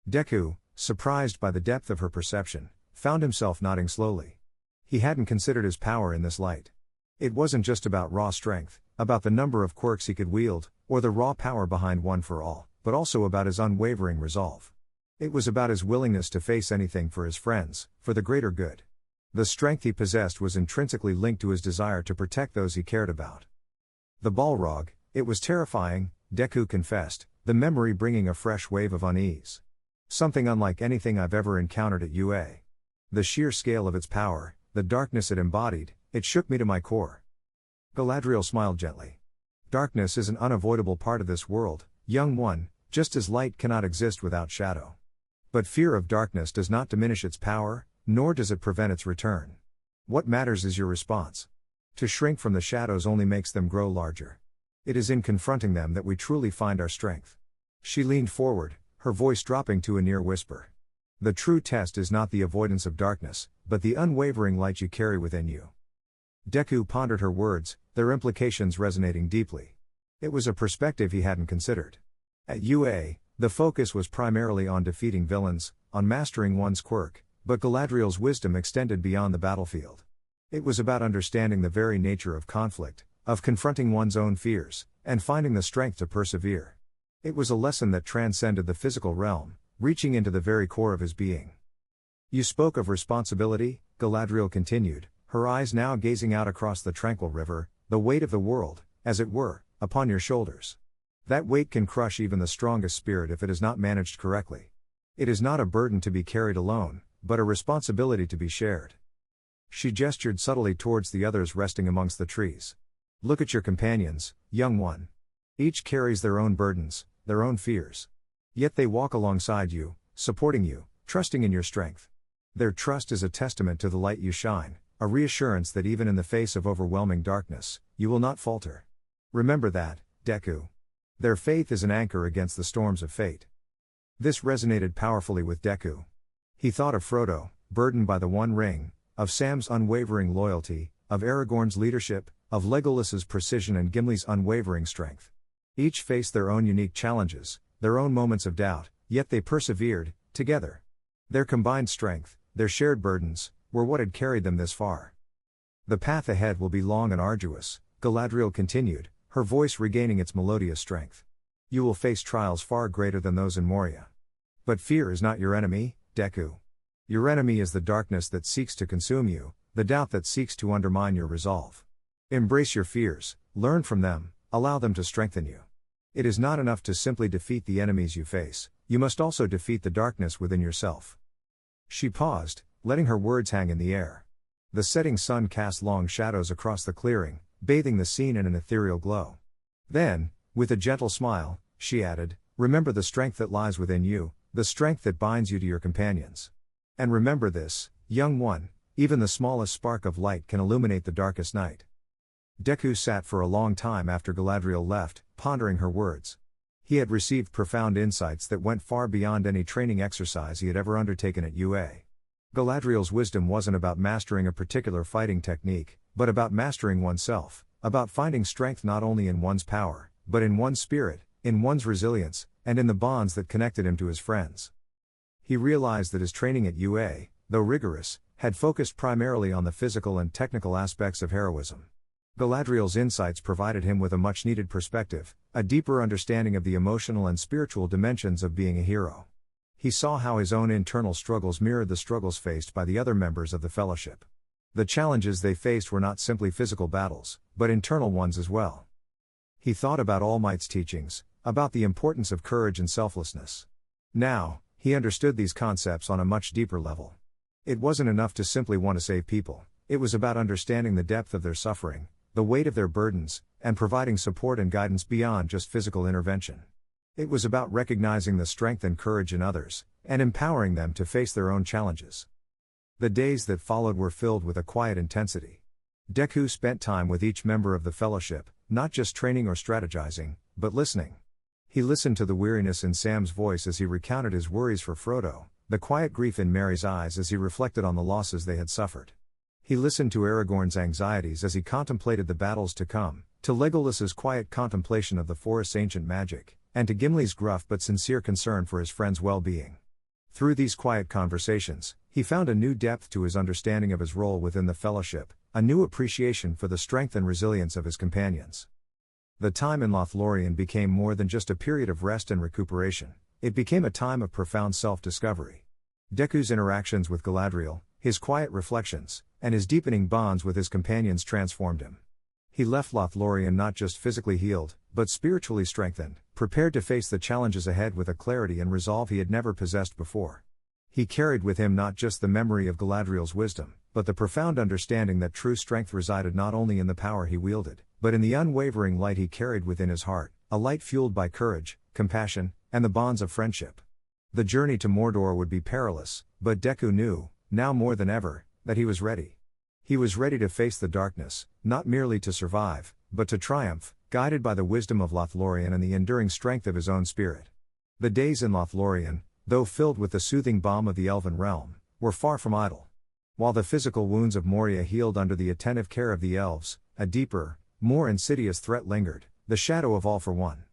Deku, surprised by the depth of her perception, found himself nodding slowly. He hadn't considered his power in this light. It wasn't just about raw strength, about the number of quirks he could wield, or the raw power behind one for all, but also about his unwavering resolve. It was about his willingness to face anything for his friends, for the greater good. The strength he possessed was intrinsically linked to his desire to protect those he cared about. The Balrog, it was terrifying, Deku confessed, the memory bringing a fresh wave of unease. Something unlike anything I've ever encountered at UA. The sheer scale of its power, the darkness it embodied, it shook me to my core. Galadriel smiled gently. Darkness is an unavoidable part of this world, young one, just as light cannot exist without shadow. But fear of darkness does not diminish its power, nor does it prevent its return. What matters is your response. To shrink from the shadows only makes them grow larger. It is in confronting them that we truly find our strength. She leaned forward, her voice dropping to a near whisper. The true test is not the avoidance of darkness, but the unwavering light you carry within you. Deku pondered her words, their implications resonating deeply. It was a perspective he hadn't considered. At UA, the focus was primarily on defeating villains, on mastering one's quirk, but Galadriel's wisdom extended beyond the battlefield. It was about understanding the very nature of conflict, of confronting one's own fears, and finding the strength to persevere. It was a lesson that transcended the physical realm, reaching into the very core of his being. You spoke of responsibility, Galadriel continued, her eyes now gazing out across the tranquil river, the weight of the world, as it were, upon your shoulders. That weight can crush even the strongest spirit if it is not managed correctly. It is not a burden to be carried alone, but a responsibility to be shared. She gestured subtly towards the others resting amongst the trees. Look at your companions, young one. Each carries their own burdens, their own fears. Yet they walk alongside you, supporting you, trusting in your strength. Their trust is a testament to the light you shine, a reassurance that even in the face of overwhelming darkness, you will not falter. Remember that, Deku. Their faith is an anchor against the storms of fate. This resonated powerfully with Deku. He thought of Frodo, burdened by the One Ring, of Sam's unwavering loyalty, of Aragorn's leadership, of Legolas's precision and Gimli's unwavering strength. Each faced their own unique challenges, their own moments of doubt, yet they persevered, together. Their combined strength, their shared burdens, were what had carried them this far. The path ahead will be long and arduous, Galadriel continued, her voice regaining its melodious strength. You will face trials far greater than those in Moria. But fear is not your enemy, Deku. Your enemy is the darkness that seeks to consume you, the doubt that seeks to undermine your resolve. Embrace your fears, learn from them, allow them to strengthen you. It is not enough to simply defeat the enemies you face, you must also defeat the darkness within yourself. She paused, letting her words hang in the air. The setting sun cast long shadows across the clearing, bathing the scene in an ethereal glow. Then, with a gentle smile, she added, remember the strength that lies within you, the strength that binds you to your companions. And remember this, young one, even the smallest spark of light can illuminate the darkest night. Deku sat for a long time after Galadriel left, pondering her words. He had received profound insights that went far beyond any training exercise he had ever undertaken at UA. Galadriel's wisdom wasn't about mastering a particular fighting technique, but about mastering oneself, about finding strength not only in one's power, but in one's spirit, in one's resilience, and in the bonds that connected him to his friends. He realized that his training at UA, though rigorous, had focused primarily on the physical and technical aspects of heroism. Galadriel's insights provided him with a much-needed perspective, a deeper understanding of the emotional and spiritual dimensions of being a hero. He saw how his own internal struggles mirrored the struggles faced by the other members of the Fellowship. The challenges they faced were not simply physical battles, but internal ones as well. He thought about All Might's teachings, about the importance of courage and selflessness. Now, he understood these concepts on a much deeper level. It wasn't enough to simply want to save people, it was about understanding the depth of their suffering, the weight of their burdens, and providing support and guidance beyond just physical intervention. It was about recognizing the strength and courage in others, and empowering them to face their own challenges. The days that followed were filled with a quiet intensity. Deku spent time with each member of the Fellowship, not just training or strategizing, but listening. He listened to the weariness in Sam's voice as he recounted his worries for Frodo, the quiet grief in Merry's eyes as he reflected on the losses they had suffered. He listened to Aragorn's anxieties as he contemplated the battles to come, to Legolas's quiet contemplation of the forest's ancient magic, and to Gimli's gruff but sincere concern for his friend's well-being. Through these quiet conversations, he found a new depth to his understanding of his role within the Fellowship, a new appreciation for the strength and resilience of his companions. The time in Lothlorien became more than just a period of rest and recuperation, it became a time of profound self-discovery. Deku's interactions with Galadriel, his quiet reflections, and his deepening bonds with his companions transformed him. He left Lothlorien not just physically healed, but spiritually strengthened, prepared to face the challenges ahead with a clarity and resolve he had never possessed before. He carried with him not just the memory of Galadriel's wisdom, but the profound understanding that true strength resided not only in the power he wielded, but in the unwavering light he carried within his heart, a light fueled by courage, compassion, and the bonds of friendship. The journey to Mordor would be perilous, but Deku knew, now more than ever, that he was ready. He was ready to face the darkness, not merely to survive, but to triumph, guided by the wisdom of Lothlorien and the enduring strength of his own spirit. The days in Lothlorien, though filled with the soothing balm of the elven realm, were far from idle. While the physical wounds of Moria healed under the attentive care of the elves, a deeper, more insidious threat lingered, the shadow of All for One.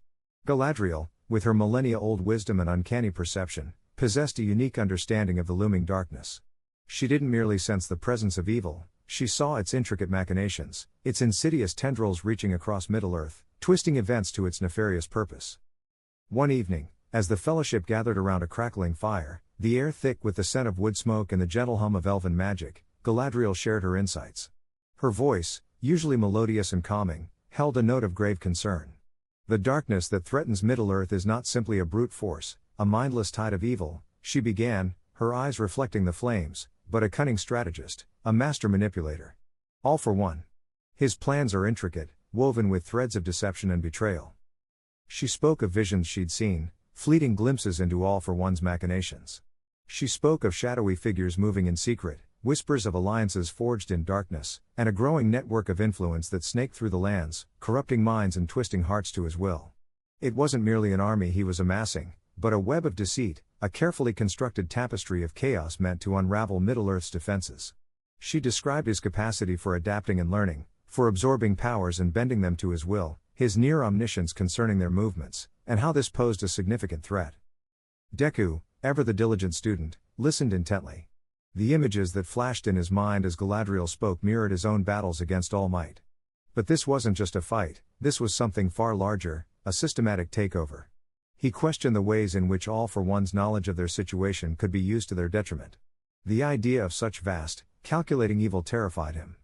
Galadriel, with her millennia-old wisdom and uncanny perception, possessed a unique understanding of the looming darkness. She didn't merely sense the presence of evil, she saw its intricate machinations, its insidious tendrils reaching across Middle-earth, twisting events to its nefarious purpose. One evening, as the fellowship gathered around a crackling fire, the air thick with the scent of wood smoke and the gentle hum of elven magic, Galadriel shared her insights. Her voice, usually melodious and calming, held a note of grave concern. The darkness that threatens Middle-earth is not simply a brute force, a mindless tide of evil, she began, her eyes reflecting the flames, but a cunning strategist, a master manipulator. All for One. His plans are intricate, woven with threads of deception and betrayal. She spoke of visions she'd seen, fleeting glimpses into All for One's machinations. She spoke of shadowy figures moving in secret, whispers of alliances forged in darkness, and a growing network of influence that snaked through the lands, corrupting minds and twisting hearts to his will. It wasn't merely an army he was amassing, but a web of deceit, a carefully constructed tapestry of chaos meant to unravel Middle-earth's defenses. She described his capacity for adapting and learning, for absorbing powers and bending them to his will, his near omniscience concerning their movements, and how this posed a significant threat. Deku, ever the diligent student, listened intently. The images that flashed in his mind as Galadriel spoke mirrored his own battles against All Might. But this wasn't just a fight, this was something far larger, a systematic takeover. He questioned the ways in which All for One's knowledge of their situation could be used to their detriment. The idea of such vast, calculating evil terrified him.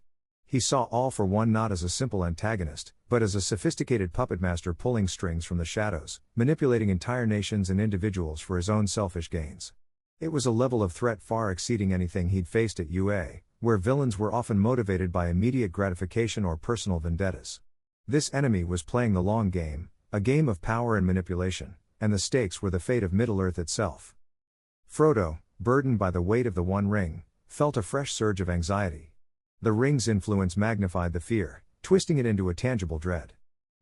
He saw All for One not as a simple antagonist, but as a sophisticated puppet master pulling strings from the shadows, manipulating entire nations and individuals for his own selfish gains. It was a level of threat far exceeding anything he'd faced at UA, where villains were often motivated by immediate gratification or personal vendettas. This enemy was playing the long game, a game of power and manipulation, and the stakes were the fate of Middle-earth itself. Frodo, burdened by the weight of the One Ring, felt a fresh surge of anxiety. The ring's influence magnified the fear, twisting it into a tangible dread.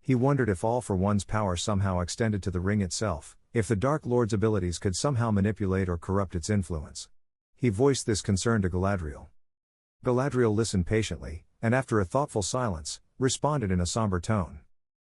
He wondered if All for One's power somehow extended to the ring itself, if the Dark Lord's abilities could somehow manipulate or corrupt its influence. He voiced this concern to Galadriel. Galadriel listened patiently, and after a thoughtful silence, responded in a somber tone.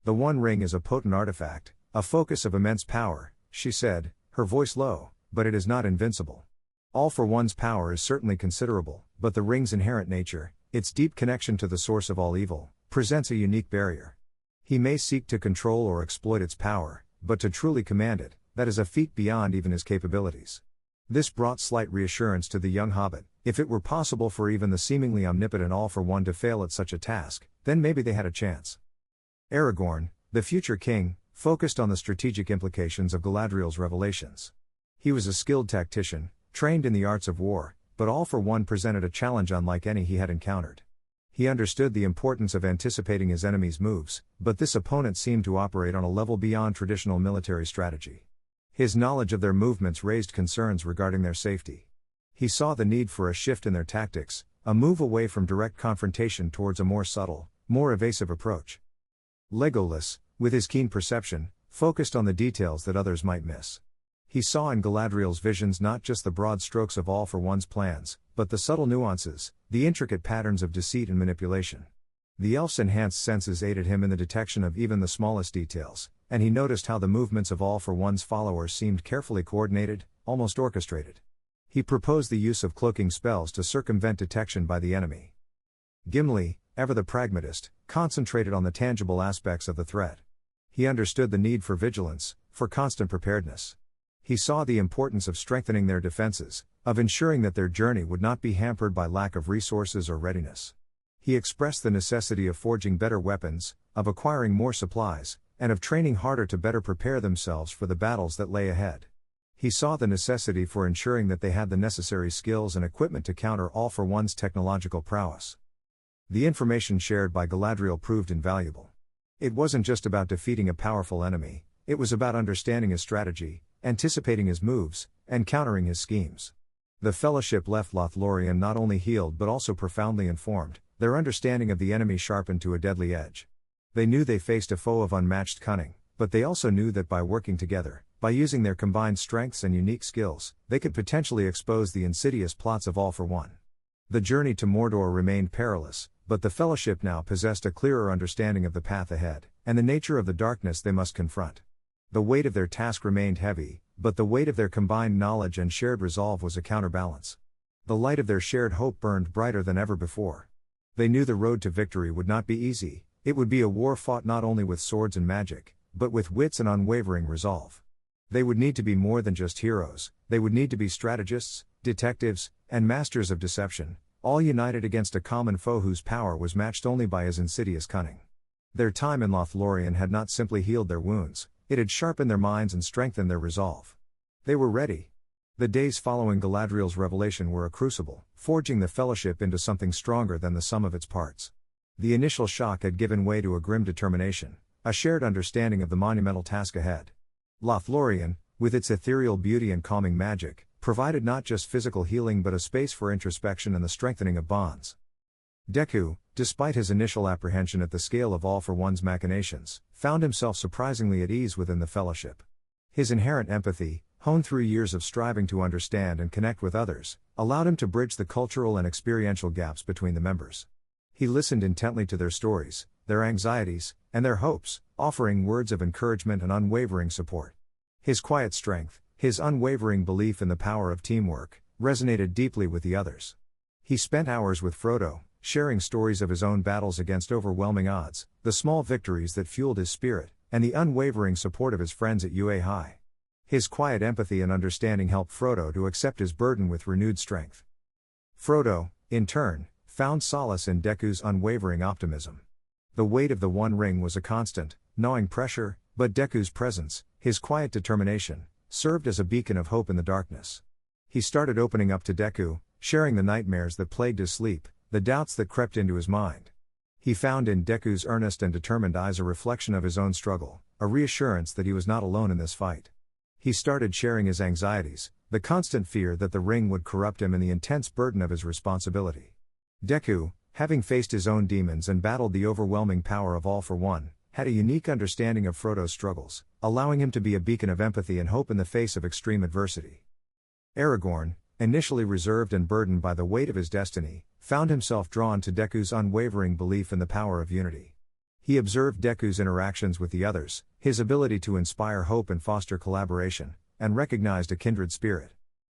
The One Ring is a potent artifact, a focus of immense power, she said, her voice low, but it is not invincible. All for One's power is certainly considerable, but the ring's inherent nature, its deep connection to the source of all evil, presents a unique barrier. He may seek to control or exploit its power, but to truly command it, that is a feat beyond even his capabilities. This brought slight reassurance to the young hobbit. If it were possible for even the seemingly omnipotent All for One to fail at such a task, then maybe they had a chance. Aragorn, the future king, focused on the strategic implications of Galadriel's revelations. He was a skilled tactician, trained in the arts of war, but All for One presented a challenge unlike any he had encountered. He understood the importance of anticipating his enemy's moves, but this opponent seemed to operate on a level beyond traditional military strategy. His knowledge of their movements raised concerns regarding their safety. He saw the need for a shift in their tactics, a move away from direct confrontation towards a more subtle, more evasive approach. Legolas, with his keen perception, focused on the details that others might miss. He saw in Galadriel's visions not just the broad strokes of All for One's plans, but the subtle nuances, the intricate patterns of deceit and manipulation. The elf's enhanced senses aided him in the detection of even the smallest details, and he noticed how the movements of All for One's followers seemed carefully coordinated, almost orchestrated. He proposed the use of cloaking spells to circumvent detection by the enemy. Gimli, ever the pragmatist, concentrated on the tangible aspects of the threat. He understood the need for vigilance, for constant preparedness. He saw the importance of strengthening their defenses, of ensuring that their journey would not be hampered by lack of resources or readiness. He expressed the necessity of forging better weapons, of acquiring more supplies, and of training harder to better prepare themselves for the battles that lay ahead. He saw the necessity for ensuring that they had the necessary skills and equipment to counter All for One's technological prowess. The information shared by Galadriel proved invaluable. It wasn't just about defeating a powerful enemy, it was about understanding his strategy, anticipating his moves, and countering his schemes. The Fellowship left Lothlorien not only healed but also profoundly informed, their understanding of the enemy sharpened to a deadly edge. They knew they faced a foe of unmatched cunning, but they also knew that by working together, by using their combined strengths and unique skills, they could potentially expose the insidious plots of All for One. The journey to Mordor remained perilous, but the Fellowship now possessed a clearer understanding of the path ahead, and the nature of the darkness they must confront. The weight of their task remained heavy, but the weight of their combined knowledge and shared resolve was a counterbalance. The light of their shared hope burned brighter than ever before. They knew the road to victory would not be easy, it would be a war fought not only with swords and magic, but with wits and unwavering resolve. They would need to be more than just heroes, they would need to be strategists, detectives, and masters of deception, all united against a common foe whose power was matched only by his insidious cunning. Their time in Lothlorien had not simply healed their wounds, it had sharpened their minds and strengthened their resolve. They were ready. The days following Galadriel's revelation were a crucible, forging the Fellowship into something stronger than the sum of its parts. The initial shock had given way to a grim determination, a shared understanding of the monumental task ahead. Lothlorien, with its ethereal beauty and calming magic, provided not just physical healing but a space for introspection and the strengthening of bonds. Deku, despite his initial apprehension at the scale of All for One's machinations, found himself surprisingly at ease within the Fellowship. His inherent empathy, honed through years of striving to understand and connect with others, allowed him to bridge the cultural and experiential gaps between the members. He listened intently to their stories, their anxieties, and their hopes, offering words of encouragement and unwavering support. His quiet strength, his unwavering belief in the power of teamwork, resonated deeply with the others. He spent hours with Frodo, sharing stories of his own battles against overwhelming odds, the small victories that fueled his spirit, and the unwavering support of his friends at UA High. His quiet empathy and understanding helped Frodo to accept his burden with renewed strength. Frodo, in turn, found solace in Deku's unwavering optimism. The weight of the One Ring was a constant, gnawing pressure, but Deku's presence, his quiet determination, served as a beacon of hope in the darkness. He started opening up to Deku, sharing the nightmares that plagued his sleep, the doubts that crept into his mind. He found in Deku's earnest and determined eyes a reflection of his own struggle, a reassurance that he was not alone in this fight. He started sharing his anxieties, the constant fear that the ring would corrupt him and the intense burden of his responsibility. Deku, having faced his own demons and battled the overwhelming power of All for One, had a unique understanding of Frodo's struggles, allowing him to be a beacon of empathy and hope in the face of extreme adversity. Aragorn, initially reserved and burdened by the weight of his destiny, found himself drawn to Deku's unwavering belief in the power of unity. He observed Deku's interactions with the others, his ability to inspire hope and foster collaboration, and recognized a kindred spirit.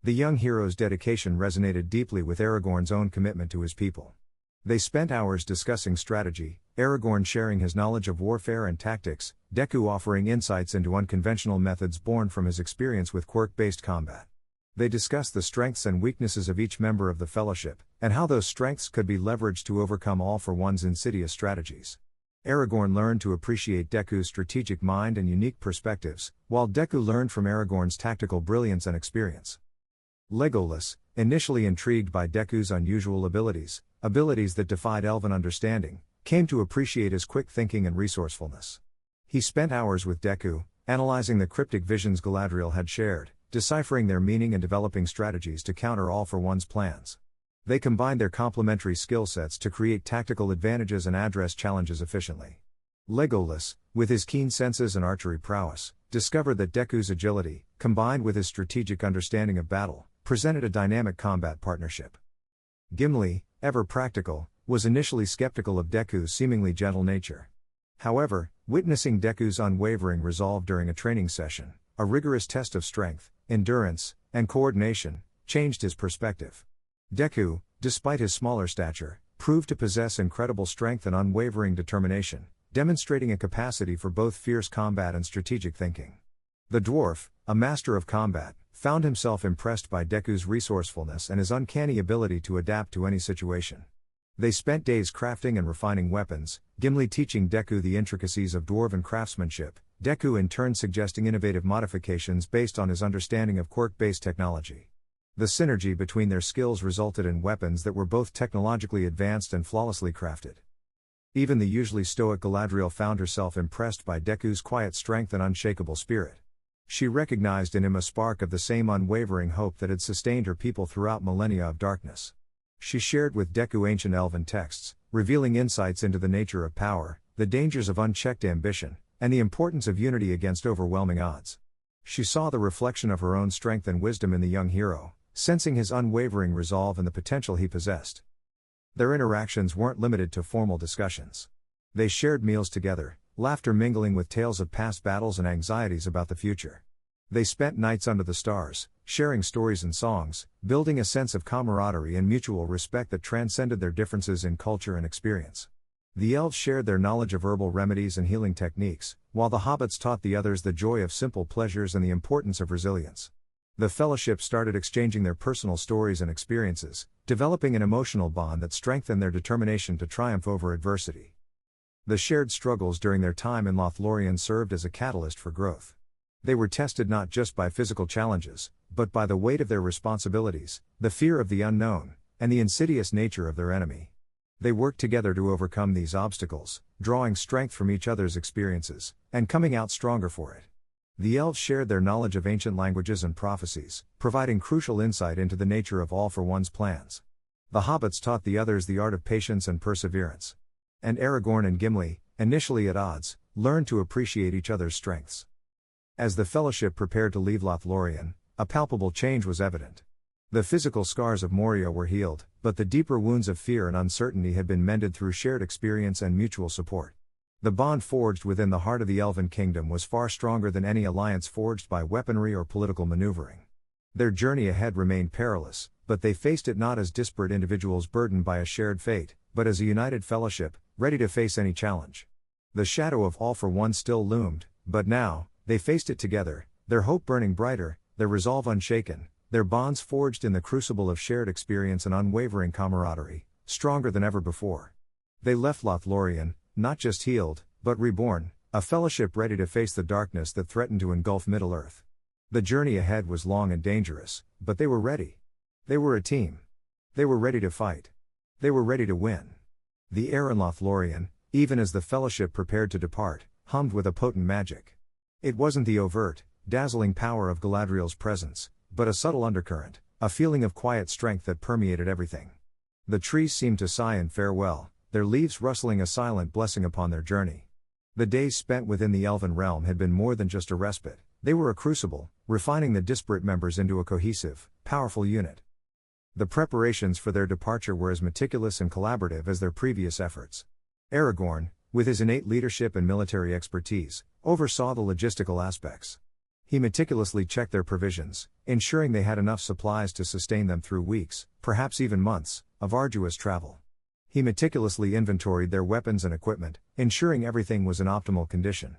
The young hero's dedication resonated deeply with Aragorn's own commitment to his people. They spent hours discussing strategy, Aragorn sharing his knowledge of warfare and tactics, Deku offering insights into unconventional methods born from his experience with quirk-based combat. They discussed the strengths and weaknesses of each member of the Fellowship, and how those strengths could be leveraged to overcome All for One's insidious strategies. Aragorn learned to appreciate Deku's strategic mind and unique perspectives, while Deku learned from Aragorn's tactical brilliance and experience. Legolas, initially intrigued by Deku's unusual abilities that defied elven understanding, came to appreciate his quick thinking and resourcefulness. He spent hours with Deku, analyzing the cryptic visions Galadriel had shared, deciphering their meaning and developing strategies to counter All for One's plans. They combined their complementary skill sets to create tactical advantages and address challenges efficiently. Legolas, with his keen senses and archery prowess, discovered that Deku's agility, combined with his strategic understanding of battle, presented a dynamic combat partnership. Gimli, ever practical, was initially skeptical of Deku's seemingly gentle nature. However, witnessing Deku's unwavering resolve during a training session, a rigorous test of strength, endurance, and coordination, changed his perspective. Deku, despite his smaller stature, proved to possess incredible strength and unwavering determination, demonstrating a capacity for both fierce combat and strategic thinking. The dwarf, a master of combat, found himself impressed by Deku's resourcefulness and his uncanny ability to adapt to any situation. They spent days crafting and refining weapons, Gimli teaching Deku the intricacies of dwarven craftsmanship, Deku in turn suggesting innovative modifications based on his understanding of quirk-based technology. The synergy between their skills resulted in weapons that were both technologically advanced and flawlessly crafted. Even the usually stoic Galadriel found herself impressed by Deku's quiet strength and unshakable spirit. She recognized in him a spark of the same unwavering hope that had sustained her people throughout millennia of darkness. She shared with Deku ancient elven texts, revealing insights into the nature of power, the dangers of unchecked ambition, and the importance of unity against overwhelming odds. She saw the reflection of her own strength and wisdom in the young hero, sensing his unwavering resolve and the potential he possessed. Their interactions weren't limited to formal discussions. They shared meals together, laughter mingling with tales of past battles and anxieties about the future. They spent nights under the stars, sharing stories and songs, building a sense of camaraderie and mutual respect that transcended their differences in culture and experience. The elves shared their knowledge of herbal remedies and healing techniques, while the hobbits taught the others the joy of simple pleasures and the importance of resilience. The fellowship started exchanging their personal stories and experiences, developing an emotional bond that strengthened their determination to triumph over adversity. The shared struggles during their time in Lothlorien served as a catalyst for growth. They were tested not just by physical challenges, but by the weight of their responsibilities, the fear of the unknown, and the insidious nature of their enemy. They worked together to overcome these obstacles, drawing strength from each other's experiences, and coming out stronger for it. The elves shared their knowledge of ancient languages and prophecies, providing crucial insight into the nature of All for One's plans. The hobbits taught the others the art of patience and perseverance. And Aragorn and Gimli, initially at odds, learned to appreciate each other's strengths. As the fellowship prepared to leave Lothlorien, a palpable change was evident. The physical scars of Moria were healed, but the deeper wounds of fear and uncertainty had been mended through shared experience and mutual support. The bond forged within the heart of the Elven Kingdom was far stronger than any alliance forged by weaponry or political maneuvering. Their journey ahead remained perilous, but they faced it not as disparate individuals burdened by a shared fate, but as a united fellowship, ready to face any challenge. The shadow of All for One still loomed, but now, they faced it together, their hope burning brighter, their resolve unshaken, their bonds forged in the crucible of shared experience and unwavering camaraderie, stronger than ever before. They left Lothlorien, not just healed, but reborn, a fellowship ready to face the darkness that threatened to engulf Middle-earth. The journey ahead was long and dangerous, but they were ready. They were a team. They were ready to fight. They were ready to win. The air in Lothlorien, even as the fellowship prepared to depart, hummed with a potent magic. It wasn't the overt, dazzling power of Galadriel's presence, but a subtle undercurrent, a feeling of quiet strength that permeated everything. The trees seemed to sigh in farewell, their leaves rustling a silent blessing upon their journey. The days spent within the elven realm had been more than just a respite, they were a crucible, refining the disparate members into a cohesive, powerful unit. The preparations for their departure were as meticulous and collaborative as their previous efforts. Aragorn, with his innate leadership and military expertise, oversaw the logistical aspects. He meticulously checked their provisions, ensuring they had enough supplies to sustain them through weeks, perhaps even months, of arduous travel. He meticulously inventoried their weapons and equipment, ensuring everything was in optimal condition.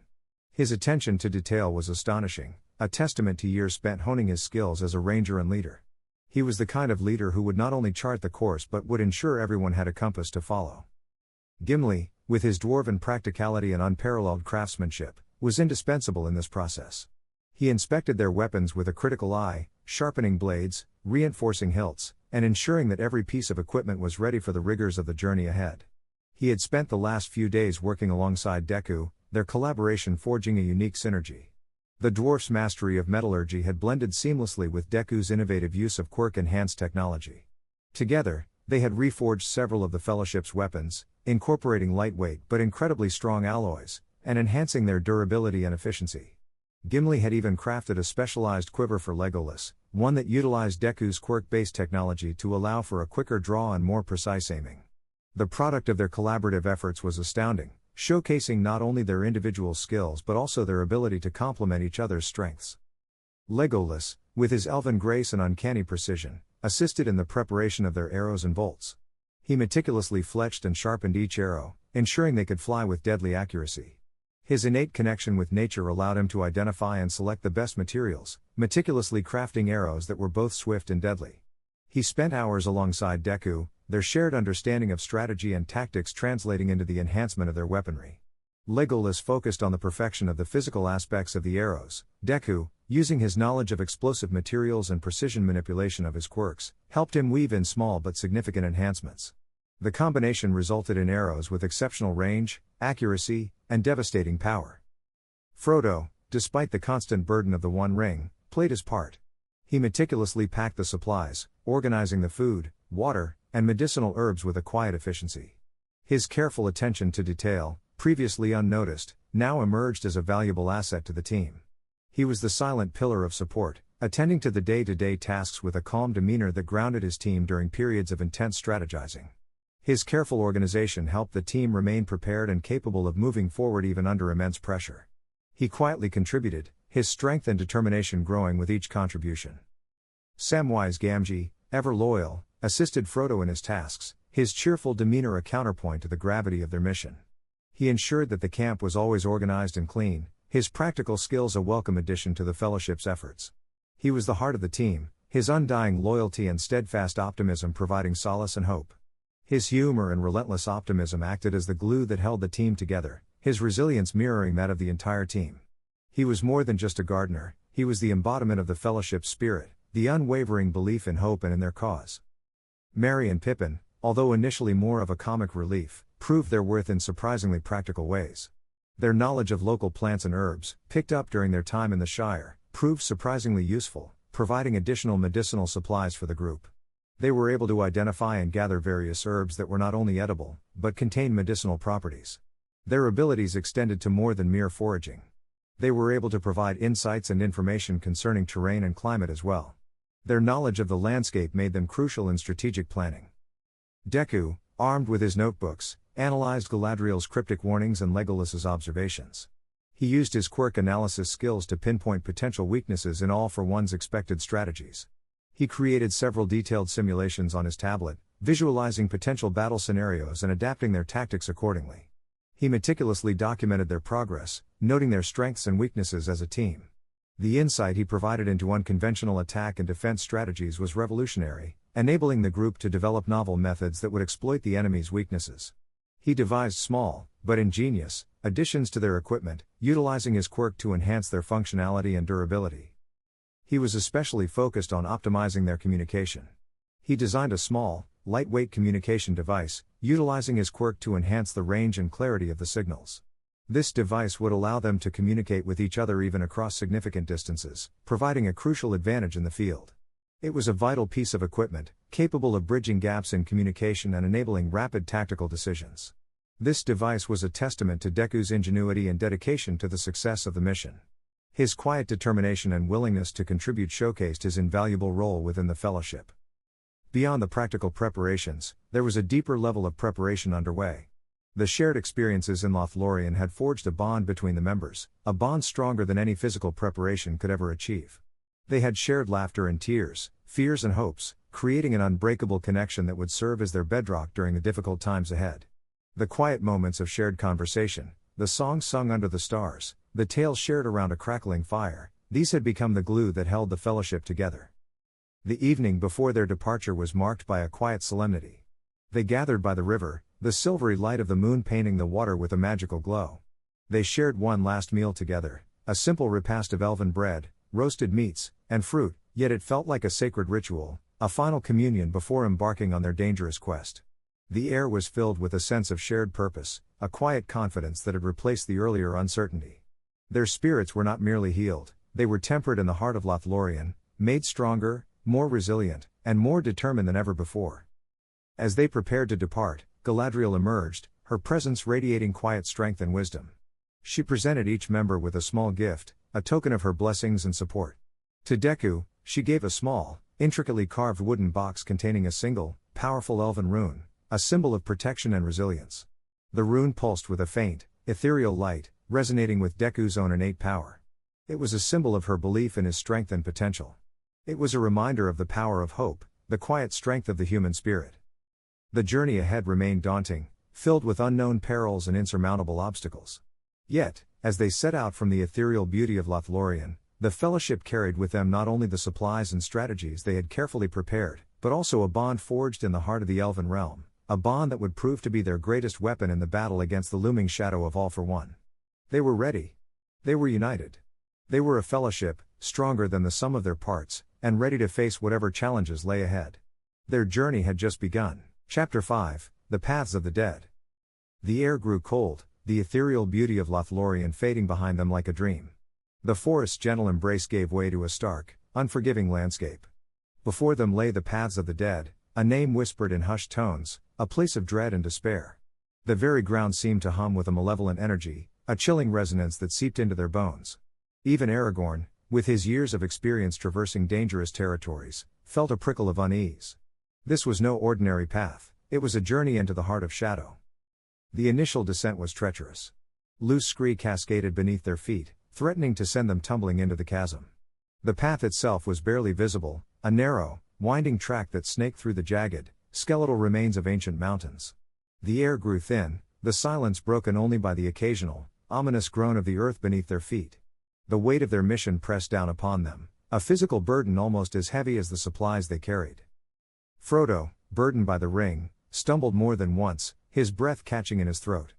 His attention to detail was astonishing, a testament to years spent honing his skills as a ranger and leader. He was the kind of leader who would not only chart the course but would ensure everyone had a compass to follow. Gimli, with his dwarven practicality and unparalleled craftsmanship, was indispensable in this process. He inspected their weapons with a critical eye, sharpening blades, reinforcing hilts, and ensuring that every piece of equipment was ready for the rigors of the journey ahead. He had spent the last few days working alongside Deku, their collaboration forging a unique synergy. The dwarf's mastery of metallurgy had blended seamlessly with Deku's innovative use of quirk-enhanced technology. Together, they had reforged several of the Fellowship's weapons, incorporating lightweight but incredibly strong alloys, and enhancing their durability and efficiency. Gimli had even crafted a specialized quiver for Legolas, one that utilized Deku's quirk-based technology to allow for a quicker draw and more precise aiming. The product of their collaborative efforts was astounding, showcasing not only their individual skills but also their ability to complement each other's strengths. Legolas, with his elven grace and uncanny precision, assisted in the preparation of their arrows and bolts. He meticulously fletched and sharpened each arrow, ensuring they could fly with deadly accuracy. His innate connection with nature allowed him to identify and select the best materials, meticulously crafting arrows that were both swift and deadly. He spent hours alongside Deku, their shared understanding of strategy and tactics translating into the enhancement of their weaponry. Legolas focused on the perfection of the physical aspects of the arrows. Deku, using his knowledge of explosive materials and precision manipulation of his quirks, helped him weave in small but significant enhancements. The combination resulted in arrows with exceptional range, accuracy, and devastating power. Frodo, despite the constant burden of the One Ring, played his part. He meticulously packed the supplies, organizing the food, water, and medicinal herbs with a quiet efficiency. His careful attention to detail, previously unnoticed, now emerged as a valuable asset to the team. He was the silent pillar of support, attending to the day-to-day tasks with a calm demeanor that grounded his team during periods of intense strategizing. His careful organization helped the team remain prepared and capable of moving forward even under immense pressure. He quietly contributed, his strength and determination growing with each contribution. Samwise Gamgee, ever loyal, assisted Frodo in his tasks, his cheerful demeanor a counterpoint to the gravity of their mission. He ensured that the camp was always organized and clean, his practical skills a welcome addition to the Fellowship's efforts. He was the heart of the team, his undying loyalty and steadfast optimism providing solace and hope. His humor and relentless optimism acted as the glue that held the team together, his resilience mirroring that of the entire team. He was more than just a gardener, he was the embodiment of the Fellowship's spirit, the unwavering belief in hope and in their cause. Merry and Pippin, although initially more of a comic relief, proved their worth in surprisingly practical ways. Their knowledge of local plants and herbs, picked up during their time in the Shire, proved surprisingly useful, providing additional medicinal supplies for the group. They were able to identify and gather various herbs that were not only edible, but contained medicinal properties. Their abilities extended to more than mere foraging. They were able to provide insights and information concerning terrain and climate as well. Their knowledge of the landscape made them crucial in strategic planning. Deku, armed with his notebooks, analyzed Galadriel's cryptic warnings and Legolas's observations. He used his quirk analysis skills to pinpoint potential weaknesses in All for One's expected strategies. He created several detailed simulations on his tablet, visualizing potential battle scenarios and adapting their tactics accordingly. He meticulously documented their progress, noting their strengths and weaknesses as a team. The insight he provided into unconventional attack and defense strategies was revolutionary, enabling the group to develop novel methods that would exploit the enemy's weaknesses. He devised small, but ingenious, additions to their equipment, utilizing his quirk to enhance their functionality and durability. He was especially focused on optimizing their communication. He designed a small, lightweight communication device, utilizing his quirk to enhance the range and clarity of the signals. This device would allow them to communicate with each other even across significant distances, providing a crucial advantage in the field. It was a vital piece of equipment, capable of bridging gaps in communication and enabling rapid tactical decisions. This device was a testament to Deku's ingenuity and dedication to the success of the mission. His quiet determination and willingness to contribute showcased his invaluable role within the Fellowship. Beyond the practical preparations, there was a deeper level of preparation underway. The shared experiences in Lothlorien had forged a bond between the members, a bond stronger than any physical preparation could ever achieve. They had shared laughter and tears, fears and hopes, creating an unbreakable connection that would serve as their bedrock during the difficult times ahead. The quiet moments of shared conversation, the songs sung under the stars, the tales shared around a crackling fire, these had become the glue that held the Fellowship together. The evening before their departure was marked by a quiet solemnity. They gathered by the river, the silvery light of the moon painting the water with a magical glow. They shared one last meal together, a simple repast of elven bread, roasted meats, and fruit, yet it felt like a sacred ritual, a final communion before embarking on their dangerous quest. The air was filled with a sense of shared purpose, a quiet confidence that had replaced the earlier uncertainty. Their spirits were not merely healed, they were tempered in the heart of Lothlorien, made stronger, more resilient, and more determined than ever before. As they prepared to depart, Galadriel emerged, her presence radiating quiet strength and wisdom. She presented each member with a small gift, a token of her blessings and support. To Deku, she gave a small, intricately carved wooden box containing a single, powerful elven rune, a symbol of protection and resilience. The rune pulsed with a faint, ethereal light, resonating with Deku's own innate power. It was a symbol of her belief in his strength and potential. It was a reminder of the power of hope, the quiet strength of the human spirit. The journey ahead remained daunting, filled with unknown perils and insurmountable obstacles. Yet, as they set out from the ethereal beauty of Lothlorien, the Fellowship carried with them not only the supplies and strategies they had carefully prepared, but also a bond forged in the heart of the Elven realm, a bond that would prove to be their greatest weapon in the battle against the looming shadow of All for One. They were ready. They were united. They were a fellowship, stronger than the sum of their parts, and ready to face whatever challenges lay ahead. Their journey had just begun. Chapter 5, The Paths of the Dead. The air grew cold, the ethereal beauty of Lothlorien fading behind them like a dream. The forest's gentle embrace gave way to a stark, unforgiving landscape. Before them lay the paths of the dead, a name whispered in hushed tones, a place of dread and despair. The very ground seemed to hum with a malevolent energy, a chilling resonance that seeped into their bones. Even Aragorn, with his years of experience traversing dangerous territories, felt a prickle of unease. This was no ordinary path, it was a journey into the heart of shadow. The initial descent was treacherous. Loose scree cascaded beneath their feet, threatening to send them tumbling into the chasm. The path itself was barely visible, a narrow, winding track that snaked through the jagged, skeletal remains of ancient mountains. The air grew thin, the silence broken only by the occasional, ominous groan of the earth beneath their feet. The weight of their mission pressed down upon them, a physical burden almost as heavy as the supplies they carried. Frodo, burdened by the ring, stumbled more than once, his breath catching in his throat.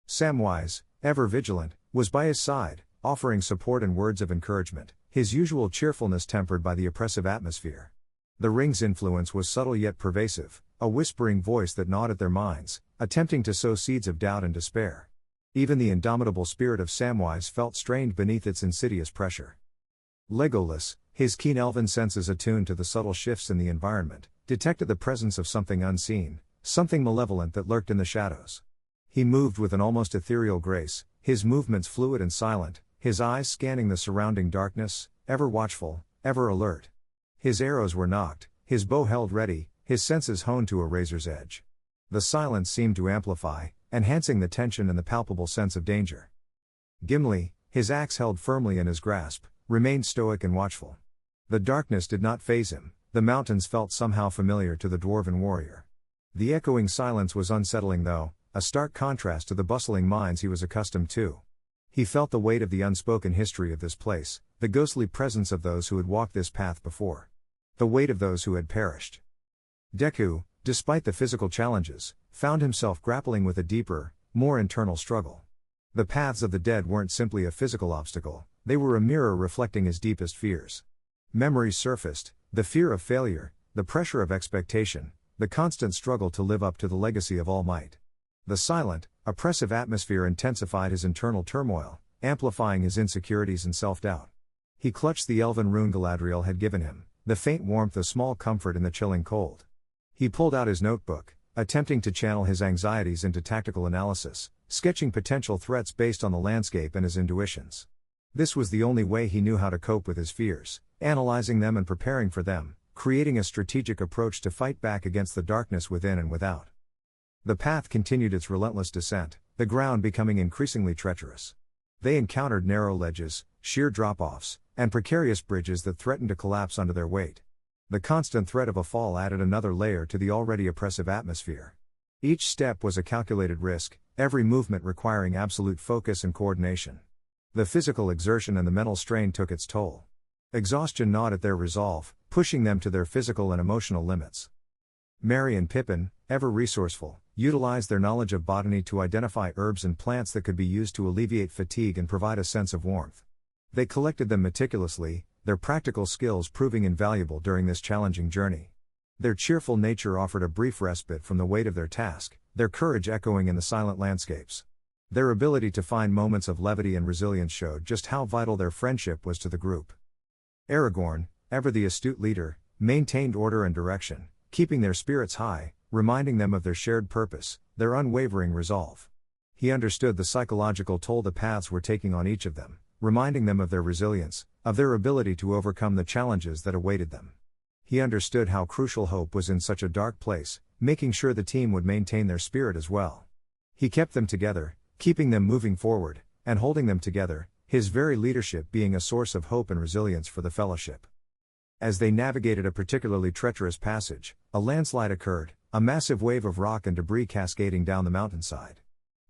Samwise, ever vigilant, was by his side, offering support and words of encouragement, his usual cheerfulness tempered by the oppressive atmosphere. The ring's influence was subtle yet pervasive, a whispering voice that gnawed at their minds, attempting to sow seeds of doubt and despair. Even the indomitable spirit of Samwise felt strained beneath its insidious pressure. Legolas, his keen elven senses attuned to the subtle shifts in the environment, detected the presence of something unseen, something malevolent that lurked in the shadows. He moved with an almost ethereal grace, his movements fluid and silent, his eyes scanning the surrounding darkness, ever watchful, ever alert. His arrows were nocked, his bow held ready, his senses honed to a razor's edge. The silence seemed to amplify, enhancing the tension and the palpable sense of danger. Gimli, his axe held firmly in his grasp, remained stoic and watchful. The darkness did not faze him, the mountains felt somehow familiar to the dwarven warrior. The echoing silence was unsettling though, a stark contrast to the bustling minds he was accustomed to. He felt the weight of the unspoken history of this place, the ghostly presence of those who had walked this path before. The weight of those who had perished. Deku, despite the physical challenges, found himself grappling with a deeper, more internal struggle. The paths of the dead weren't simply a physical obstacle, they were a mirror reflecting his deepest fears. Memories surfaced, the fear of failure, the pressure of expectation, the constant struggle to live up to the legacy of All Might. The silent, oppressive atmosphere intensified his internal turmoil, amplifying his insecurities and self-doubt. He clutched the elven rune Galadriel had given him, the faint warmth a small comfort in the chilling cold. He pulled out his notebook, attempting to channel his anxieties into tactical analysis, sketching potential threats based on the landscape and his intuitions. This was the only way he knew how to cope with his fears, analyzing them and preparing for them, creating a strategic approach to fight back against the darkness within and without. The path continued its relentless descent, the ground becoming increasingly treacherous. They encountered narrow ledges, sheer drop-offs, and precarious bridges that threatened to collapse under their weight. The constant threat of a fall added another layer to the already oppressive atmosphere. Each step was a calculated risk, every movement requiring absolute focus and coordination. The physical exertion and the mental strain took its toll. Exhaustion gnawed at their resolve, pushing them to their physical and emotional limits. Merry and Pippin, ever resourceful, utilized their knowledge of botany to identify herbs and plants that could be used to alleviate fatigue and provide a sense of warmth. They collected them meticulously, their practical skills proving invaluable during this challenging journey. Their cheerful nature offered a brief respite from the weight of their task, their courage echoing in the silent landscapes. Their ability to find moments of levity and resilience showed just how vital their friendship was to the group. Aragorn, ever the astute leader, maintained order and direction, keeping their spirits high, reminding them of their shared purpose, their unwavering resolve. He understood the psychological toll the paths were taking on each of them, reminding them of their resilience, of their ability to overcome the challenges that awaited them. He understood how crucial hope was in such a dark place, making sure the team would maintain their spirit as well. He kept them together, keeping them moving forward, and holding them together, his very leadership being a source of hope and resilience for the fellowship. As they navigated a particularly treacherous passage, a landslide occurred, a massive wave of rock and debris cascading down the mountainside.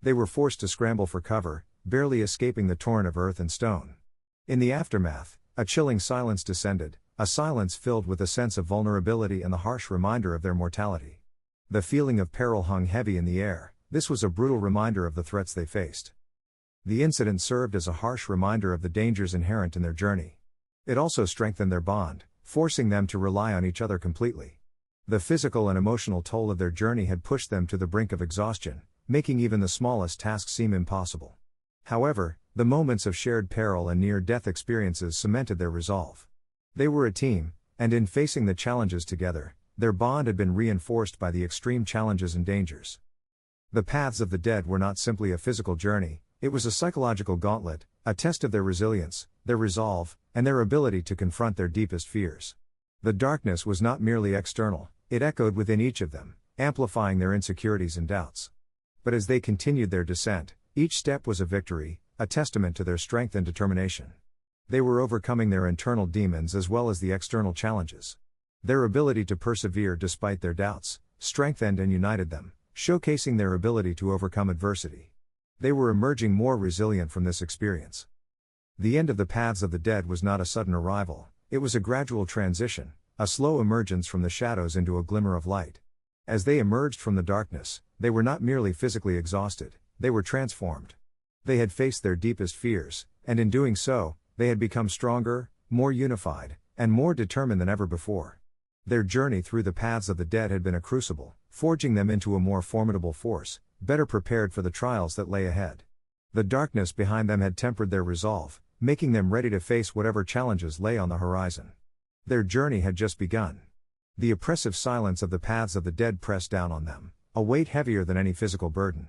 They were forced to scramble for cover, barely escaping the torrent of earth and stone. In the aftermath, a chilling silence descended, a silence filled with a sense of vulnerability and the harsh reminder of their mortality. The feeling of peril hung heavy in the air, this was a brutal reminder of the threats they faced. The incident served as a harsh reminder of the dangers inherent in their journey. It also strengthened their bond, forcing them to rely on each other completely. The physical and emotional toll of their journey had pushed them to the brink of exhaustion, making even the smallest tasks seem impossible. However, the moments of shared peril and near-death experiences cemented their resolve. They were a team, and in facing the challenges together, their bond had been reinforced by the extreme challenges and dangers. The paths of the dead were not simply a physical journey, it was a psychological gauntlet, a test of their resilience, their resolve, and their ability to confront their deepest fears. The darkness was not merely external, it echoed within each of them, amplifying their insecurities and doubts. But as they continued their descent, each step was a victory, a testament to their strength and determination. They were overcoming their internal demons as well as the external challenges. Their ability to persevere despite their doubts strengthened and united them, showcasing their ability to overcome adversity. They were emerging more resilient from this experience. The end of the paths of the dead was not a sudden arrival, it was a gradual transition, a slow emergence from the shadows into a glimmer of light. As they emerged from the darkness, they were not merely physically exhausted, they were transformed. They had faced their deepest fears, and in doing so, they had become stronger, more unified, and more determined than ever before. Their journey through the paths of the dead had been a crucible, forging them into a more formidable force, better prepared for the trials that lay ahead. The darkness behind them had tempered their resolve, making them ready to face whatever challenges lay on the horizon. Their journey had just begun. The oppressive silence of the paths of the dead pressed down on them, a weight heavier than any physical burden.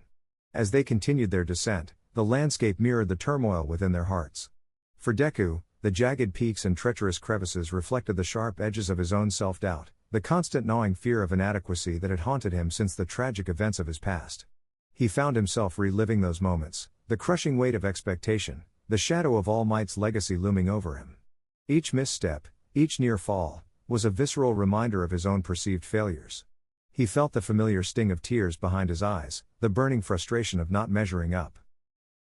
As they continued their descent, the landscape mirrored the turmoil within their hearts. For Deku, the jagged peaks and treacherous crevices reflected the sharp edges of his own self-doubt, the constant gnawing fear of inadequacy that had haunted him since the tragic events of his past. He found himself reliving those moments, the crushing weight of expectation, the shadow of All Might's legacy looming over him. Each misstep, each near fall, was a visceral reminder of his own perceived failures. He felt the familiar sting of tears behind his eyes, the burning frustration of not measuring up.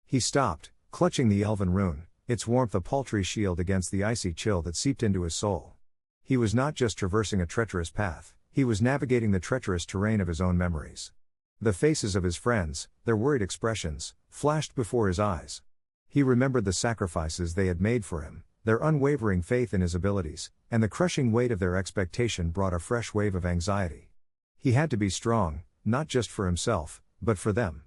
He stopped, clutching the elven rune, its warmth a paltry shield against the icy chill that seeped into his soul. He was not just traversing a treacherous path, he was navigating the treacherous terrain of his own memories. The faces of his friends, their worried expressions, flashed before his eyes. He remembered the sacrifices they had made for him, their unwavering faith in his abilities, and the crushing weight of their expectation brought a fresh wave of anxiety. He had to be strong, not just for himself, but for them.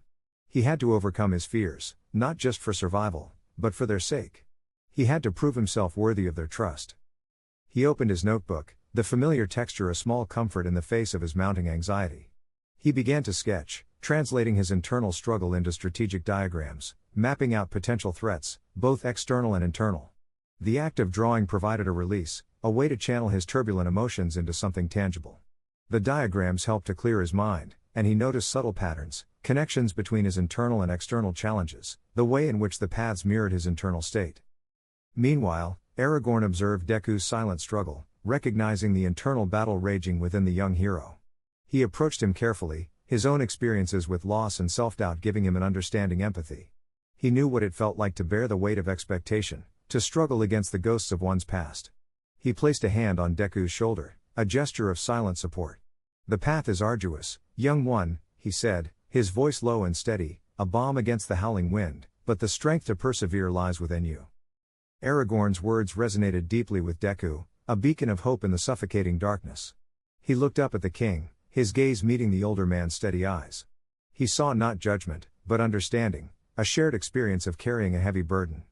He had to overcome his fears, not just for survival, but for their sake. He had to prove himself worthy of their trust. He opened his notebook, the familiar texture a small comfort in the face of his mounting anxiety. He began to sketch, translating his internal struggle into strategic diagrams, mapping out potential threats, both external and internal. The act of drawing provided a release, a way to channel his turbulent emotions into something tangible. The diagrams helped to clear his mind, and he noticed subtle patterns, connections between his internal and external challenges, the way in which the paths mirrored his internal state. Meanwhile, Aragorn observed Deku's silent struggle, recognizing the internal battle raging within the young hero. He approached him carefully, his own experiences with loss and self-doubt giving him an understanding empathy. He knew what it felt like to bear the weight of expectation, to struggle against the ghosts of one's past. He placed a hand on Deku's shoulder, a gesture of silent support. "The path is arduous, young one," he said, his voice low and steady, a balm against the howling wind, "but the strength to persevere lies within you." Aragorn's words resonated deeply with Deku, a beacon of hope in the suffocating darkness. He looked up at the king, his gaze meeting the older man's steady eyes. He saw not judgment, but understanding, a shared experience of carrying a heavy burden.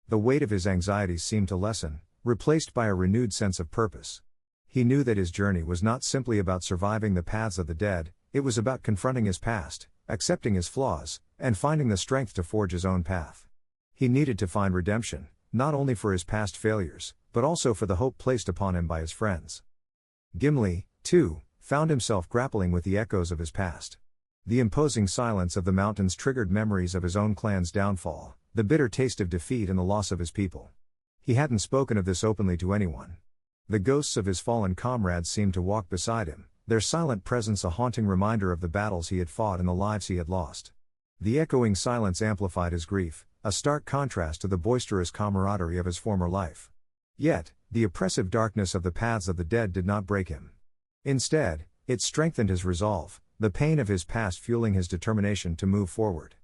The weight of his anxieties seemed to lessen, replaced by a renewed sense of purpose. He knew that his journey was not simply about surviving the paths of the dead, it was about confronting his past, accepting his flaws, and finding the strength to forge his own path. He needed to find redemption, not only for his past failures, but also for the hope placed upon him by his friends. Gimli, too, found himself grappling with the echoes of his past. The imposing silence of the mountains triggered memories of his own clan's downfall, the bitter taste of defeat and the loss of his people. He hadn't spoken of this openly to anyone. The ghosts of his fallen comrades seemed to walk beside him, their silent presence a haunting reminder of the battles he had fought and the lives he had lost. The echoing silence amplified his grief, a stark contrast to the boisterous camaraderie of his former life. Yet, the oppressive darkness of the paths of the dead did not break him. Instead, it strengthened his resolve, the pain of his past fueling his determination to move forward.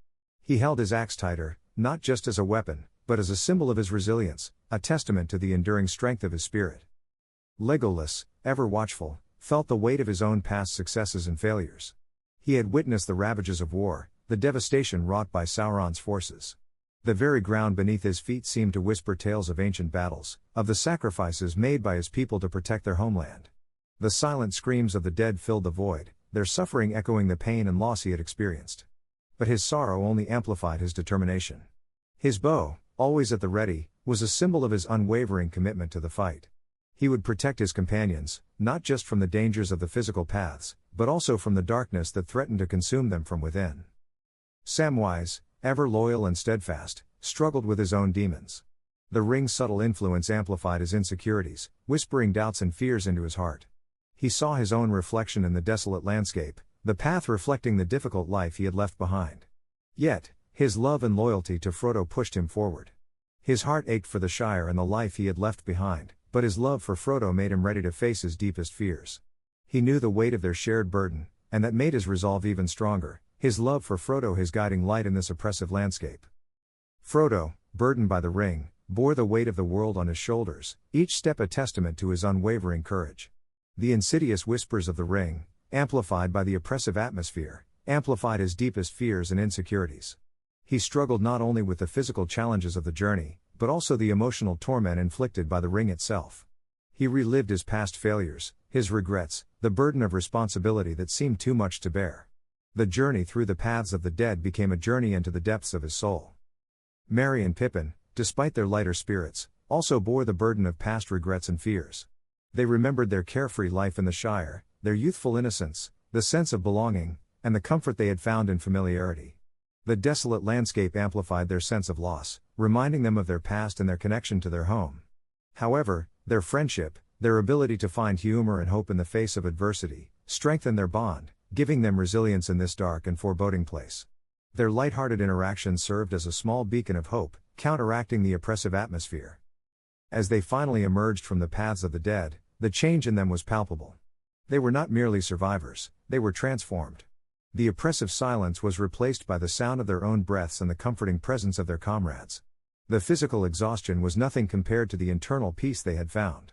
He held his axe tighter, not just as a weapon, but as a symbol of his resilience, a testament to the enduring strength of his spirit. Legolas, ever watchful, felt the weight of his own past successes and failures. He had witnessed the ravages of war, the devastation wrought by Sauron's forces. The very ground beneath his feet seemed to whisper tales of ancient battles, of the sacrifices made by his people to protect their homeland. The silent screams of the dead filled the void, their suffering echoing the pain and loss he had experienced. But his sorrow only amplified his determination. His bow, always at the ready, was a symbol of his unwavering commitment to the fight. He would protect his companions, not just from the dangers of the physical paths, but also from the darkness that threatened to consume them from within. Samwise, ever loyal and steadfast, struggled with his own demons. The ring's subtle influence amplified his insecurities, whispering doubts and fears into his heart. He saw his own reflection in the desolate landscape, the path reflecting the difficult life he had left behind. Yet, his love and loyalty to Frodo pushed him forward. His heart ached for the Shire and the life he had left behind, but his love for Frodo made him ready to face his deepest fears. He knew the weight of their shared burden, and that made his resolve even stronger, his love for Frodo his guiding light in this oppressive landscape. Frodo, burdened by the ring, bore the weight of the world on his shoulders, each step a testament to his unwavering courage. The insidious whispers of the ring, amplified by the oppressive atmosphere, amplified his deepest fears and insecurities. He struggled not only with the physical challenges of the journey, but also the emotional torment inflicted by the ring itself. He relived his past failures, his regrets, the burden of responsibility that seemed too much to bear. The journey through the paths of the dead became a journey into the depths of his soul. Merry and Pippin, despite their lighter spirits, also bore the burden of past regrets and fears. They remembered their carefree life in the Shire, their youthful innocence, the sense of belonging, and the comfort they had found in familiarity. The desolate landscape amplified their sense of loss, reminding them of their past and their connection to their home. However, their friendship, their ability to find humor and hope in the face of adversity, strengthened their bond, giving them resilience in this dark and foreboding place. Their light-hearted interactions served as a small beacon of hope, counteracting the oppressive atmosphere. As they finally emerged from the paths of the dead, the change in them was palpable. They were not merely survivors, they were transformed. The oppressive silence was replaced by the sound of their own breaths and the comforting presence of their comrades. The physical exhaustion was nothing compared to the internal peace they had found.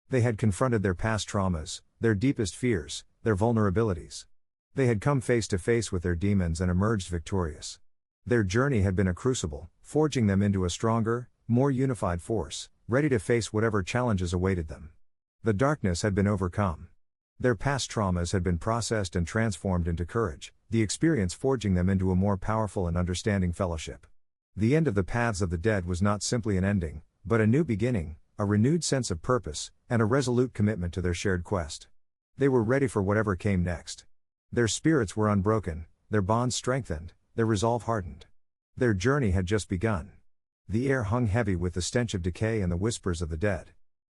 They had confronted their past traumas, their deepest fears, their vulnerabilities. They had come face to face with their demons and emerged victorious. Their journey had been a crucible, forging them into a stronger, more unified force, ready to face whatever challenges awaited them. The darkness had been overcome. Their past traumas had been processed and transformed into courage, the experience forging them into a more powerful and understanding fellowship. The end of the paths of the dead was not simply an ending, but a new beginning, a renewed sense of purpose, and a resolute commitment to their shared quest. They were ready for whatever came next. Their spirits were unbroken, their bonds strengthened, their resolve hardened. Their journey had just begun. The air hung heavy with the stench of decay and the whispers of the dead.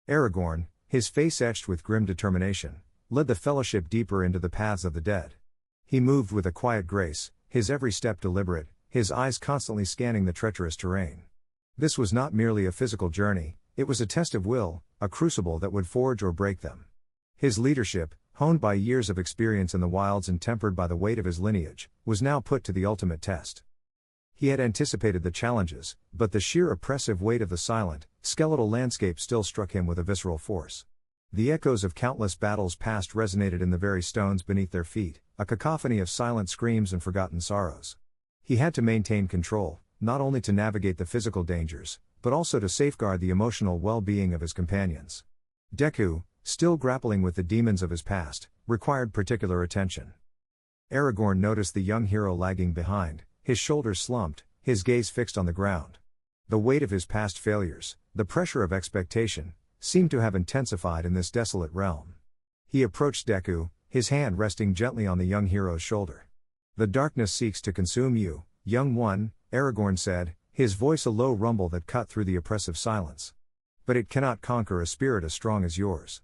Aragorn, his face etched with grim determination, led the fellowship deeper into the paths of the dead. He moved with a quiet grace, his every step deliberate, his eyes constantly scanning the treacherous terrain. This was not merely a physical journey, it was a test of will, a crucible that would forge or break them. His leadership, honed by years of experience in the wilds and tempered by the weight of his lineage, was now put to the ultimate test. He had anticipated the challenges, but the sheer oppressive weight of the silent, skeletal landscape still struck him with a visceral force. The echoes of countless battles past resonated in the very stones beneath their feet, a cacophony of silent screams and forgotten sorrows. He had to maintain control, not only to navigate the physical dangers, but also to safeguard the emotional well-being of his companions. Deku, still grappling with the demons of his past, required particular attention. Aragorn noticed the young hero lagging behind, his shoulders slumped, his gaze fixed on the ground. The weight of his past failures, the pressure of expectation, seemed to have intensified in this desolate realm. He approached Deku, his hand resting gently on the young hero's shoulder. "The darkness seeks to consume you, young one," Aragorn said, his voice a low rumble that cut through the oppressive silence. "But it cannot conquer a spirit as strong as yours."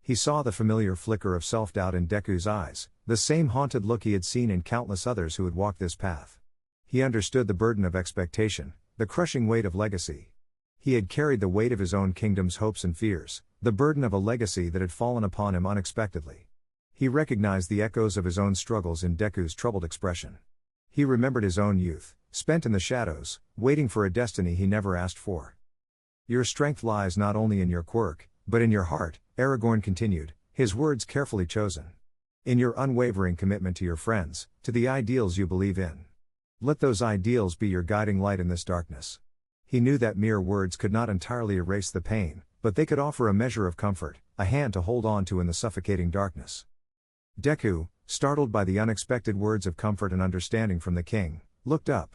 He saw the familiar flicker of self-doubt in Deku's eyes, the same haunted look he had seen in countless others who had walked this path. He understood the burden of expectation, the crushing weight of legacy. He had carried the weight of his own kingdom's hopes and fears, the burden of a legacy that had fallen upon him unexpectedly. He recognized the echoes of his own struggles in Deku's troubled expression. He remembered his own youth, spent in the shadows, waiting for a destiny he never asked for. Your strength lies not only in your quirk, but in your heart, Aragorn continued, his words carefully chosen. In your unwavering commitment to your friends, to the ideals you believe in. Let those ideals be your guiding light in this darkness. He knew that mere words could not entirely erase the pain, but they could offer a measure of comfort, a hand to hold on to in the suffocating darkness. Deku, startled by the unexpected words of comfort and understanding from the king, looked up.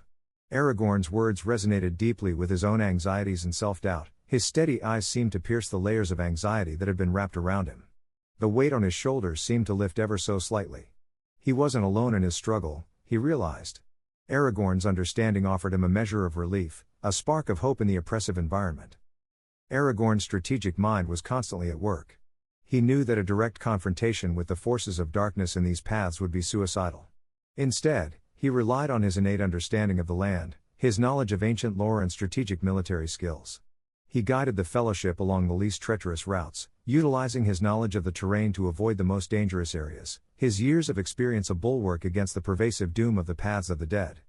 Aragorn's words resonated deeply with his own anxieties and self-doubt. His steady eyes seemed to pierce the layers of anxiety that had been wrapped around him. The weight on his shoulders seemed to lift ever so slightly. He wasn't alone in his struggle, he realized. Aragorn's understanding offered him a measure of relief, a spark of hope in the oppressive environment. Aragorn's strategic mind was constantly at work. He knew that a direct confrontation with the forces of darkness in these paths would be suicidal. Instead, he relied on his innate understanding of the land, his knowledge of ancient lore and strategic military skills. He guided the Fellowship along the least treacherous routes, utilizing his knowledge of the terrain to avoid the most dangerous areas, his years of experience a bulwark against the pervasive doom of the paths of the dead.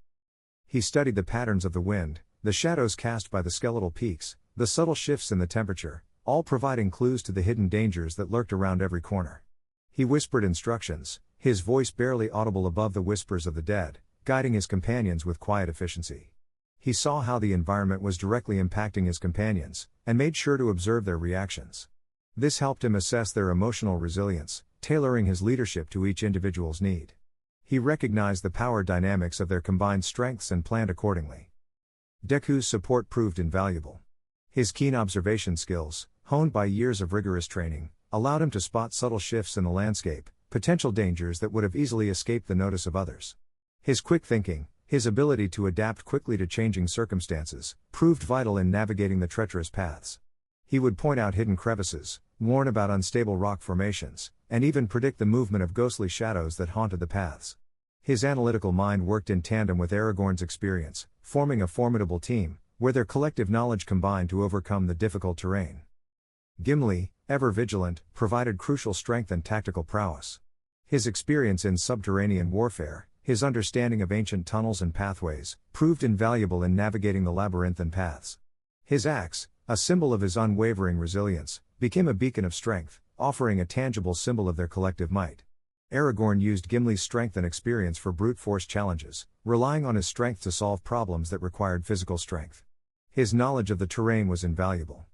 He studied the patterns of the wind, the shadows cast by the skeletal peaks, the subtle shifts in the temperature, all providing clues to the hidden dangers that lurked around every corner. He whispered instructions, his voice barely audible above the whispers of the dead, guiding his companions with quiet efficiency. He saw how the environment was directly impacting his companions, and made sure to observe their reactions. This helped him assess their emotional resilience, tailoring his leadership to each individual's need. He recognized the power dynamics of their combined strengths and planned accordingly. Deku's support proved invaluable. His keen observation skills, honed by years of rigorous training, allowed him to spot subtle shifts in the landscape, potential dangers that would have easily escaped the notice of others. His quick thinking, his ability to adapt quickly to changing circumstances, proved vital in navigating the treacherous paths. He would point out hidden crevices, warn about unstable rock formations, and even predict the movement of ghostly shadows that haunted the paths. His analytical mind worked in tandem with Aragorn's experience, forming a formidable team, where their collective knowledge combined to overcome the difficult terrain. Gimli, ever vigilant, provided crucial strength and tactical prowess. His experience in subterranean warfare, his understanding of ancient tunnels and pathways, proved invaluable in navigating the labyrinthine paths. His axe, a symbol of his unwavering resilience, became a beacon of strength, offering a tangible symbol of their collective might. Aragorn used Gimli's strength and experience for brute force challenges, relying on his strength to solve problems that required physical strength. His knowledge of the terrain was invaluable.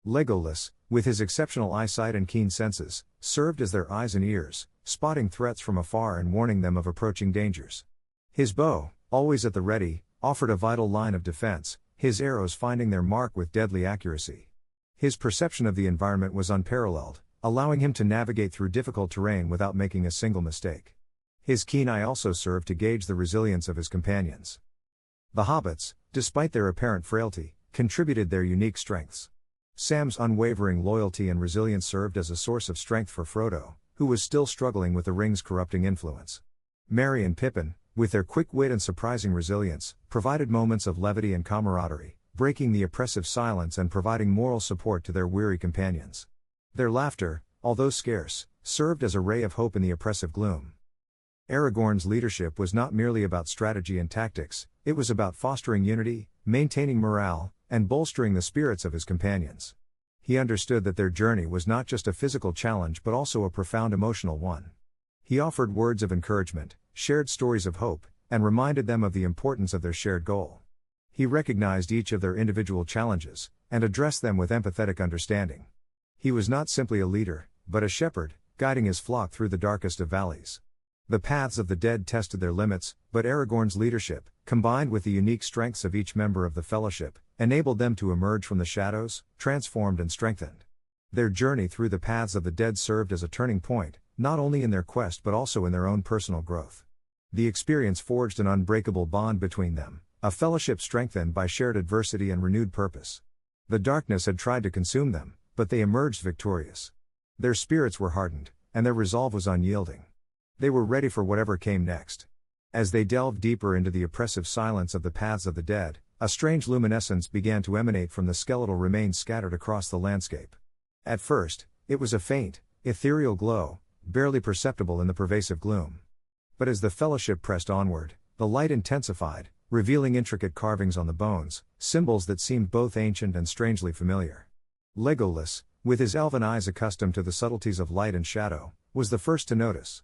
Legolas, with his exceptional eyesight and keen senses, served as their eyes and ears, spotting threats from afar and warning them of approaching dangers. His bow, always at the ready, offered a vital line of defense, his arrows finding their mark with deadly accuracy. His perception of the environment was unparalleled, allowing him to navigate through difficult terrain without making a single mistake. His keen eye also served to gauge the resilience of his companions. The hobbits, despite their apparent frailty, contributed their unique strengths. Sam's unwavering loyalty and resilience served as a source of strength for Frodo, who was still struggling with the ring's corrupting influence. Merry and Pippin, with their quick wit and surprising resilience, provided moments of levity and camaraderie, breaking the oppressive silence and providing moral support to their weary companions. Their laughter, although scarce, served as a ray of hope in the oppressive gloom. Aragorn's leadership was not merely about strategy and tactics, it was about fostering unity, maintaining morale, and bolstering the spirits of his companions. He understood that their journey was not just a physical challenge but also a profound emotional one. He offered words of encouragement, shared stories of hope, and reminded them of the importance of their shared goal. He recognized each of their individual challenges, and addressed them with empathetic understanding. He was not simply a leader, but a shepherd, guiding his flock through the darkest of valleys. The paths of the dead tested their limits, but Aragorn's leadership, combined with the unique strengths of each member of the Fellowship, enabled them to emerge from the shadows, transformed and strengthened. Their journey through the paths of the dead served as a turning point, not only in their quest but also in their own personal growth. The experience forged an unbreakable bond between them, a fellowship strengthened by shared adversity and renewed purpose. The darkness had tried to consume them, but they emerged victorious. Their spirits were hardened, and their resolve was unyielding. They were ready for whatever came next. As they delved deeper into the oppressive silence of the paths of the dead, a strange luminescence began to emanate from the skeletal remains scattered across the landscape. At first, it was a faint, ethereal glow, barely perceptible in the pervasive gloom. But as the Fellowship pressed onward, the light intensified, revealing intricate carvings on the bones, symbols that seemed both ancient and strangely familiar. Legolas, with his elven eyes accustomed to the subtleties of light and shadow, was the first to notice.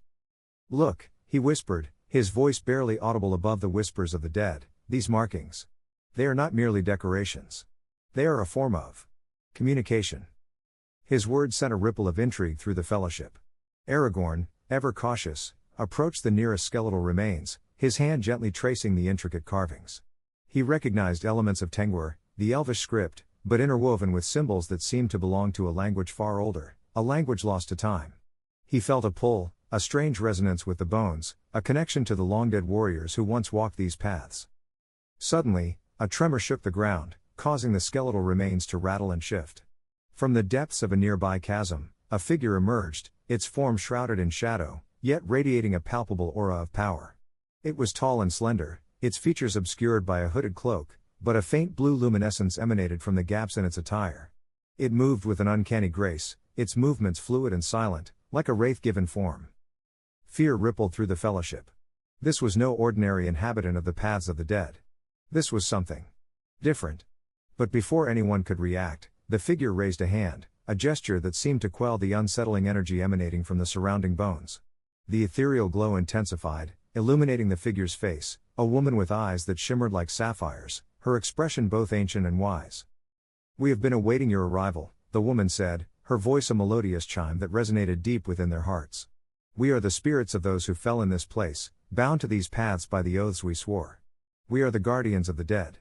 "Look," he whispered, his voice barely audible above the whispers of the dead, "these markings. They are not merely decorations. They are a form of communication." His words sent a ripple of intrigue through the fellowship. Aragorn, ever cautious, approached the nearest skeletal remains, his hand gently tracing the intricate carvings. He recognized elements of Tengwar, the elvish script, but interwoven with symbols that seemed to belong to a language far older, a language lost to time. He felt a pull, a strange resonance with the bones, a connection to the long-dead warriors who once walked these paths. Suddenly, a tremor shook the ground, causing the skeletal remains to rattle and shift. From the depths of a nearby chasm, a figure emerged, its form shrouded in shadow, yet radiating a palpable aura of power. It was tall and slender, its features obscured by a hooded cloak, but a faint blue luminescence emanated from the gaps in its attire. It moved with an uncanny grace, its movements fluid and silent, like a wraith-given form. Fear rippled through the fellowship. This was no ordinary inhabitant of the paths of the dead. This was something different. But before anyone could react, the figure raised a hand, a gesture that seemed to quell the unsettling energy emanating from the surrounding bones. The ethereal glow intensified, illuminating the figure's face, a woman with eyes that shimmered like sapphires, her expression both ancient and wise. "We have been awaiting your arrival," the woman said, her voice a melodious chime that resonated deep within their hearts. "We are the spirits of those who fell in this place, bound to these paths by the oaths we swore. We are the guardians of the dead."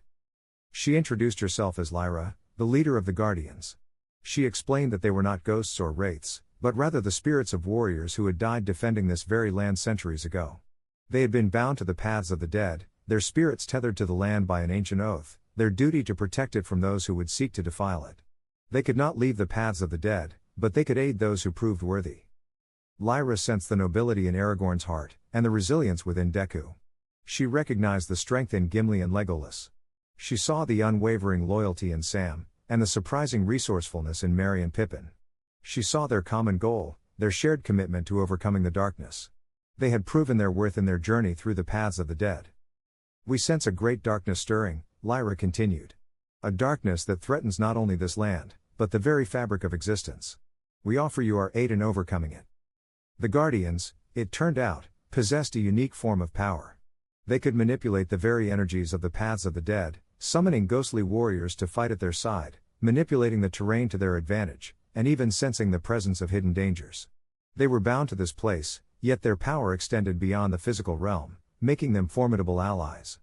She introduced herself as Lyra, the leader of the guardians. She explained that they were not ghosts or wraiths, but rather the spirits of warriors who had died defending this very land centuries ago. They had been bound to the paths of the dead, their spirits tethered to the land by an ancient oath, their duty to protect it from those who would seek to defile it. They could not leave the paths of the dead, but they could aid those who proved worthy. Lyra sensed the nobility in Aragorn's heart, and the resilience within Deku. She recognized the strength in Gimli and Legolas. She saw the unwavering loyalty in Sam, and the surprising resourcefulness in Merry and Pippin. She saw their common goal, their shared commitment to overcoming the darkness. They had proven their worth in their journey through the paths of the dead. "We sense a great darkness stirring," Lyra continued. "A darkness that threatens not only this land, but the very fabric of existence. We offer you our aid in overcoming it." The Guardians, it turned out, possessed a unique form of power. They could manipulate the very energies of the paths of the dead, summoning ghostly warriors to fight at their side, manipulating the terrain to their advantage, and even sensing the presence of hidden dangers. They were bound to this place, yet their power extended beyond the physical realm, making them formidable allies.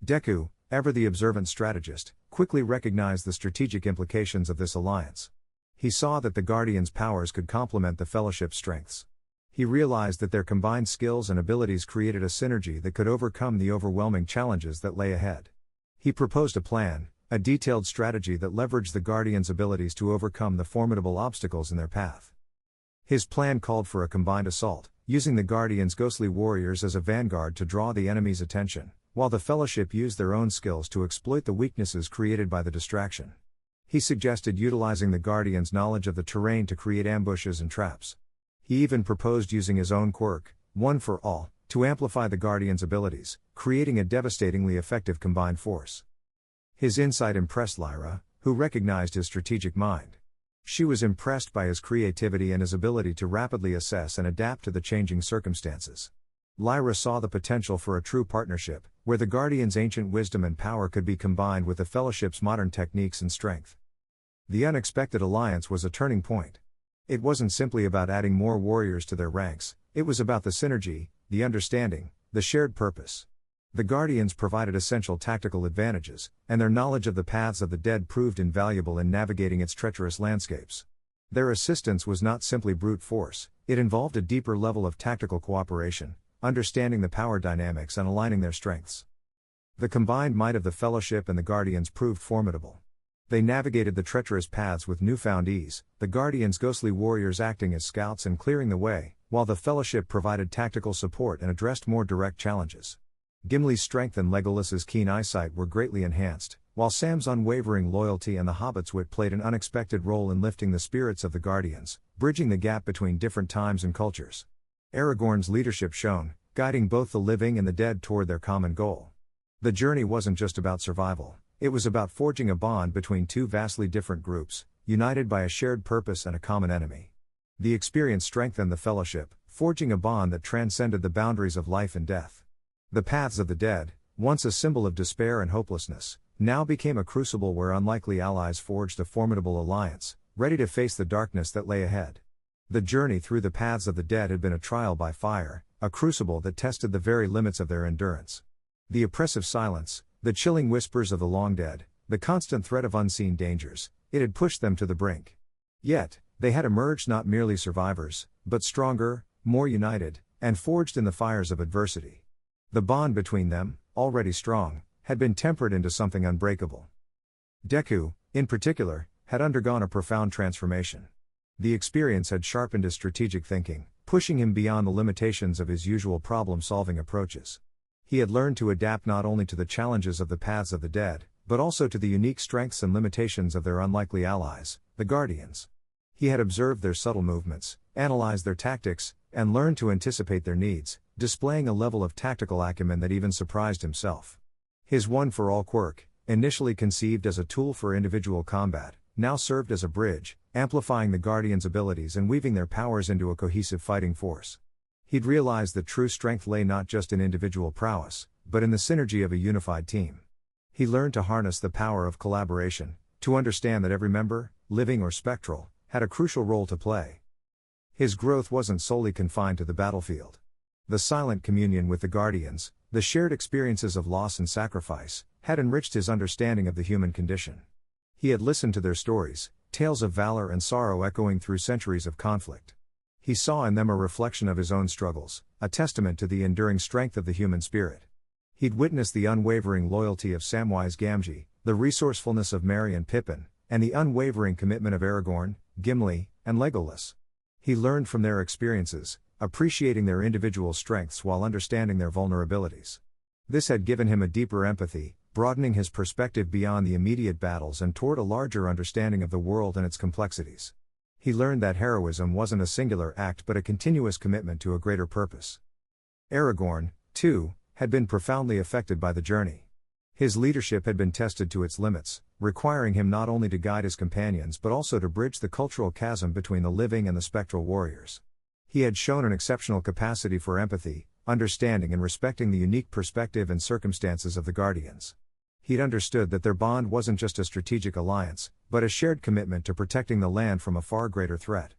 Deku, ever the observant strategist, quickly recognized the strategic implications of this alliance. He saw that the Guardians' powers could complement the Fellowship's strengths. He realized that their combined skills and abilities created a synergy that could overcome the overwhelming challenges that lay ahead. He proposed a plan, a detailed strategy that leveraged the Guardians' abilities to overcome the formidable obstacles in their path. His plan called for a combined assault, using the Guardians' ghostly warriors as a vanguard to draw the enemy's attention, while the Fellowship used their own skills to exploit the weaknesses created by the distraction. He suggested utilizing the Guardians' knowledge of the terrain to create ambushes and traps. He even proposed using his own quirk, One for All, to amplify the Guardians' abilities, creating a devastatingly effective combined force. His insight impressed Lyra, who recognized his strategic mind. She was impressed by his creativity and his ability to rapidly assess and adapt to the changing circumstances. Lyra saw the potential for a true partnership, where the Guardians' ancient wisdom and power could be combined with the Fellowship's modern techniques and strength. The unexpected alliance was a turning point. It wasn't simply about adding more warriors to their ranks, it was about the synergy, the understanding, the shared purpose. The Guardians provided essential tactical advantages, and their knowledge of the paths of the dead proved invaluable in navigating its treacherous landscapes. Their assistance was not simply brute force, it involved a deeper level of tactical cooperation, understanding the power dynamics and aligning their strengths. The combined might of the Fellowship and the Guardians proved formidable. They navigated the treacherous paths with newfound ease, the Guardians' ghostly warriors acting as scouts and clearing the way, while the Fellowship provided tactical support and addressed more direct challenges. Gimli's strength and Legolas's keen eyesight were greatly enhanced, while Sam's unwavering loyalty and the Hobbit's wit played an unexpected role in lifting the spirits of the Guardians, bridging the gap between different times and cultures. Aragorn's leadership shone, guiding both the living and the dead toward their common goal. The journey wasn't just about survival, it was about forging a bond between two vastly different groups, united by a shared purpose and a common enemy. The experience strengthened the fellowship, forging a bond that transcended the boundaries of life and death. The paths of the dead, once a symbol of despair and hopelessness, now became a crucible where unlikely allies forged a formidable alliance, ready to face the darkness that lay ahead. The journey through the paths of the dead had been a trial by fire, a crucible that tested the very limits of their endurance. The oppressive silence, the chilling whispers of the long dead, the constant threat of unseen dangers, it had pushed them to the brink. Yet, they had emerged not merely survivors, but stronger, more united, and forged in the fires of adversity. The bond between them, already strong, had been tempered into something unbreakable. Deku, in particular, had undergone a profound transformation. The experience had sharpened his strategic thinking, pushing him beyond the limitations of his usual problem-solving approaches. He had learned to adapt not only to the challenges of the paths of the dead, but also to the unique strengths and limitations of their unlikely allies, the Guardians. He had observed their subtle movements, analyzed their tactics, and learned to anticipate their needs, displaying a level of tactical acumen that even surprised himself. His one-for-all quirk, initially conceived as a tool for individual combat, now served as a bridge, amplifying the Guardians' abilities and weaving their powers into a cohesive fighting force. He'd realized that true strength lay not just in individual prowess, but in the synergy of a unified team. He learned to harness the power of collaboration, to understand that every member, living or spectral, had a crucial role to play. His growth wasn't solely confined to the battlefield. The silent communion with the Guardians, the shared experiences of loss and sacrifice, had enriched his understanding of the human condition. He had listened to their stories, tales of valor and sorrow echoing through centuries of conflict. He saw in them a reflection of his own struggles, a testament to the enduring strength of the human spirit. He'd witnessed the unwavering loyalty of Samwise Gamgee, the resourcefulness of Merry and Pippin, and the unwavering commitment of Aragorn, Gimli, and Legolas. He learned from their experiences, appreciating their individual strengths while understanding their vulnerabilities. This had given him a deeper empathy, broadening his perspective beyond the immediate battles and toward a larger understanding of the world and its complexities. He learned that heroism wasn't a singular act but a continuous commitment to a greater purpose. Aragorn, too, had been profoundly affected by the journey. His leadership had been tested to its limits, requiring him not only to guide his companions but also to bridge the cultural chasm between the living and the spectral warriors. He had shown an exceptional capacity for empathy, understanding and respecting the unique perspective and circumstances of the Guardians. He'd understood that their bond wasn't just a strategic alliance, but a shared commitment to protecting the land from a far greater threat.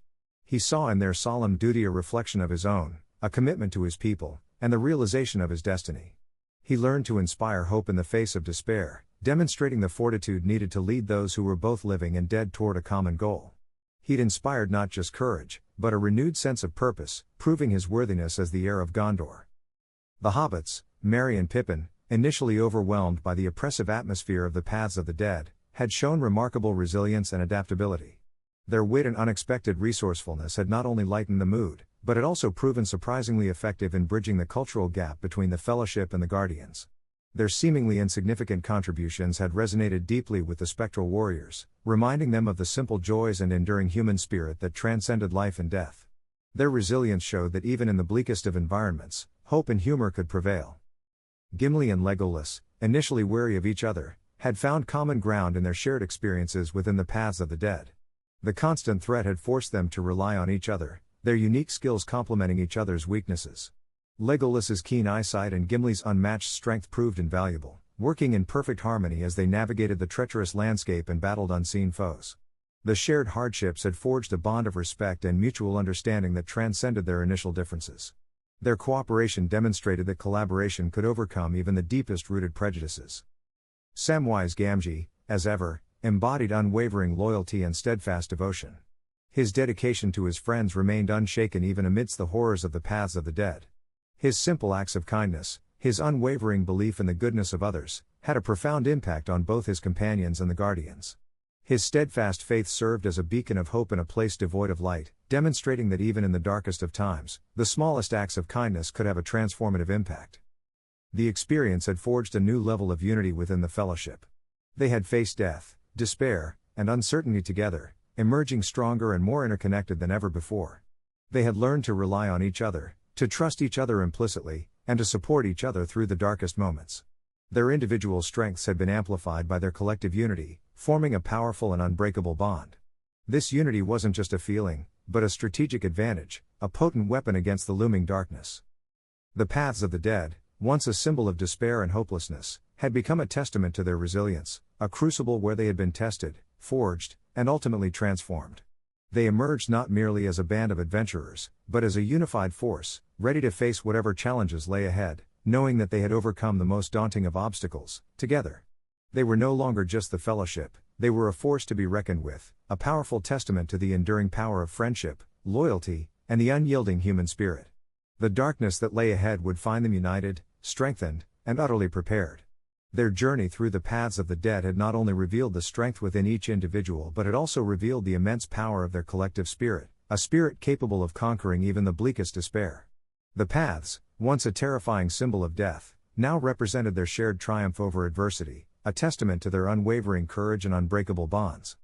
He saw in their solemn duty a reflection of his own, a commitment to his people, and the realization of his destiny. He learned to inspire hope in the face of despair, demonstrating the fortitude needed to lead those who were both living and dead toward a common goal. He'd inspired not just courage, but a renewed sense of purpose, proving his worthiness as the heir of Gondor. The hobbits, Merry and Pippin, initially overwhelmed by the oppressive atmosphere of the paths of the dead, had shown remarkable resilience and adaptability. Their wit and unexpected resourcefulness had not only lightened the mood, but had also proven surprisingly effective in bridging the cultural gap between the Fellowship and the Guardians. Their seemingly insignificant contributions had resonated deeply with the spectral warriors, reminding them of the simple joys and enduring human spirit that transcended life and death. Their resilience showed that even in the bleakest of environments, hope and humor could prevail. Gimli and Legolas, initially wary of each other, had found common ground in their shared experiences within the paths of the dead. The constant threat had forced them to rely on each other, their unique skills complementing each other's weaknesses. Legolas's keen eyesight and Gimli's unmatched strength proved invaluable, working in perfect harmony as they navigated the treacherous landscape and battled unseen foes. The shared hardships had forged a bond of respect and mutual understanding that transcended their initial differences. Their cooperation demonstrated that collaboration could overcome even the deepest-rooted prejudices. Samwise Gamgee, as ever, embodied unwavering loyalty and steadfast devotion. His dedication to his friends remained unshaken even amidst the horrors of the paths of the dead. His simple acts of kindness, his unwavering belief in the goodness of others, had a profound impact on both his companions and the Guardians. His steadfast faith served as a beacon of hope in a place devoid of light, demonstrating that even in the darkest of times, the smallest acts of kindness could have a transformative impact. The experience had forged a new level of unity within the Fellowship. They had faced death, despair, and uncertainty together, emerging stronger and more interconnected than ever before. They had learned to rely on each other, to trust each other implicitly, and to support each other through the darkest moments. Their individual strengths had been amplified by their collective unity, forming a powerful and unbreakable bond. This unity wasn't just a feeling, but a strategic advantage, a potent weapon against the looming darkness. The paths of the dead, once a symbol of despair and hopelessness, had become a testament to their resilience, a crucible where they had been tested, forged, and ultimately transformed. They emerged not merely as a band of adventurers, but as a unified force, ready to face whatever challenges lay ahead, knowing that they had overcome the most daunting of obstacles, together. They were no longer just the fellowship, they were a force to be reckoned with, a powerful testament to the enduring power of friendship, loyalty, and the unyielding human spirit. The darkness that lay ahead would find them united, strengthened, and utterly prepared. Their journey through the paths of the dead had not only revealed the strength within each individual but it also revealed the immense power of their collective spirit, a spirit capable of conquering even the bleakest despair. The paths, once a terrifying symbol of death, now represented their shared triumph over adversity, a testament to their unwavering courage and unbreakable bonds.